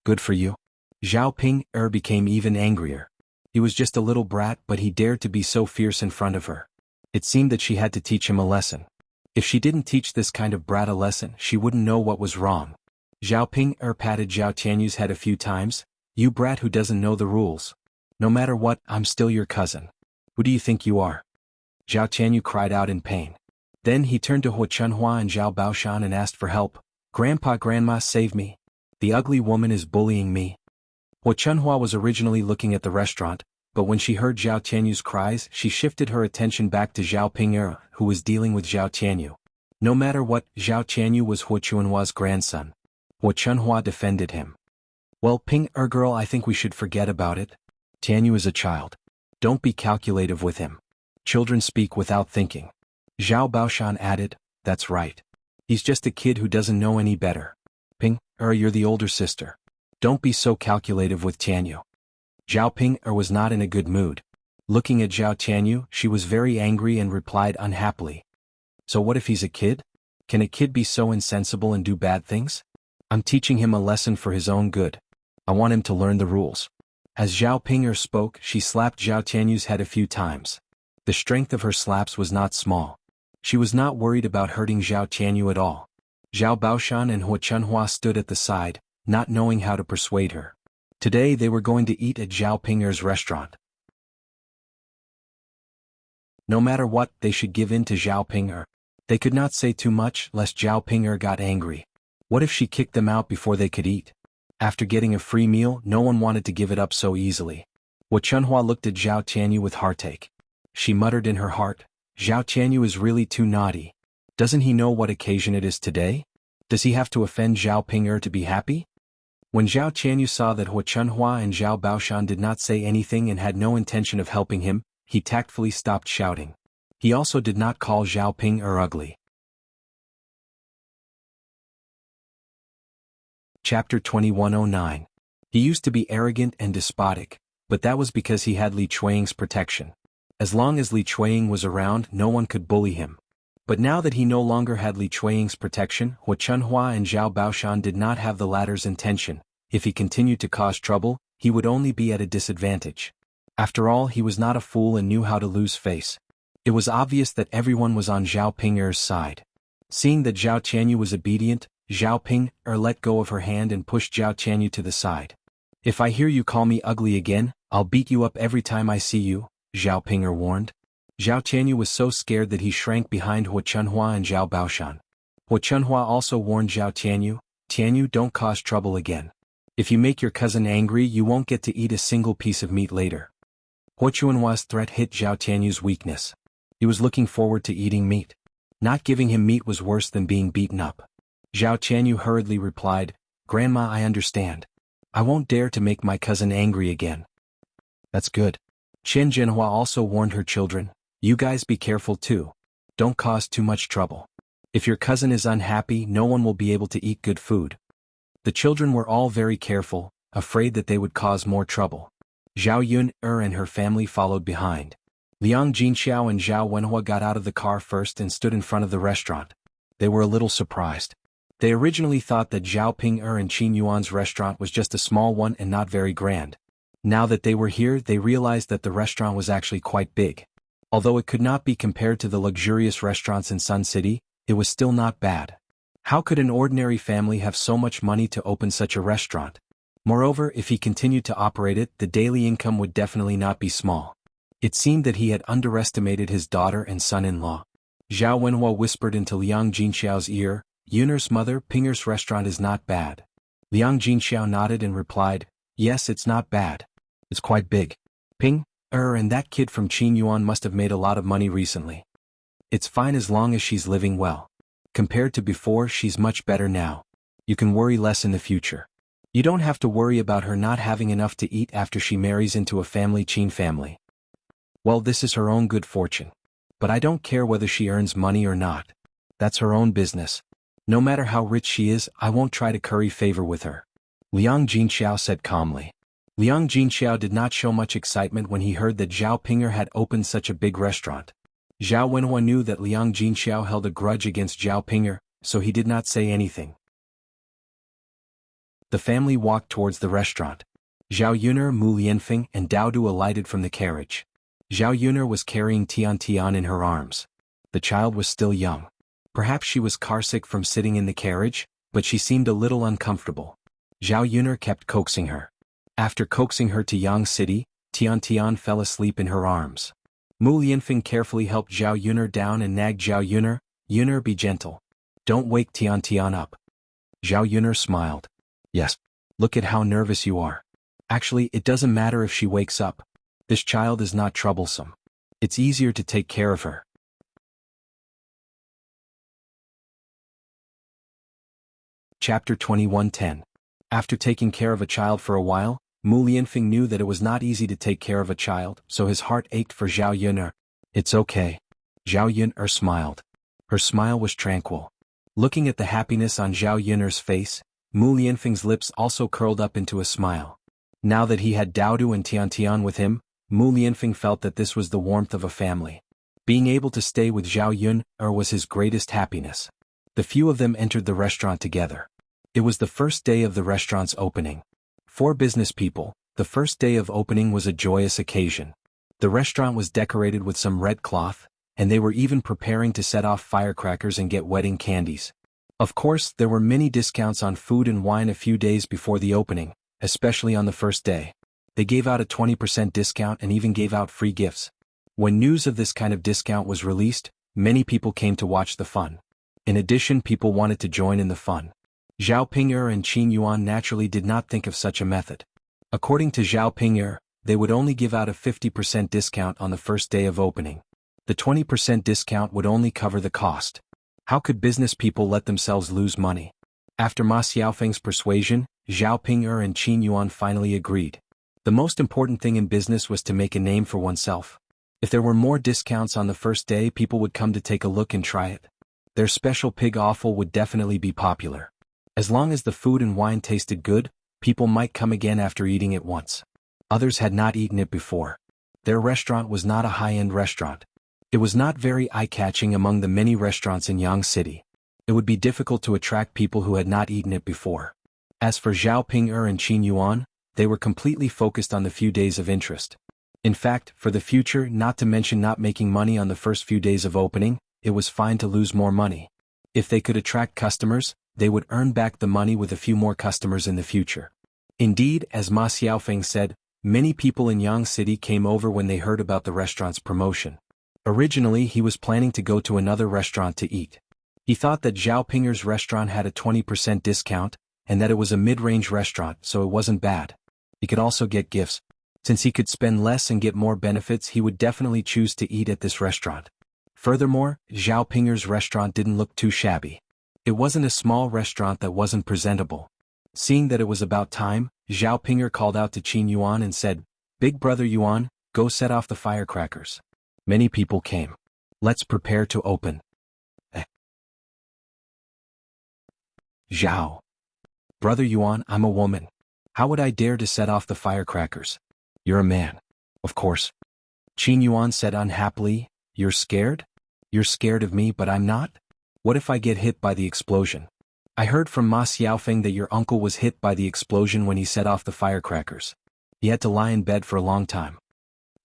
Good for you. Zhao Ping'er became even angrier. He was just a little brat, but he dared to be so fierce in front of her. It seemed that she had to teach him a lesson. If she didn't teach this kind of brat a lesson, she wouldn't know what was wrong. Zhao Ping'er patted Zhao Qianyu's head a few times. You brat who doesn't know the rules. No matter what, I'm still your cousin. Who do you think you are? Zhao Qianyu cried out in pain. Then he turned to Hua Chunhua and Zhao Baoshan and asked for help. Grandpa, Grandma, save me. The ugly woman is bullying me. Hua Chunhua was originally looking at the restaurant, but when she heard Zhao Qianyu's cries, she shifted her attention back to Zhao Ping'er, who was dealing with Zhao Qianyu. No matter what, Zhao Qianyu was Hua Chunhua's grandson. Hua Chunhua defended him. Well, Ping'er girl, I think we should forget about it. Qianyu is a child. Don't be calculative with him. Children speak without thinking. Zhao Baoshan added, That's right. He's just a kid who doesn't know any better. Ping'er, you're the older sister. Don't be so calculative with Qianyu. Zhao Ping'er was not in a good mood. Looking at Zhao Qianyu, she was very angry and replied unhappily. So what if he's a kid? Can a kid be so insensible and do bad things? I'm teaching him a lesson for his own good. I want him to learn the rules. As Zhao Ping'er spoke, she slapped Zhao Qianyu's head a few times. The strength of her slaps was not small. She was not worried about hurting Zhao Qianyu at all. Zhao Baoshan and Hua Chunhua stood at the side, not knowing how to persuade her. Today they were going to eat at Zhao Ping'er's restaurant. No matter what, they should give in to Zhao Ping'er. They could not say too much, lest Zhao Ping'er got angry. What if she kicked them out before they could eat? After getting a free meal, no one wanted to give it up so easily. Hua Chunhua looked at Zhao Qianyu with heartache. She muttered in her heart, Zhao Qianyu is really too naughty. Doesn't he know what occasion it is today? Does he have to offend Zhao Ping'er to be happy? When Zhao Qianyu saw that Hua Chunhua and Zhao Baoshan did not say anything and had no intention of helping him, he tactfully stopped shouting. He also did not call Zhao Ping'er ugly. Chapter 2109. He used to be arrogant and despotic, but that was because he had Li Chuanying's protection. As long as Li Chuiying was around, no one could bully him. But now that he no longer had Li Chuiying's protection, Hua Chunhua and Zhao Baoshan did not have the latter's intention. If he continued to cause trouble, he would only be at a disadvantage. After all, he was not a fool and knew how to lose face. It was obvious that everyone was on Zhao Ping'er's side. Seeing that Zhao Qianyu was obedient, Zhao Ping'er let go of her hand and pushed Zhao Qianyu to the side. "If I hear you call me ugly again, I'll beat you up every time I see you," Zhao Ping'er warned. Zhao Qianyu was so scared that he shrank behind Hua Chunhua and Zhao Baoshan. Hua Chunhua also warned Zhao Qianyu, "Qianyu, don't cause trouble again. If you make your cousin angry, you won't get to eat a single piece of meat later." Hua Chunhua's threat hit Zhao Qianyu's weakness. He was looking forward to eating meat. Not giving him meat was worse than being beaten up. Zhao Qianyu hurriedly replied, "Grandma, I understand. I won't dare to make my cousin angry again." "That's good." Chen Zhenhua also warned her children, "You guys be careful too. Don't cause too much trouble. If your cousin is unhappy, no one will be able to eat good food." The children were all very careful, afraid that they would cause more trouble. Zhao Yun and her family followed behind. Liang Jinxiao and Zhao Wenhua got out of the car first and stood in front of the restaurant. They were a little surprised. They originally thought that Zhao Ping'er and Qin Yuan's restaurant was just a small one and not very grand. Now that they were here, they realized that the restaurant was actually quite big. Although it could not be compared to the luxurious restaurants in Sun City, it was still not bad. How could an ordinary family have so much money to open such a restaurant? Moreover, if he continued to operate it, the daily income would definitely not be small. It seemed that he had underestimated his daughter and son-in-law. Zhao Wenhua whispered into Liang Jinxiao's ear, "Yun'er's mother, Ping'er's restaurant is not bad." Liang Jinxiao nodded and replied, "Yes, it's not bad. It's quite big. Ping'er and that kid from Qin Yuan must have made a lot of money recently. It's fine as long as she's living well. Compared to before, she's much better now. You can worry less in the future. You don't have to worry about her not having enough to eat after she marries into a Qin family. Well, this is her own good fortune. But I don't care whether she earns money or not. That's her own business. No matter how rich she is, I won't try to curry favor with her," Liang Jinxiao said calmly. Liang Jinxiao did not show much excitement when he heard that Zhao Ping'er had opened such a big restaurant. Zhao Wenhua knew that Liang Jinxiao held a grudge against Zhao Ping'er, so he did not say anything. The family walked towards the restaurant. Zhao Yun'er, Mu Lianfeng, and Dao Du alighted from the carriage. Zhao Yun'er was carrying Tian Tian in her arms. The child was still young. Perhaps she was carsick from sitting in the carriage, but she seemed a little uncomfortable. Zhao Yun'er kept coaxing her. After coaxing her to Yang City, Tian Tian fell asleep in her arms. Mu Lianfeng carefully helped Zhao Yun'er down and nagged Zhao Yun'er, "Yun'er, be gentle. Don't wake Tian Tian up." Zhao Yun'er smiled. "Yes. Look at how nervous you are. Actually, it doesn't matter if she wakes up. This child is not troublesome. It's easier to take care of her." Chapter 21:10. After taking care of a child for a while, Mu Lianfeng knew that it was not easy to take care of a child, so his heart ached for Zhao Yun'er. "It's okay." Zhao Yun'er smiled. Her smile was tranquil. Looking at the happiness on Zhao Yun'er's face, Mu Lianfeng's lips also curled up into a smile. Now that he had Dao Du and Tian Tian with him, Mu Lianfeng felt that this was the warmth of a family. Being able to stay with Zhao Yun'er was his greatest happiness. The few of them entered the restaurant together. It was the first day of the restaurant's opening. For business people, the first day of opening was a joyous occasion. The restaurant was decorated with some red cloth, and they were even preparing to set off firecrackers and get wedding candies. Of course, there were many discounts on food and wine a few days before the opening, especially on the first day. They gave out a 20% discount and even gave out free gifts. When news of this kind of discount was released, many people came to watch the fun. In addition, people wanted to join in the fun. Zhao Ping'er and Qin Yuan naturally did not think of such a method. According to Zhao Ping'er, they would only give out a 50% discount on the first day of opening. The 20% discount would only cover the cost. How could business people let themselves lose money? After Ma Xiaofeng's persuasion, Zhao Ping'er and Qin Yuan finally agreed. The most important thing in business was to make a name for oneself. If there were more discounts on the first day, people would come to take a look and try it. Their special pig offal would definitely be popular. As long as the food and wine tasted good, people might come again after eating it once. Others had not eaten it before. Their restaurant was not a high-end restaurant. It was not very eye-catching among the many restaurants in Yang City. It would be difficult to attract people who had not eaten it before. As for Zhao Ping and Qin Yuan, they were completely focused on the few days of interest. In fact, for the future, not to mention not making money on the first few days of opening, it was fine to lose more money. If they could attract customers, they would earn back the money with a few more customers in the future. Indeed, as Ma Xiaofeng said, many people in Yang City came over when they heard about the restaurant's promotion. Originally, he was planning to go to another restaurant to eat. He thought that Zhao Pinger's restaurant had a 20% discount, and that it was a mid-range restaurant, so it wasn't bad. He could also get gifts. Since he could spend less and get more benefits, he would definitely choose to eat at this restaurant. Furthermore, Zhao Pinger's restaurant didn't look too shabby. It wasn't a small restaurant that wasn't presentable. Seeing that it was about time, Zhao Pinger called out to Qin Yuan and said, "Big brother Yuan, go set off the firecrackers." Many people came. Let's prepare to open. Zhao. Brother Yuan, I'm a woman. How would I dare to set off the firecrackers? You're a man. Of course. Qin Yuan said unhappily, You're scared? You're scared of me but I'm not? What if I get hit by the explosion? I heard from Ma Xiaofeng that your uncle was hit by the explosion when he set off the firecrackers. He had to lie in bed for a long time.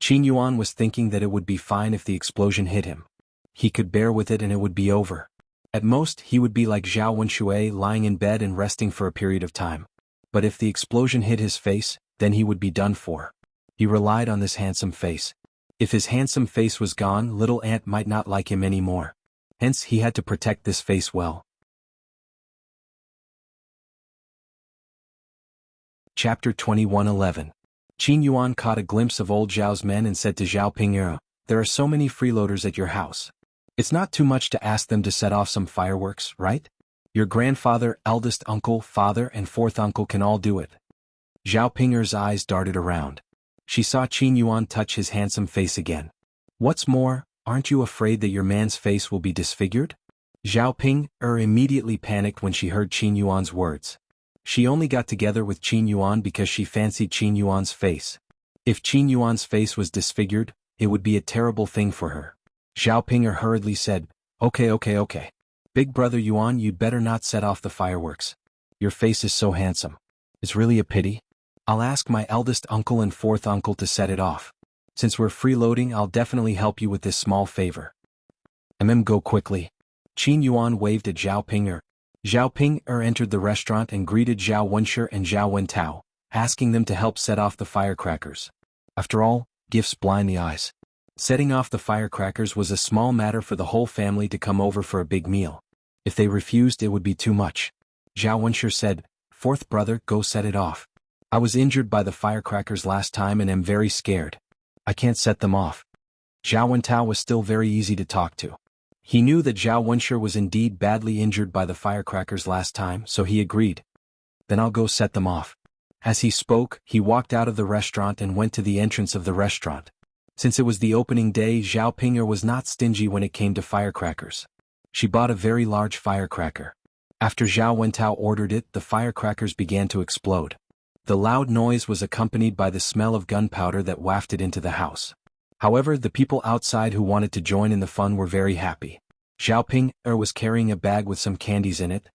Qin Yuan was thinking that it would be fine if the explosion hit him. He could bear with it and it would be over. At most, he would be like Zhao Wenshui, lying in bed and resting for a period of time. But if the explosion hit his face, then he would be done for. He relied on this handsome face. If his handsome face was gone, little Ant might not like him anymore. Hence, he had to protect this face well. Chapter 21:11. Qin Yuan caught a glimpse of old Zhao's men and said to Zhao Pingyue, "There are so many freeloaders at your house. It's not too much to ask them to set off some fireworks, right? Your grandfather, eldest uncle, father, and fourth uncle can all do it." Zhao Ping's eyes darted around. She saw Qin Yuan touch his handsome face again. "What's more, aren't you afraid that your man's face will be disfigured?" Zhao Ping immediately panicked when she heard Qin Yuan's words. She only got together with Qin Yuan because she fancied Qin Yuan's face. If Qin Yuan's face was disfigured, it would be a terrible thing for her. Zhao Pinger hurriedly said, Okay. Big brother Yuan, you'd better not set off the fireworks. Your face is so handsome. It's really a pity. I'll ask my eldest uncle and fourth uncle to set it off. Since we're freeloading, I'll definitely help you with this small favor. Go quickly." Qin Yuan waved at Zhao Pinger. Zhao Pinger entered the restaurant and greeted Zhao Wenshi and Zhao Wentao, asking them to help set off the firecrackers. After all, gifts blind the eyes. Setting off the firecrackers was a small matter for the whole family to come over for a big meal. If they refused, it would be too much. Zhao Wenshi said, "Fourth brother, go set it off. I was injured by the firecrackers last time and am very scared. I can't set them off." Zhao Wentao was still very easy to talk to. He knew that Zhao Wenshi was indeed badly injured by the firecrackers last time, so he agreed. "Then I'll go set them off." As he spoke, he walked out of the restaurant and went to the entrance of the restaurant. Since it was the opening day, Zhao Pinger was not stingy when it came to firecrackers. She bought a very large firecracker. After Zhao Wentao ordered it, the firecrackers began to explode. The loud noise was accompanied by the smell of gunpowder that wafted into the house. However, the people outside who wanted to join in the fun were very happy. Zhao Pinger was carrying a bag with some candies in it.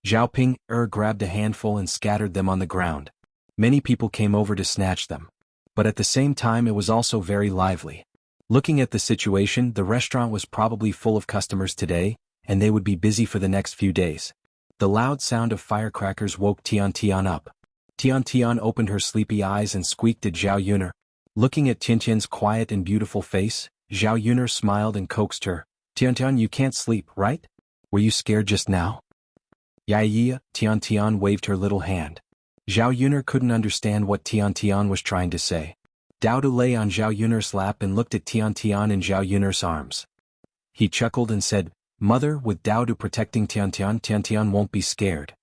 Zhao Pinger grabbed a handful and scattered them on the ground. Many people came over to snatch them. But at the same time it was also very lively. Looking at the situation, the restaurant was probably full of customers today, and they would be busy for the next few days. The loud sound of firecrackers woke Tian Tian up. Tian Tian opened her sleepy eyes and squeaked at Zhao Yuner. Looking at Tian Tian's quiet and beautiful face, Zhao Yuner smiled and coaxed her. "Tian Tian, you can't sleep, right? Were you scared just now?" "Yeah." Tian Tian waved her little hand. Zhao Yuner couldn't understand what Tian Tian was trying to say. Daodu lay on Zhao Yuner's lap and looked at Tian Tian in Zhao Yuner's arms. He chuckled and said, "Mother, with Daodu protecting Tian Tian won't be scared."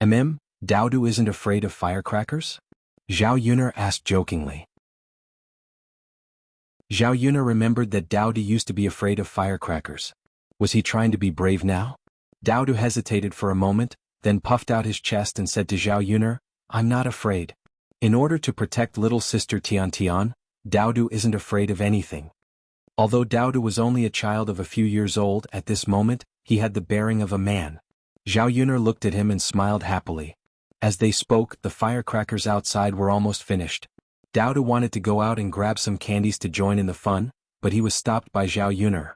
Daodu isn't afraid of firecrackers?" Zhao Yuner asked jokingly. Zhao Yuner remembered that Daodu used to be afraid of firecrackers. Was he trying to be brave now? Daodu hesitated for a moment, then puffed out his chest and said to Zhao Yuner, "I'm not afraid." In order to protect little sister Tian Tian, Daodu isn't afraid of anything. Although Daodu was only a child of a few years old at this moment, he had the bearing of a man. Zhao Yuner looked at him and smiled happily. As they spoke, the firecrackers outside were almost finished. Daodu wanted to go out and grab some candies to join in the fun, but he was stopped by Zhao Yuner.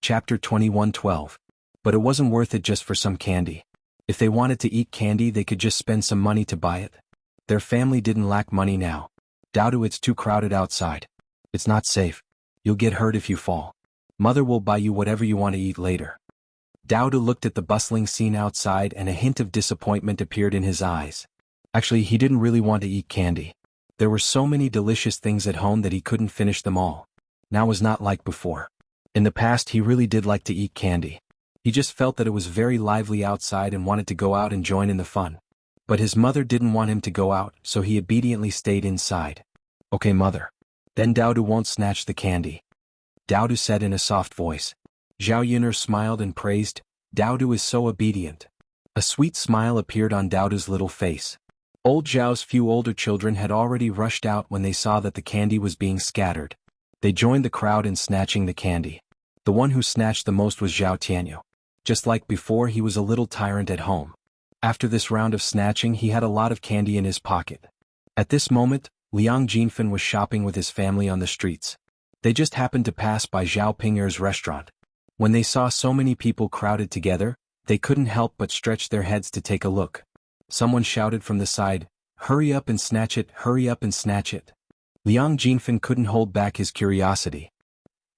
Chapter 21:12. But it wasn't worth it just for some candy. If they wanted to eat candy, they could just spend some money to buy it. Their family didn't lack money now. Daodu, it's too crowded outside. It's not safe. You'll get hurt if you fall. Mother will buy you whatever you want to eat later. Daodu looked at the bustling scene outside and a hint of disappointment appeared in his eyes. Actually, he didn't really want to eat candy. There were so many delicious things at home that he couldn't finish them all. Now was not like before. In the past, he really did like to eat candy. He just felt that it was very lively outside and wanted to go out and join in the fun. But his mother didn't want him to go out, so he obediently stayed inside. Okay, mother. Then Daodu won't snatch the candy. Daodu said in a soft voice. Zhao Yuner smiled and praised, Daodu is so obedient. A sweet smile appeared on Daodu's little face. Old Zhao's few older children had already rushed out when they saw that the candy was being scattered. They joined the crowd in snatching the candy. The one who snatched the most was Zhao Tianyu. Just like before, he was a little tyrant at home. After this round of snatching, he had a lot of candy in his pocket. At this moment, Liang Jinfen was shopping with his family on the streets. They just happened to pass by Zhao Ping'er's restaurant. When they saw so many people crowded together, they couldn't help but stretch their heads to take a look. Someone shouted from the side, "Hurry up and snatch it, hurry up and snatch it." Liang Jinfen couldn't hold back his curiosity.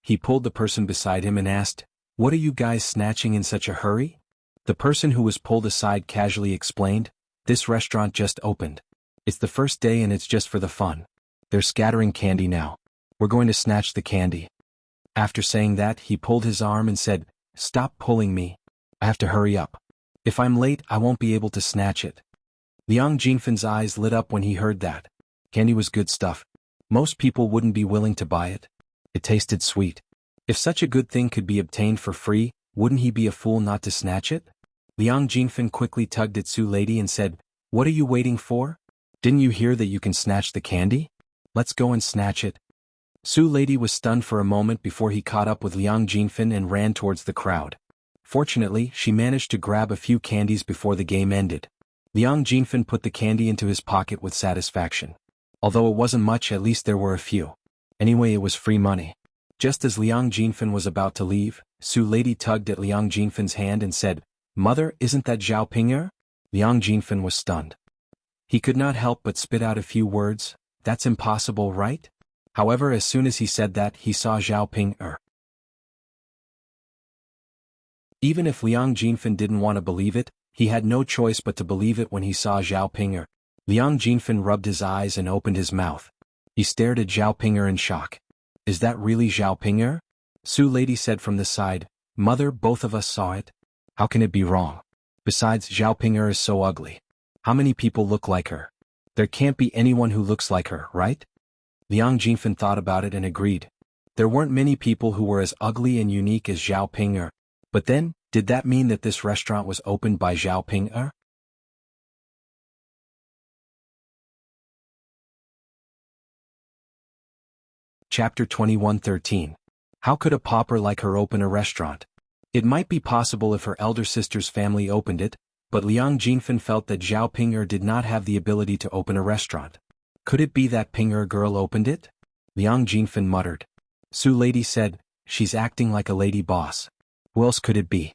He pulled the person beside him and asked, "What are you guys snatching in such a hurry?" The person who was pulled aside casually explained, "This restaurant just opened. It's the first day and it's just for the fun. They're scattering candy now. We're going to snatch the candy." After saying that, he pulled his arm and said, "Stop pulling me. I have to hurry up. If I'm late, I won't be able to snatch it." Liang Jinfen's eyes lit up when he heard that. Candy was good stuff. Most people wouldn't be willing to buy it. It tasted sweet. If such a good thing could be obtained for free, wouldn't he be a fool not to snatch it? Liang Jinfen quickly tugged at Su Lady and said, "What are you waiting for? Didn't you hear that you can snatch the candy? Let's go and snatch it." Su Lady was stunned for a moment before he caught up with Liang Jinfen and ran towards the crowd. Fortunately, she managed to grab a few candies before the game ended. Liang Jinfen put the candy into his pocket with satisfaction. Although it wasn't much, at least there were a few. Anyway, it was free money. Just as Liang Jinfen was about to leave, Su Lady tugged at Liang Jinfen's hand and said, "Mother, isn't that Zhao Ping'er?" Liang Jinfen was stunned. He could not help but spit out a few words, "That's impossible, right?" However, as soon as he said that, he saw Zhao Ping'er. Even if Liang Jinfen didn't want to believe it, he had no choice but to believe it when he saw Zhao Ping'er. Liang Jinfen rubbed his eyes and opened his mouth. He stared at Zhao Ping'er in shock. "Is that really Zhao Ping'er?" Su Lady said from the side, "Mother, both of us saw it. How can it be wrong? Besides, Zhao Ping'er is so ugly. How many people look like her? There can't be anyone who looks like her, right?" Liang Jinfen thought about it and agreed. There weren't many people who were as ugly and unique as Zhao Ping'er. But then, did that mean that this restaurant was opened by Zhao Ping'er? Chapter 21:13. How could a pauper like her open a restaurant? It might be possible if her elder sister's family opened it, but Liang Jinfen felt that Zhao Ping'er did not have the ability to open a restaurant. Could it be that Ping'er girl opened it? Liang Jinfen muttered. Su Lady said, "She's acting like a lady boss. Who else could it be?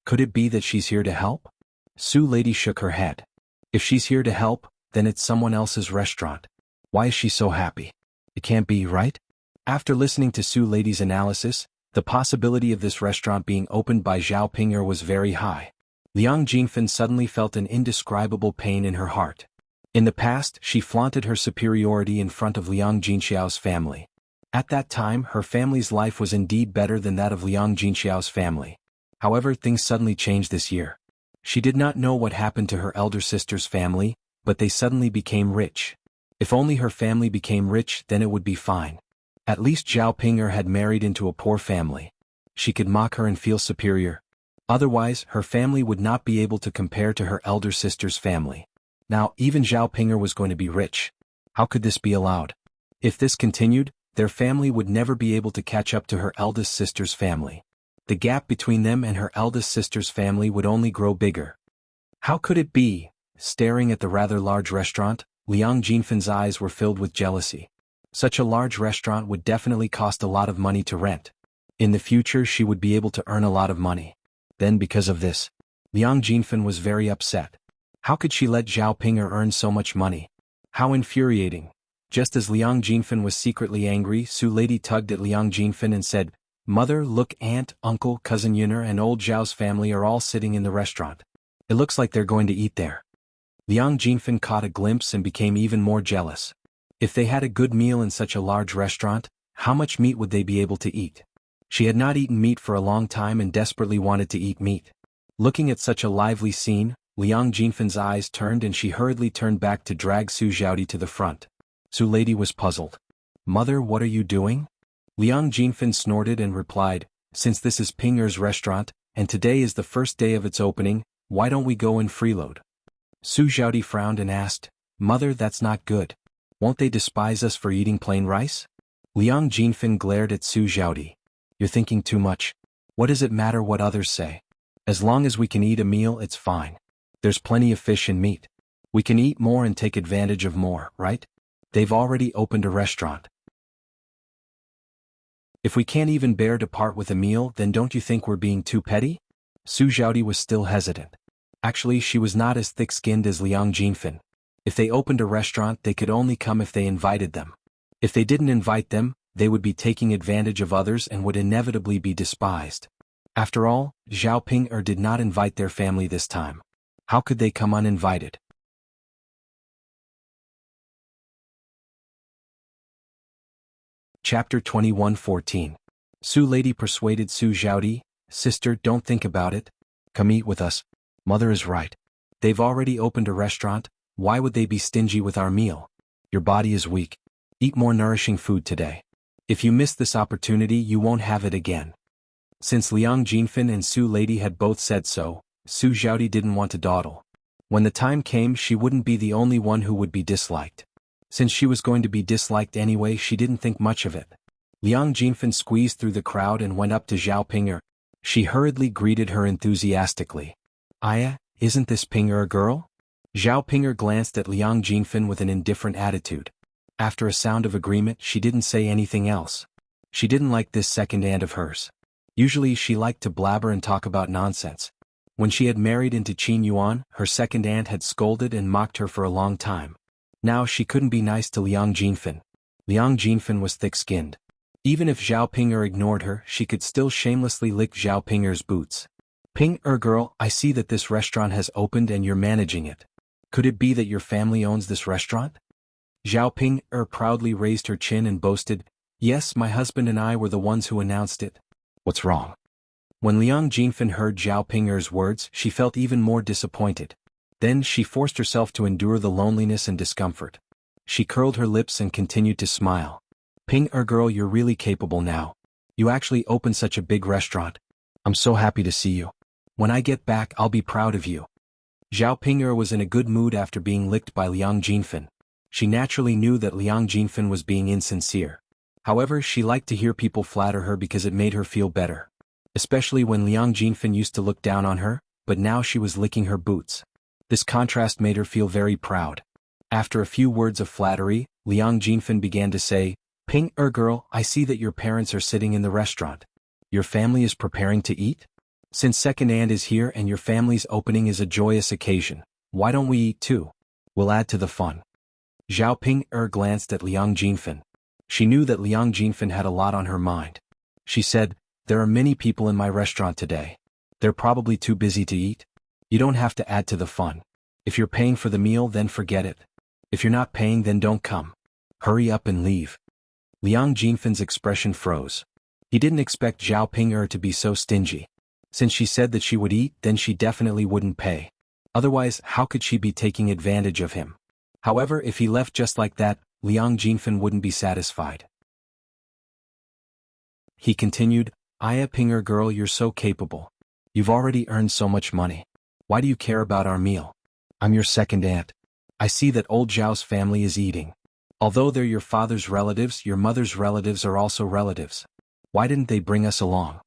Could it be that she's here to help?" Su Lady shook her head. If she's here to help, then it's someone else's restaurant. Why is she so happy? It can't be, right? After listening to Su Lady's analysis, the possibility of this restaurant being opened by Zhao Ping'er was very high. Liang Jinfen suddenly felt an indescribable pain in her heart. In the past, she flaunted her superiority in front of Liang Jinxiao's family. At that time, her family's life was indeed better than that of Liang Jinxiao's family. However, things suddenly changed this year. She did not know what happened to her elder sister's family, but they suddenly became rich. If only her family became rich, then it would be fine. At least Zhao Ping'er had married into a poor family. She could mock her and feel superior. Otherwise, her family would not be able to compare to her elder sister's family. Now, even Zhao Pinger was going to be rich. How could this be allowed? If this continued, their family would never be able to catch up to her eldest sister's family. The gap between them and her eldest sister's family would only grow bigger. How could it be? Staring at the rather large restaurant, Liang Jinfan's eyes were filled with jealousy. Such a large restaurant would definitely cost a lot of money to rent. In the future she would be able to earn a lot of money. Then because of this, Liang Jinfan was very upset. How could she let Zhao Pinger earn so much money? How infuriating. Just as Liang Jinfan was secretly angry, Su Lady tugged at Liang Jinfan and said, "Mother, look, aunt, uncle, cousin Yuner and old Zhao's family are all sitting in the restaurant. It looks like they're going to eat there." Liang Jinfan caught a glimpse and became even more jealous. If they had a good meal in such a large restaurant, how much meat would they be able to eat? She had not eaten meat for a long time and desperately wanted to eat meat. Looking at such a lively scene, Liang Jinfan's eyes turned and she hurriedly turned back to drag Su Zhaodi to the front. Su Lady was puzzled. "Mother, what are you doing?" Liang Jinfan snorted and replied, "Since this is Pinger's restaurant, and today is the first day of its opening, why don't we go and freeload?" Su Zhaodi frowned and asked, "Mother, that's not good. Won't they despise us for eating plain rice?" Liang Jinfan glared at Su Zhaodi. "You're thinking too much. What does it matter what others say? As long as we can eat a meal, it's fine. There's plenty of fish and meat. We can eat more and take advantage of more, right? They've already opened a restaurant. If we can't even bear to part with a meal, then don't you think we're being too petty?" Su Zhaodi was still hesitant. Actually, she was not as thick-skinned as Liang Jinfan. If they opened a restaurant, they could only come if they invited them. If they didn't invite them, they would be taking advantage of others and would inevitably be despised. After all, Zhao Pinger did not invite their family this time. How could they come uninvited? Chapter 21:14. Su Lady persuaded Su Zhaodi, "Sister, don't think about it. Come eat with us. Mother is right. They've already opened a restaurant, why would they be stingy with our meal? Your body is weak. Eat more nourishing food today. If you miss this opportunity, you won't have it again." Since Liang Jinfan and Su Lady had both said so, Su Zhaodi didn't want to dawdle. When the time came, she wouldn't be the only one who would be disliked. Since she was going to be disliked anyway, she didn't think much of it. Liang Jinfan squeezed through the crowd and went up to Zhao Pinger. She hurriedly greeted her enthusiastically. "Aya, isn't this Pinger a girl?" Zhao Pinger glanced at Liang Jinfan with an indifferent attitude. After a sound of agreement, she didn't say anything else. She didn't like this second aunt of hers. Usually she liked to blabber and talk about nonsense. When she had married into Qin Yuan, her second aunt had scolded and mocked her for a long time. Now she couldn't be nice to Liang Jinfan. Liang Jinfan was thick-skinned. Even if Zhao Pinger ignored her, she could still shamelessly lick Zhao Pinger's boots. "Pinger girl, I see that this restaurant has opened and you're managing it. Could it be that your family owns this restaurant?" Zhao Pinger proudly raised her chin and boasted, "Yes, my husband and I were the ones who announced it." "What's wrong?" When Liang Jinfan heard Zhao Pinger's words, she felt even more disappointed. Then she forced herself to endure the loneliness and discomfort. She curled her lips and continued to smile. "Pinger girl, you're really capable now. You actually opened such a big restaurant. I'm so happy to see you. When I get back, I'll be proud of you." Zhao Pinger was in a good mood after being licked by Liang Jinfan. She naturally knew that Liang Jinfan was being insincere. However, she liked to hear people flatter her because it made her feel better. Especially when Liang Jinfan used to look down on her, but now she was licking her boots. This contrast made her feel very proud. After a few words of flattery, Liang Jinfan began to say, "Pinger girl, I see that your parents are sitting in the restaurant. Your family is preparing to eat? Since second aunt is here and your family's opening is a joyous occasion, why don't we eat too? We'll add to the fun." Zhao Pinger glanced at Liang Jinfan. She knew that Liang Jinfan had a lot on her mind. She said, "There are many people in my restaurant today. They're probably too busy to eat. You don't have to add to the fun. If you're paying for the meal, then forget it. If you're not paying, then don't come. Hurry up and leave." Liang Jinfan's expression froze. He didn't expect Zhao Pinger to be so stingy. Since she said that she would eat, then she definitely wouldn't pay. Otherwise, how could she be taking advantage of him? However, if he left just like that, Liang Jinfan wouldn't be satisfied. He continued, "Aya Pinger girl, you're so capable. You've already earned so much money. Why do you care about our meal? I'm your second aunt. I see that old Zhao's family is eating. Although they're your father's relatives, your mother's relatives are also relatives. Why didn't they bring us along?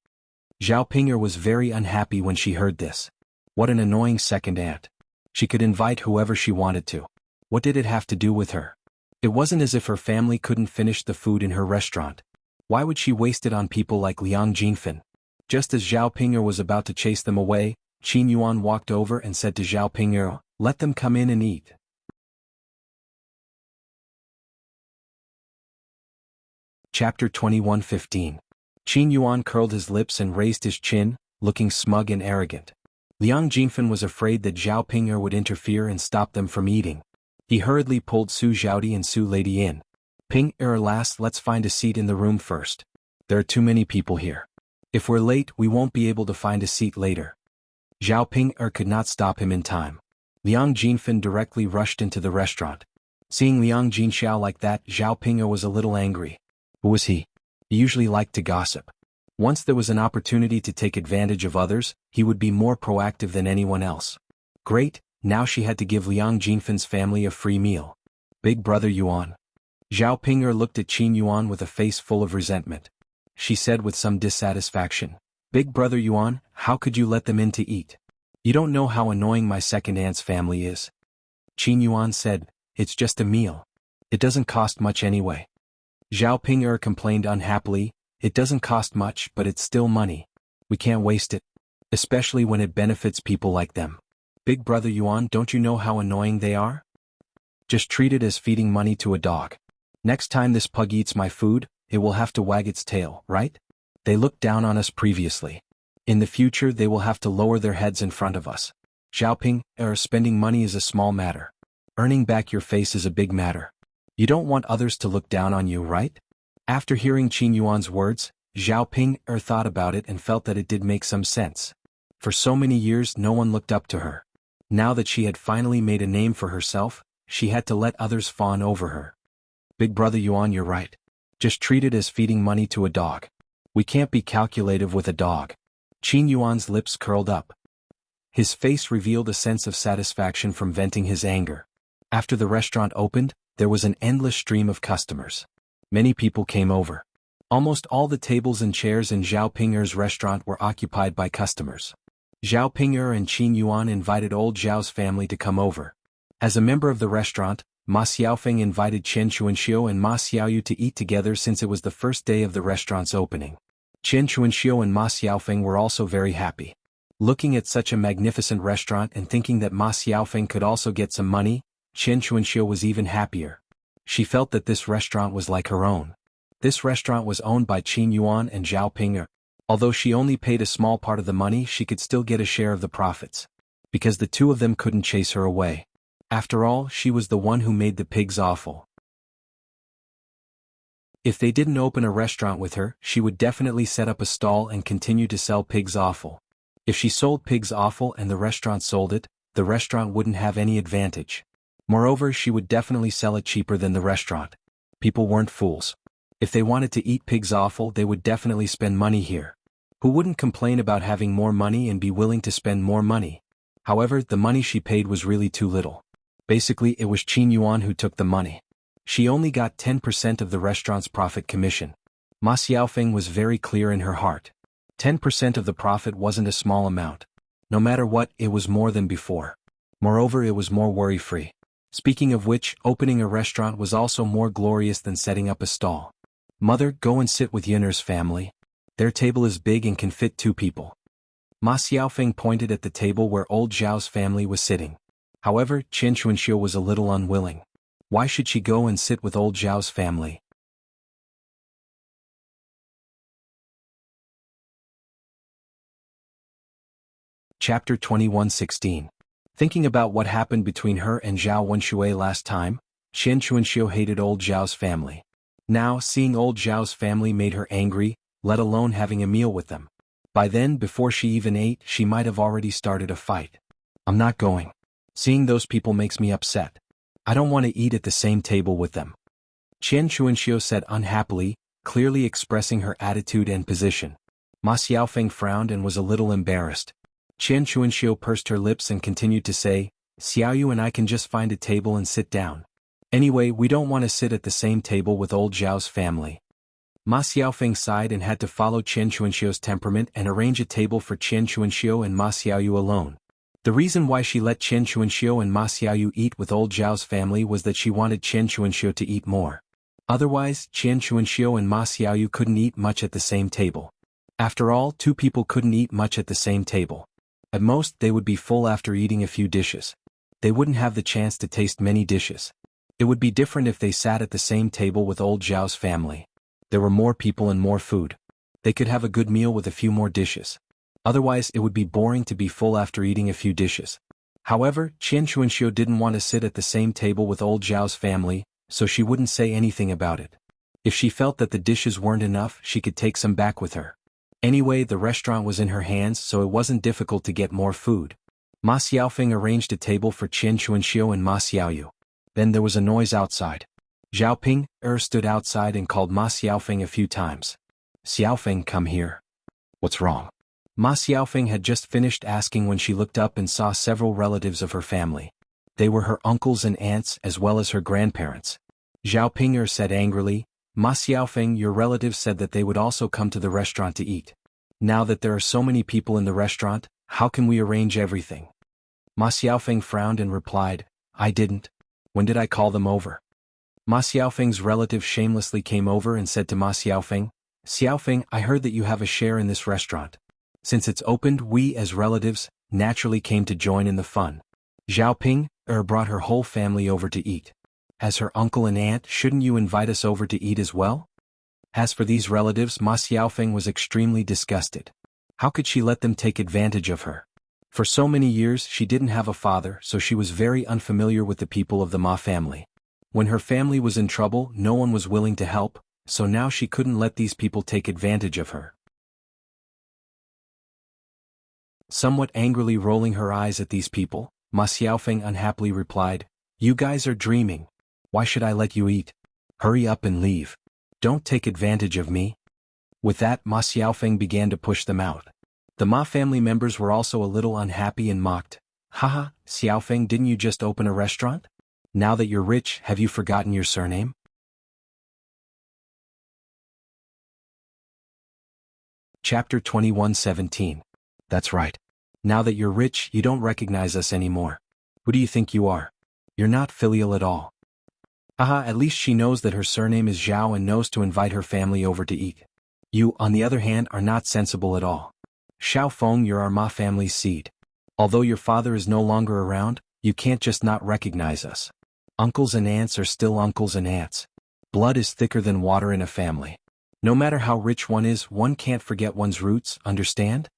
Zhao Ping'er was very unhappy when she heard this. What an annoying second aunt. She could invite whoever she wanted to. What did it have to do with her? It wasn't as if her family couldn't finish the food in her restaurant. Why would she waste it on people like Liang Jinfen? Just as Zhao Ping'er was about to chase them away, Qin Yuan walked over and said to Zhao Ping'er, "Let them come in and eat." Chapter 21:15. Qin Yuan curled his lips and raised his chin, looking smug and arrogant. Liang Jinfen was afraid that Zhao Ping'er would interfere and stop them from eating. He hurriedly pulled Su Zhaodi and Su Lady in. "Ping'er lass, let's find a seat in the room first. There are too many people here. If we're late, we won't be able to find a seat later." Zhao Ping'er could not stop him in time. Liang Jinfen directly rushed into the restaurant. Seeing Liang Jinxiao like that, Zhao Ping'er was a little angry. Who was he? He usually liked to gossip. Once there was an opportunity to take advantage of others, he would be more proactive than anyone else. Great, now she had to give Liang Jinfen's family a free meal. Big brother Yuan. Zhao Ping'er looked at Qin Yuan with a face full of resentment. She said with some dissatisfaction, "Big brother Yuan, how could you let them in to eat? You don't know how annoying my second aunt's family is." Qin Yuan said, "It's just a meal. It doesn't cost much anyway." Zhao Ping'er complained unhappily, "It doesn't cost much, but it's still money. We can't waste it. Especially when it benefits people like them. Big brother Yuan, don't you know how annoying they are? Just treat it as feeding money to a dog. Next time this pug eats my food, it will have to wag its tail, right? They looked down on us previously. In the future they will have to lower their heads in front of us. Zhao Ping'er, spending money is a small matter. Earning back your face is a big matter. You don't want others to look down on you, right?" After hearing Qin Yuan's words, Zhao Ping'er thought about it and felt that it did make some sense. For so many years no one looked up to her. Now that she had finally made a name for herself, she had to let others fawn over her. "Big brother Yuan, you're right. Just treat it as feeding money to a dog. We can't be calculative with a dog." Qin Yuan's lips curled up. His face revealed a sense of satisfaction from venting his anger. After the restaurant opened, there was an endless stream of customers. Many people came over. Almost all the tables and chairs in Zhao Ping'er's restaurant were occupied by customers. Zhao Ping'er and Qin Yuan invited old Zhao's family to come over. As a member of the restaurant, Ma Xiaofeng invited Chen Chuanxiu and Ma Xiaoyu to eat together since it was the first day of the restaurant's opening. Chen Chuanxiu and Ma Xiaofeng were also very happy. Looking at such a magnificent restaurant and thinking that Ma Xiaofeng could also get some money, Chen Chuanxiu was even happier. She felt that this restaurant was like her own. This restaurant was owned by Qin Yuan and Zhao Ping'er. Although she only paid a small part of the money, she could still get a share of the profits. Because the two of them couldn't chase her away. After all, she was the one who made the pigs offal. If they didn't open a restaurant with her, she would definitely set up a stall and continue to sell pigs offal. If she sold pigs offal and the restaurant sold it, the restaurant wouldn't have any advantage. Moreover, she would definitely sell it cheaper than the restaurant. People weren't fools. If they wanted to eat pigs offal, they would definitely spend money here. Who wouldn't complain about having more money and be willing to spend more money? However, the money she paid was really too little. Basically, it was Qin Yuan who took the money. She only got 10% of the restaurant's profit commission. Ma Xiaofeng was very clear in her heart. 10% of the profit wasn't a small amount. No matter what, it was more than before. Moreover, it was more worry-free. Speaking of which, opening a restaurant was also more glorious than setting up a stall. "Mother, go and sit with Yin'er's family. Their table is big and can fit 2 people. Ma Xiaofeng pointed at the table where old Zhao's family was sitting. However, Chen Chuanxiu was a little unwilling. Why should she go and sit with old Zhao's family? Chapter 21:16. Thinking about what happened between her and Zhao Wenshui last time, Chen Chuanxiu hated old Zhao's family. Now, seeing old Zhao's family made her angry, let alone having a meal with them. By then, before she even ate, she might have already started a fight. "I'm not going. Seeing those people makes me upset. I don't want to eat at the same table with them," Chen Chuanxiu said unhappily, clearly expressing her attitude and position. Ma Xiaofeng frowned and was a little embarrassed. Chen Chuanxiu pursed her lips and continued to say, Xiaoyu and I can just find a table and sit down. Anyway, we don't want to sit at the same table with old Zhao's family. Ma Xiaofeng sighed and had to follow Qian Chuanxiu's temperament and arrange a table for Qian Chuanxiu and Ma Xiaoyu alone. The reason why she let Qian Chuanxiu and Ma Xiaoyu eat with old Zhao's family was that she wanted Qian Chuanxiu to eat more. Otherwise, Qian Chuanxiu and Ma Xiaoyu couldn't eat much at the same table. After all, two people couldn't eat much at the same table. At most, they would be full after eating a few dishes. They wouldn't have the chance to taste many dishes. It would be different if they sat at the same table with old Zhao's family. There were more people and more food. They could have a good meal with a few more dishes. Otherwise, it would be boring to be full after eating a few dishes. However, Qian Chuanxiu didn't want to sit at the same table with old Zhao's family, so she wouldn't say anything about it. If she felt that the dishes weren't enough, she could take some back with her. Anyway, the restaurant was in her hands, so it wasn't difficult to get more food. Ma Xiaofeng arranged a table for Qian Chuanxiu and Ma Xiaoyu. Then there was a noise outside. Zhao Ping stood outside and called Ma Xiaofeng a few times. Xiaofeng, come here. What's wrong? Ma Xiaofeng had just finished asking when she looked up and saw several relatives of her family. They were her uncles and aunts as well as her grandparents. Zhao Ping said angrily, Ma Xiaofeng, your relatives said that they would also come to the restaurant to eat. Now that there are so many people in the restaurant, how can we arrange everything? Ma Xiaofeng frowned and replied, I didn't. When did I call them over? Ma Xiaofeng's relative shamelessly came over and said to Ma Xiaofeng, Xiaofeng, I heard that you have a share in this restaurant. Since it's opened, we as relatives naturally came to join in the fun. Zhao Ping brought her whole family over to eat. As her uncle and aunt, shouldn't you invite us over to eat as well? As for these relatives, Ma Xiaofeng was extremely disgusted. How could she let them take advantage of her? For so many years she didn't have a father, so she was very unfamiliar with the people of the Ma family. When her family was in trouble, no one was willing to help, so now she couldn't let these people take advantage of her. Somewhat angrily rolling her eyes at these people, Ma Xiaofeng unhappily replied, You guys are dreaming. Why should I let you eat? Hurry up and leave. Don't take advantage of me. With that, Ma Xiaofeng began to push them out. The Ma family members were also a little unhappy and mocked. Haha, Xiaofeng, didn't you just open a restaurant? Now that you're rich, have you forgotten your surname? Chapter 21:17. That's right. Now that you're rich, you don't recognize us anymore. Who do you think you are? You're not filial at all. Haha, at least she knows that her surname is Zhao and knows to invite her family over to eat. You, on the other hand, are not sensible at all. Xiao Feng, you're our Ma family's seed. Although your father is no longer around, you can't just not recognize us. Uncles and aunts are still uncles and aunts. Blood is thicker than water in a family. No matter how rich one is, one can't forget one's roots, understand?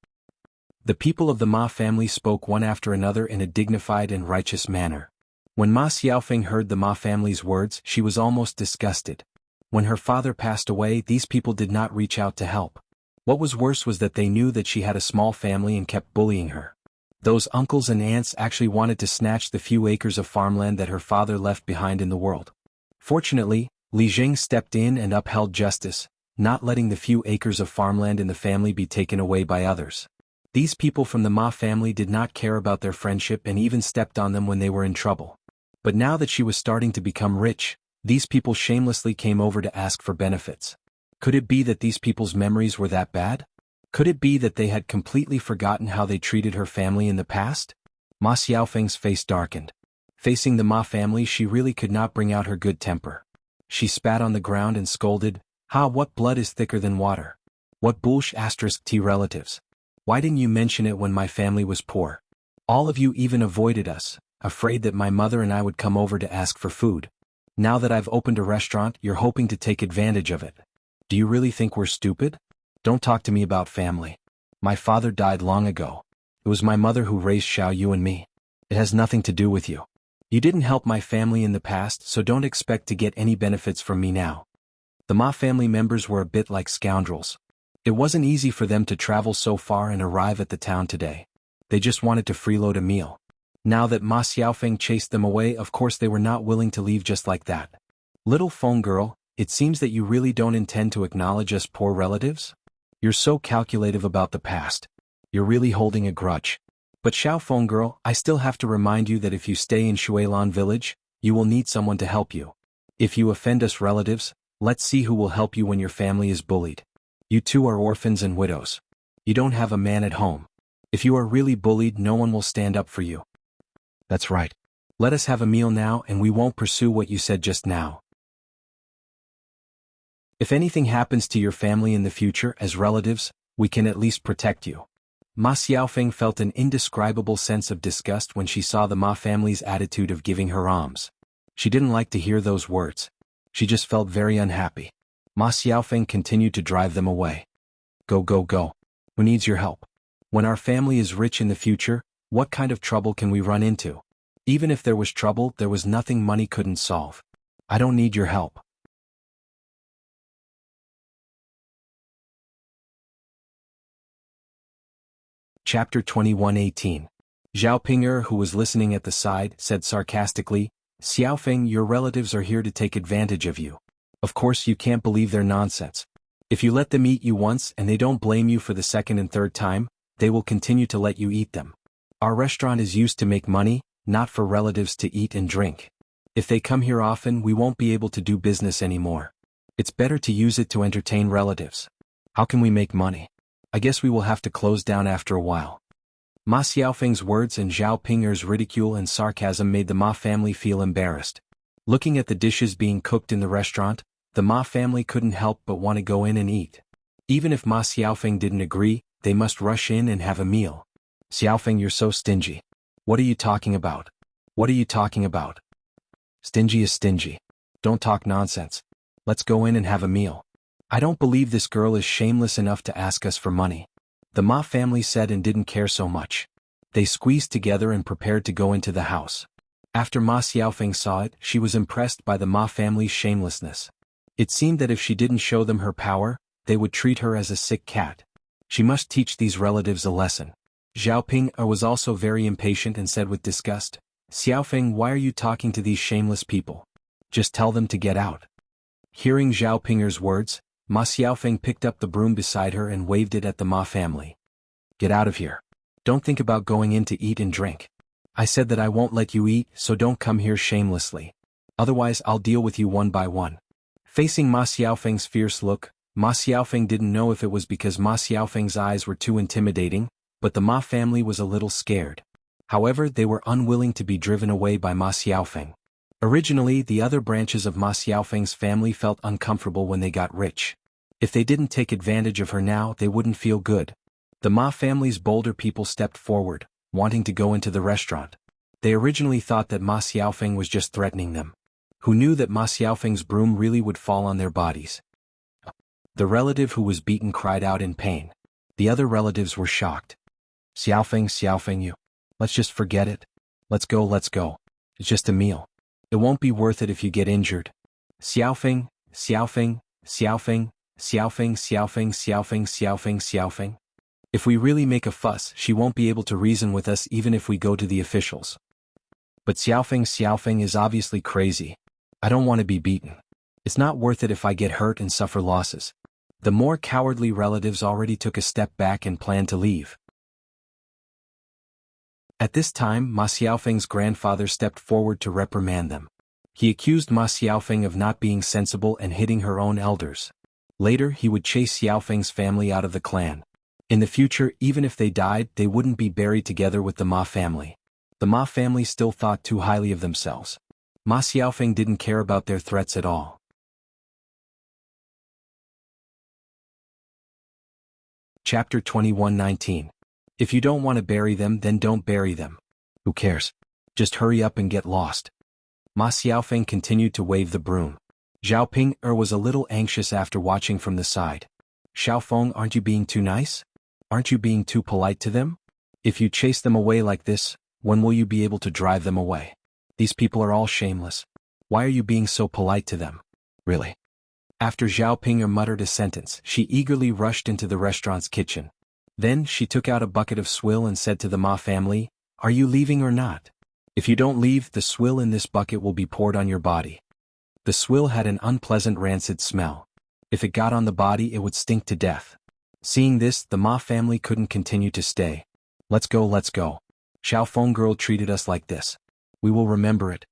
The people of the Ma family spoke one after another in a dignified and righteous manner. When Ma Xiaofeng heard the Ma family's words, she was almost disgusted. When her father passed away, these people did not reach out to help. What was worse was that they knew that she had a small family and kept bullying her. Those uncles and aunts actually wanted to snatch the few acres of farmland that her father left behind in the world. Fortunately, Li Jing stepped in and upheld justice, not letting the few acres of farmland in the family be taken away by others. These people from the Ma family did not care about their friendship and even stepped on them when they were in trouble. But now that she was starting to become rich, these people shamelessly came over to ask for benefits. Could it be that these people's memories were that bad? Could it be that they had completely forgotten how they treated her family in the past? Ma Xiaofeng's face darkened. Facing the Ma family, she really could not bring out her good temper. She spat on the ground and scolded, Ha, what blood is thicker than water? What bullsh** T relatives? Why didn't you mention it when my family was poor? All of you even avoided us, afraid that my mother and I would come over to ask for food. Now that I've opened a restaurant, you're hoping to take advantage of it. Do you really think we're stupid? Don't talk to me about family. My father died long ago. It was my mother who raised Xiao Yu and me. It has nothing to do with you. You didn't help my family in the past, so don't expect to get any benefits from me now. The Ma family members were a bit like scoundrels. It wasn't easy for them to travel so far and arrive at the town today. They just wanted to freeload a meal. Now that Ma Xiaofeng chased them away, of course they were not willing to leave just like that. Little Feng girl, it seems that you really don't intend to acknowledge us poor relatives? You're so calculative about the past. You're really holding a grudge. But Xiaofeng girl, I still have to remind you that if you stay in Shuilan village, you will need someone to help you. If you offend us relatives, let's see who will help you when your family is bullied. You two are orphans and widows. You don't have a man at home. If you are really bullied, no one will stand up for you. That's right. Let us have a meal now and we won't pursue what you said just now. If anything happens to your family in the future as relatives, we can at least protect you. Ma Xiaofeng felt an indescribable sense of disgust when she saw the Ma family's attitude of giving her alms. She didn't like to hear those words. She just felt very unhappy. Ma Xiaofeng continued to drive them away. Go go go. Who needs your help? When our family is rich in the future, what kind of trouble can we run into? Even if there was trouble, there was nothing money couldn't solve. I don't need your help. Chapter 21:18. Zhao Ping'er, who was listening at the side, said sarcastically, Xiaofeng, your relatives are here to take advantage of you. Of course you can't believe their nonsense. If you let them eat you once and they don't blame you for the second and third time, they will continue to let you eat them. Our restaurant is used to make money, not for relatives to eat and drink. If they come here often, we won't be able to do business anymore. It's better to use it to entertain relatives. How can we make money? I guess we will have to close down after a while. Ma Xiaofeng's words and Zhao Ping'er's ridicule and sarcasm made the Ma family feel embarrassed. Looking at the dishes being cooked in the restaurant, the Ma family couldn't help but want to go in and eat. Even if Ma Xiaofeng didn't agree, they must rush in and have a meal. Xiaofeng, you're so stingy. What are you talking about? What are you talking about? Stingy is stingy. Don't talk nonsense. Let's go in and have a meal. I don't believe this girl is shameless enough to ask us for money. The Ma family said and didn't care so much. They squeezed together and prepared to go into the house. After Ma Xiaofeng saw it, she was impressed by the Ma family's shamelessness. It seemed that if she didn't show them her power, they would treat her as a sick cat. She must teach these relatives a lesson. Zhao Ping'er was also very impatient and said with disgust, Xiaofeng, why are you talking to these shameless people? Just tell them to get out. Hearing Zhao Ping'er's words, Ma Xiaofeng picked up the broom beside her and waved it at the Ma family. Get out of here. Don't think about going in to eat and drink. I said that I won't let you eat, so don't come here shamelessly. Otherwise I'll deal with you one by one. Facing Ma Xiaofeng's fierce look, Ma Xiaofeng didn't know if it was because Ma Xiaofeng's eyes were too intimidating, but the Ma family was a little scared. However, they were unwilling to be driven away by Ma Xiaofeng. Originally, the other branches of Ma Xiaofeng's family felt uncomfortable when they got rich. If they didn't take advantage of her now, they wouldn't feel good. The Ma family's bolder people stepped forward, wanting to go into the restaurant. They originally thought that Ma Xiaofeng was just threatening them. Who knew that Ma Xiaofeng's broom really would fall on their bodies? The relative who was beaten cried out in pain. The other relatives were shocked. Xiaofeng, you. Let's just forget it. Let's go. It's just a meal. It won't be worth it if you get injured. Xiaofeng. If we really make a fuss, she won't be able to reason with us even if we go to the officials. But Xiaofeng is obviously crazy. I don't want to be beaten. It's not worth it if I get hurt and suffer losses. The more cowardly relatives already took a step back and planned to leave. At this time, Ma Xiaofeng's grandfather stepped forward to reprimand them. He accused Ma Xiaofeng of not being sensible and hitting her own elders. Later, he would chase Xiaofeng's family out of the clan. In the future, even if they died, they wouldn't be buried together with the Ma family. The Ma family still thought too highly of themselves. Ma Xiaofeng didn't care about their threats at all. Chapter 21:19. If you don't want to bury them, then don't bury them. Who cares? Just hurry up and get lost. Ma Xiaofeng continued to wave the broom. Zhao Ping'er was a little anxious after watching from the side. Xiaofeng, aren't you being too nice? Aren't you being too polite to them? If you chase them away like this, when will you be able to drive them away? These people are all shameless. Why are you being so polite to them? Really? After Zhao Ping'er muttered a sentence, she eagerly rushed into the restaurant's kitchen. Then she took out a bucket of swill and said to the Ma family, Are you leaving or not? If you don't leave, the swill in this bucket will be poured on your body. The swill had an unpleasant rancid smell. If it got on the body, it would stink to death. Seeing this, the Ma family couldn't continue to stay. Let's go. Xiaofeng girl treated us like this. We will remember it.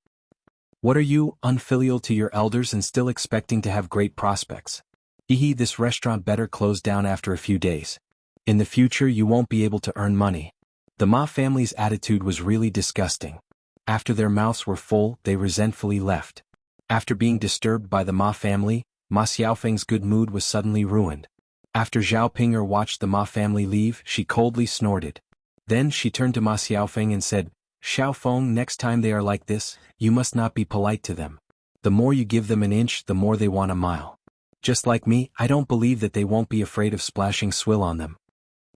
What are you, unfilial to your elders and still expecting to have great prospects? This restaurant better close down after a few days. In the future you won't be able to earn money. The Ma family's attitude was really disgusting. After their mouths were full, they resentfully left. After being disturbed by the Ma family, Ma Xiaofeng's good mood was suddenly ruined. After Zhao Ping'er watched the Ma family leave, she coldly snorted. Then she turned to Ma Xiaofeng and said, Xiaofeng, next time they are like this, you must not be polite to them. The more you give them an inch, the more they want a mile. Just like me, I don't believe that they won't be afraid of splashing swill on them.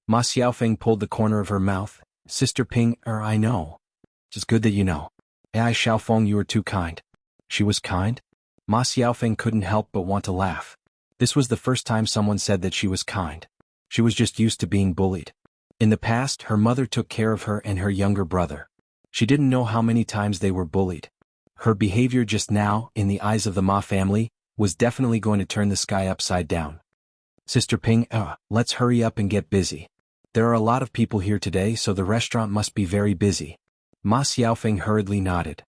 Ma Xiaofeng pulled the corner of her mouth. Sister Ping'er, I know. It's good that you know. Xiaofeng, you are too kind. She was kind? Ma Xiaofeng couldn't help but want to laugh. This was the first time someone said that she was kind. She was just used to being bullied. In the past, her mother took care of her and her younger brother. She didn't know how many times they were bullied. Her behavior just now, in the eyes of the Ma family, was definitely going to turn the sky upside down. Sister Ping'er, let's hurry up and get busy. There are a lot of people here today, so the restaurant must be very busy. Ma Xiaofeng hurriedly nodded.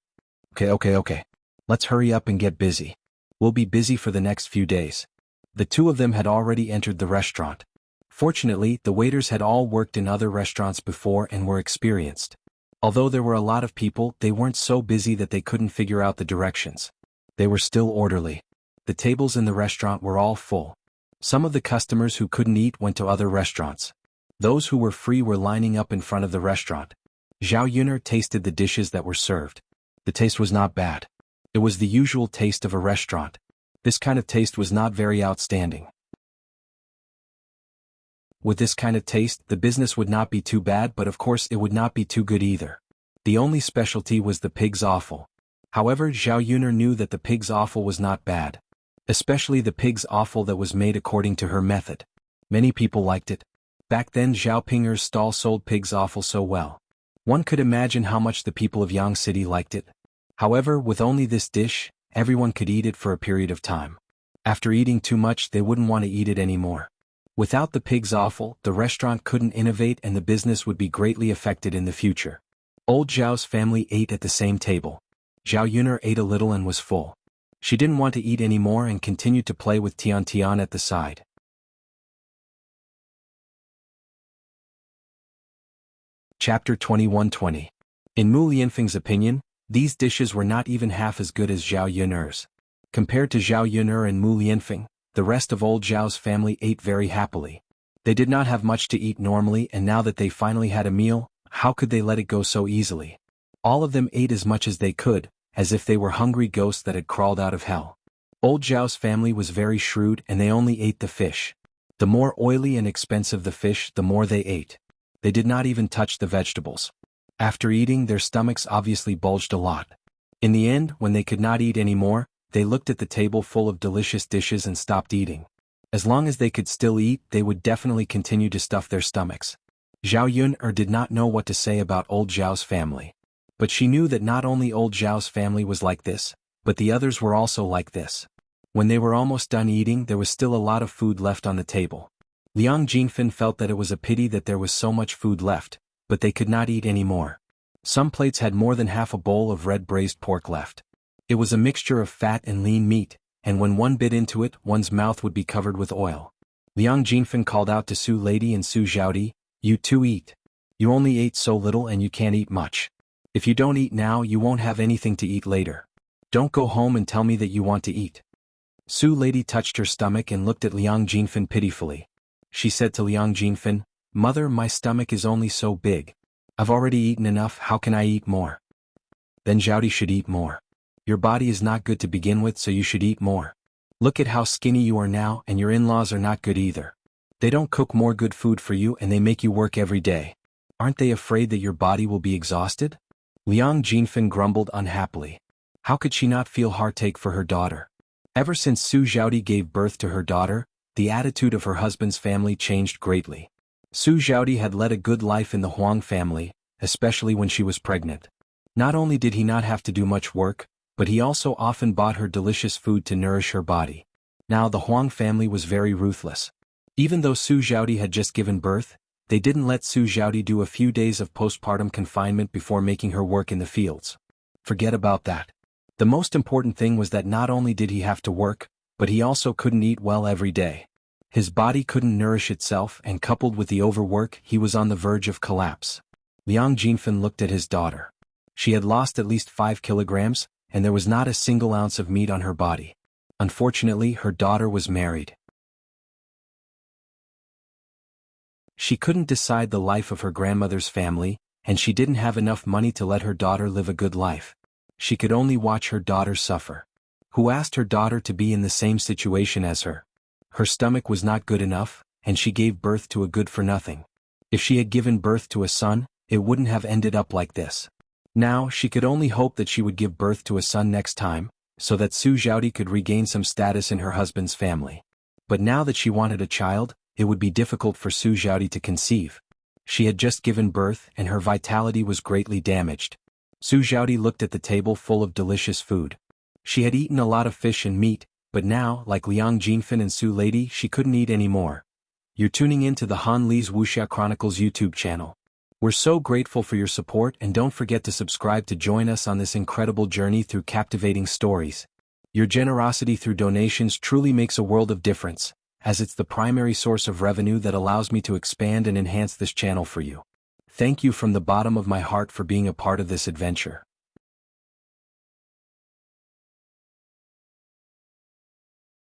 Okay. Let's hurry up and get busy. We'll be busy for the next few days. The two of them had already entered the restaurant. Fortunately, the waiters had all worked in other restaurants before and were experienced. Although there were a lot of people, they weren't so busy that they couldn't figure out the directions. They were still orderly. The tables in the restaurant were all full. Some of the customers who couldn't eat went to other restaurants. Those who were free were lining up in front of the restaurant. Zhao Yuner tasted the dishes that were served. The taste was not bad. It was the usual taste of a restaurant. This kind of taste was not very outstanding. With this kind of taste, the business would not be too bad, but of course it would not be too good either. The only specialty was the pig's offal. However, Zhao Yuner knew that the pig's offal was not bad. Especially the pig's offal that was made according to her method. Many people liked it. Back then Zhao Ping'er's stall sold pig's offal so well. One could imagine how much the people of Yang City liked it. However, with only this dish, everyone could eat it for a period of time. After eating too much, they wouldn't want to eat it anymore. Without the pig's offal, the restaurant couldn't innovate and the business would be greatly affected in the future. Old Zhao's family ate at the same table. Zhao Yuner ate a little and was full. She didn't want to eat anymore and continued to play with Tian Tian at the side. Chapter 21:20. In Mu Lianfeng's opinion, these dishes were not even half as good as Zhao Yuner's. Compared to Zhao Yuner and Mu Lianfeng, the rest of old Zhao's family ate very happily. They did not have much to eat normally, and now that they finally had a meal, how could they let it go so easily? All of them ate as much as they could, as if they were hungry ghosts that had crawled out of hell. Old Zhao's family was very shrewd and they only ate the fish. The more oily and expensive the fish, the more they ate. They did not even touch the vegetables. After eating, their stomachs obviously bulged a lot. In the end, when they could not eat anymore, they looked at the table full of delicious dishes and stopped eating. As long as they could still eat, they would definitely continue to stuff their stomachs. Zhao Yuner did not know what to say about old Zhao's family. But she knew that not only old Zhao's family was like this, but the others were also like this. When they were almost done eating, there was still a lot of food left on the table. Liang Jinfen felt that it was a pity that there was so much food left, but they could not eat any more. Some plates had more than half a bowl of red braised pork left. It was a mixture of fat and lean meat, and when one bit into it, one's mouth would be covered with oil. Liang Jinfen called out to Su Lady and Su Zhaodi, "You two eat. You only ate so little and you can't eat much. If you don't eat now, you won't have anything to eat later. Don't go home and tell me that you want to eat." Su Lady touched her stomach and looked at Liang Jinfen pitifully. She said to Liang Jinfen, "Mother, my stomach is only so big. I've already eaten enough, how can I eat more?" "Then Zhaodi should eat more. Your body is not good to begin with, so you should eat more. Look at how skinny you are now, and your in-laws are not good either. They don't cook more good food for you and they make you work every day. Aren't they afraid that your body will be exhausted?" Liang Jinfen grumbled unhappily. How could she not feel heartache for her daughter? Ever since Su Zhaodi gave birth to her daughter, the attitude of her husband's family changed greatly. Su Zhaodi had led a good life in the Huang family, especially when she was pregnant. Not only did he not have to do much work, but he also often bought her delicious food to nourish her body. Now the Huang family was very ruthless. Even though Su Zhaodi had just given birth, They didn't let Su Xiaodi do a few days of postpartum confinement before making her work in the fields. Forget about that. The most important thing was that not only did he have to work, but he also couldn't eat well every day. His body couldn't nourish itself, and coupled with the overwork, he was on the verge of collapse. Liang Jinfen looked at his daughter. She had lost at least 5 kilograms, and there was not a single ounce of meat on her body. Unfortunately, her daughter was married. She couldn't decide the life of her grandmother's family, and she didn't have enough money to let her daughter live a good life. She could only watch her daughter suffer. Who asked her daughter to be in the same situation as her? Her stomach was not good enough, and she gave birth to a good-for-nothing. If she had given birth to a son, it wouldn't have ended up like this. Now, she could only hope that she would give birth to a son next time, so that Su Xiaodi could regain some status in her husband's family. But now that she wanted a child, it would be difficult for Su Xiaodi to conceive. She had just given birth, and her vitality was greatly damaged. Su Xiaodi looked at the table full of delicious food. She had eaten a lot of fish and meat, but now, like Liang Jinfen and Su Lady, she couldn't eat anymore. You're tuning in to the Han Li's Wuxia Chronicles YouTube channel. We're so grateful for your support, and don't forget to subscribe to join us on this incredible journey through captivating stories. Your generosity through donations truly makes a world of difference, as it's the primary source of revenue that allows me to expand and enhance this channel for you. Thank you from the bottom of my heart for being a part of this adventure.